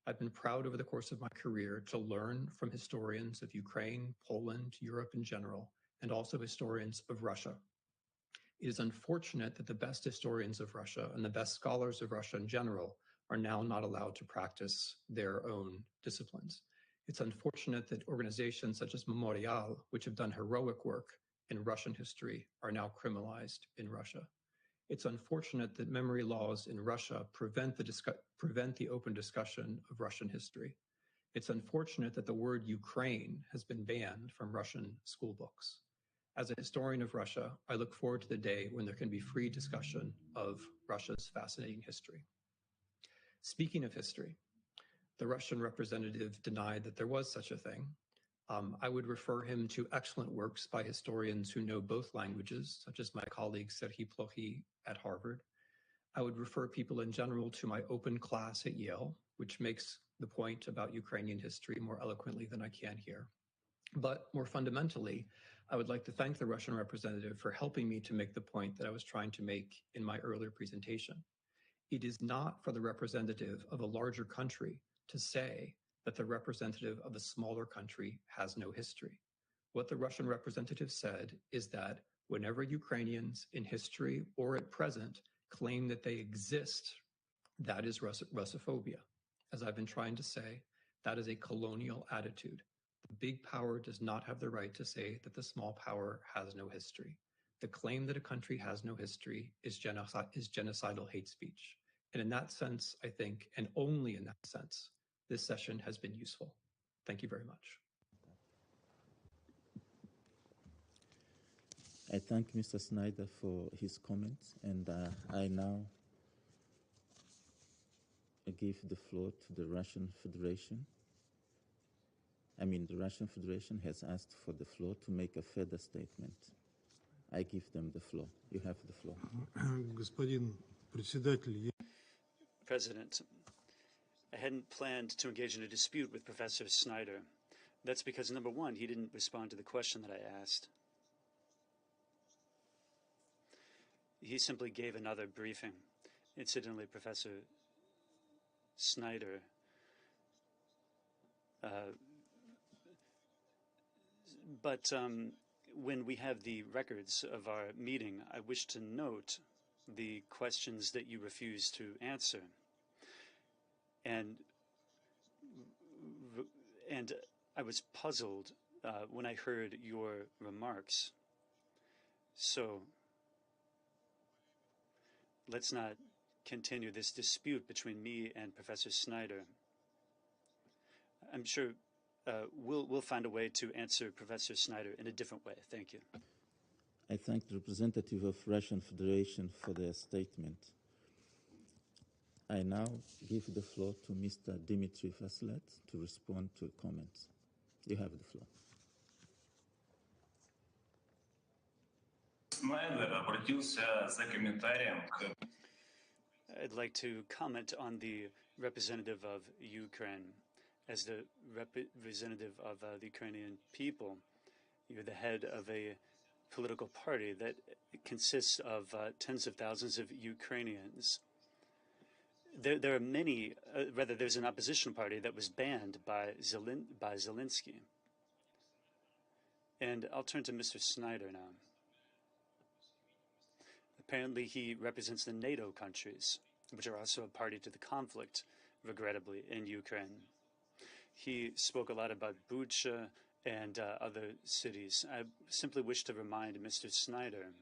I've been proud over the course of my career to learn from historians of Ukraine, Poland, Europe in general, and also historians of Russia. It is unfortunate that the best historians of Russia and the best scholars of Russia in general are now not allowed to practice their own disciplines. It's unfortunate that organizations such as Memorial, which have done heroic work in Russian history, are now criminalized in Russia. It's unfortunate that memory laws in Russia prevent the open discussion of Russian history. It's unfortunate that the word Ukraine has been banned from Russian school books. As a historian of Russia, I look forward to the day when there can be free discussion of Russia's fascinating history. Speaking of history, the Russian representative denied that there was such a thing. I would refer him to excellent works by historians who know both languages, such as my colleague Serhiy Plokhy at Harvard. I would refer people in general to my open class at Yale, which makes the point about Ukrainian history more eloquently than I can here. But more fundamentally, I would like to thank the Russian representative for helping me to make the point that I was trying to make in my earlier presentation. It is not for the representative of a larger country to say that the representative of a smaller country has no history. What the Russian representative said is that whenever Ukrainians in history or at present claim that they exist, that is Russophobia. As I've been trying to say, that is a colonial attitude. The big power does not have the right to say that the small power has no history. The claim that a country has no history is genocidal hate speech. And in that sense, I think, and only in that sense, this session has been useful. Thank you very much. I thank Mr. Snyder for his comments, and I now give the floor to the Russian Federation. The Russian Federation has asked for the floor to make a further statement. I give them the floor. You have the floor. Господин председатель, President, I hadn't planned to engage in a dispute with Professor Snyder. That's because, number one, he didn't respond to the question that I asked. He simply gave another briefing. Incidentally, Professor Snyder but when we have the records of our meeting, I wish to note the questions that you refused to answer. And I was puzzled when I heard your remarks. So let's not continue this dispute between me and Professor Snyder. I'm sure we'll find a way to answer Professor Snyder in a different way. Thank you. I thank the representative of Russian Federation for their statement. I now give the floor to Mr. Dmitry Vaslet to respond to comments. You have the floor. I'd like to comment on the representative of Ukraine. As the representative of the Ukrainian people, you're the head of a political party that consists of tens of thousands of Ukrainians. There are many, there's an opposition party that was banned by Zelensky. And I'll turn to Mr. Snyder now. Apparently he represents the NATO countries, which are also a party to the conflict, regrettably, in Ukraine. He spoke a lot about Bucha and other cities. I simply wish to remind Mr. Snyder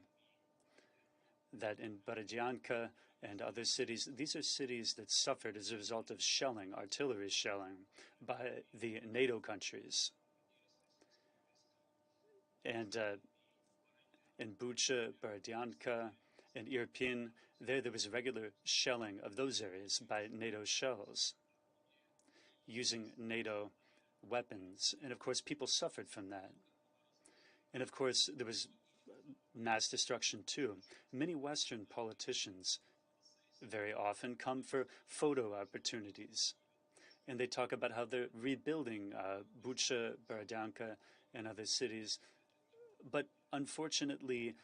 that in Borodyanka and other cities, these are cities that suffered as a result of shelling, artillery shelling, by the NATO countries. And in Bucha, Borodyanka, and Irpin, there was regular shelling of those areas by NATO shells, using NATO weapons. And of course, people suffered from that. And of course, there was mass destruction too. Many Western politicians very often come for photo opportunities. And they talk about how they're rebuilding Bucha, Borodyanka, and other cities. But unfortunately,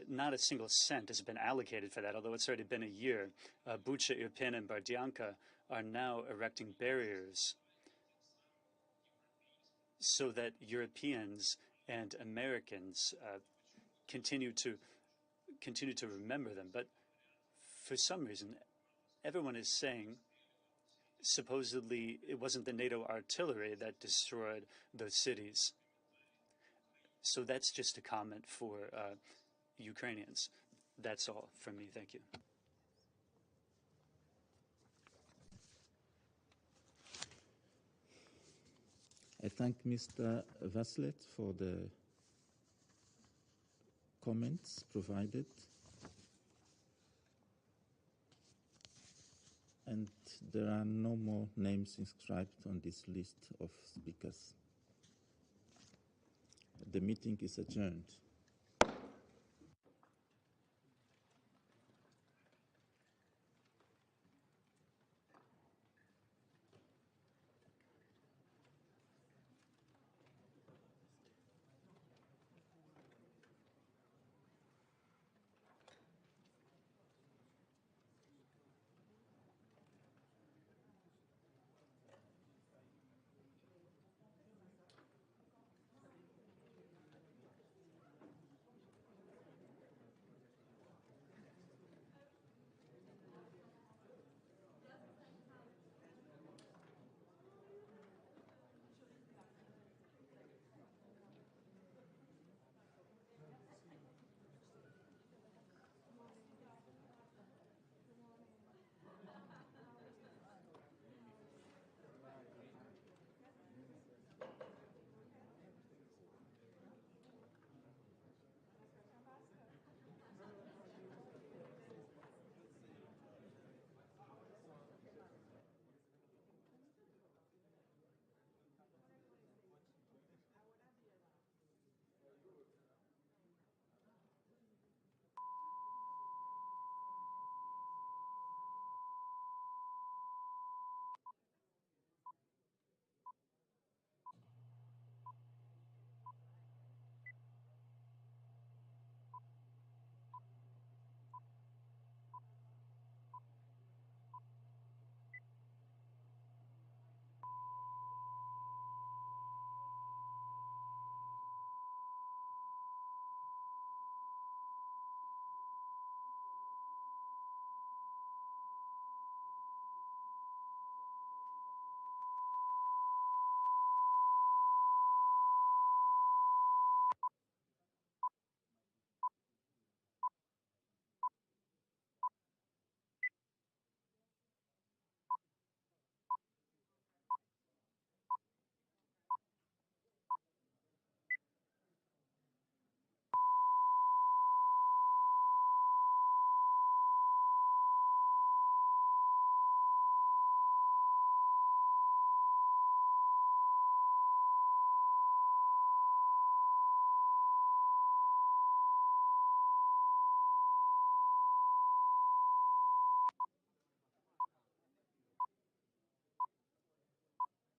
not a single cent has been allocated for that, although it's already been a year. Bucha, Irpin, and Borodyanka are now erecting barriers so that Europeans and Americans continue to remember them. But for some reason, everyone is saying supposedly it wasn't the NATO artillery that destroyed those cities. So that's just a comment for Ukrainians. That's all from me. Thank you. I thank Mr. Vaslet for the comments provided. And there are no more names inscribed on this list of speakers. The meeting is adjourned.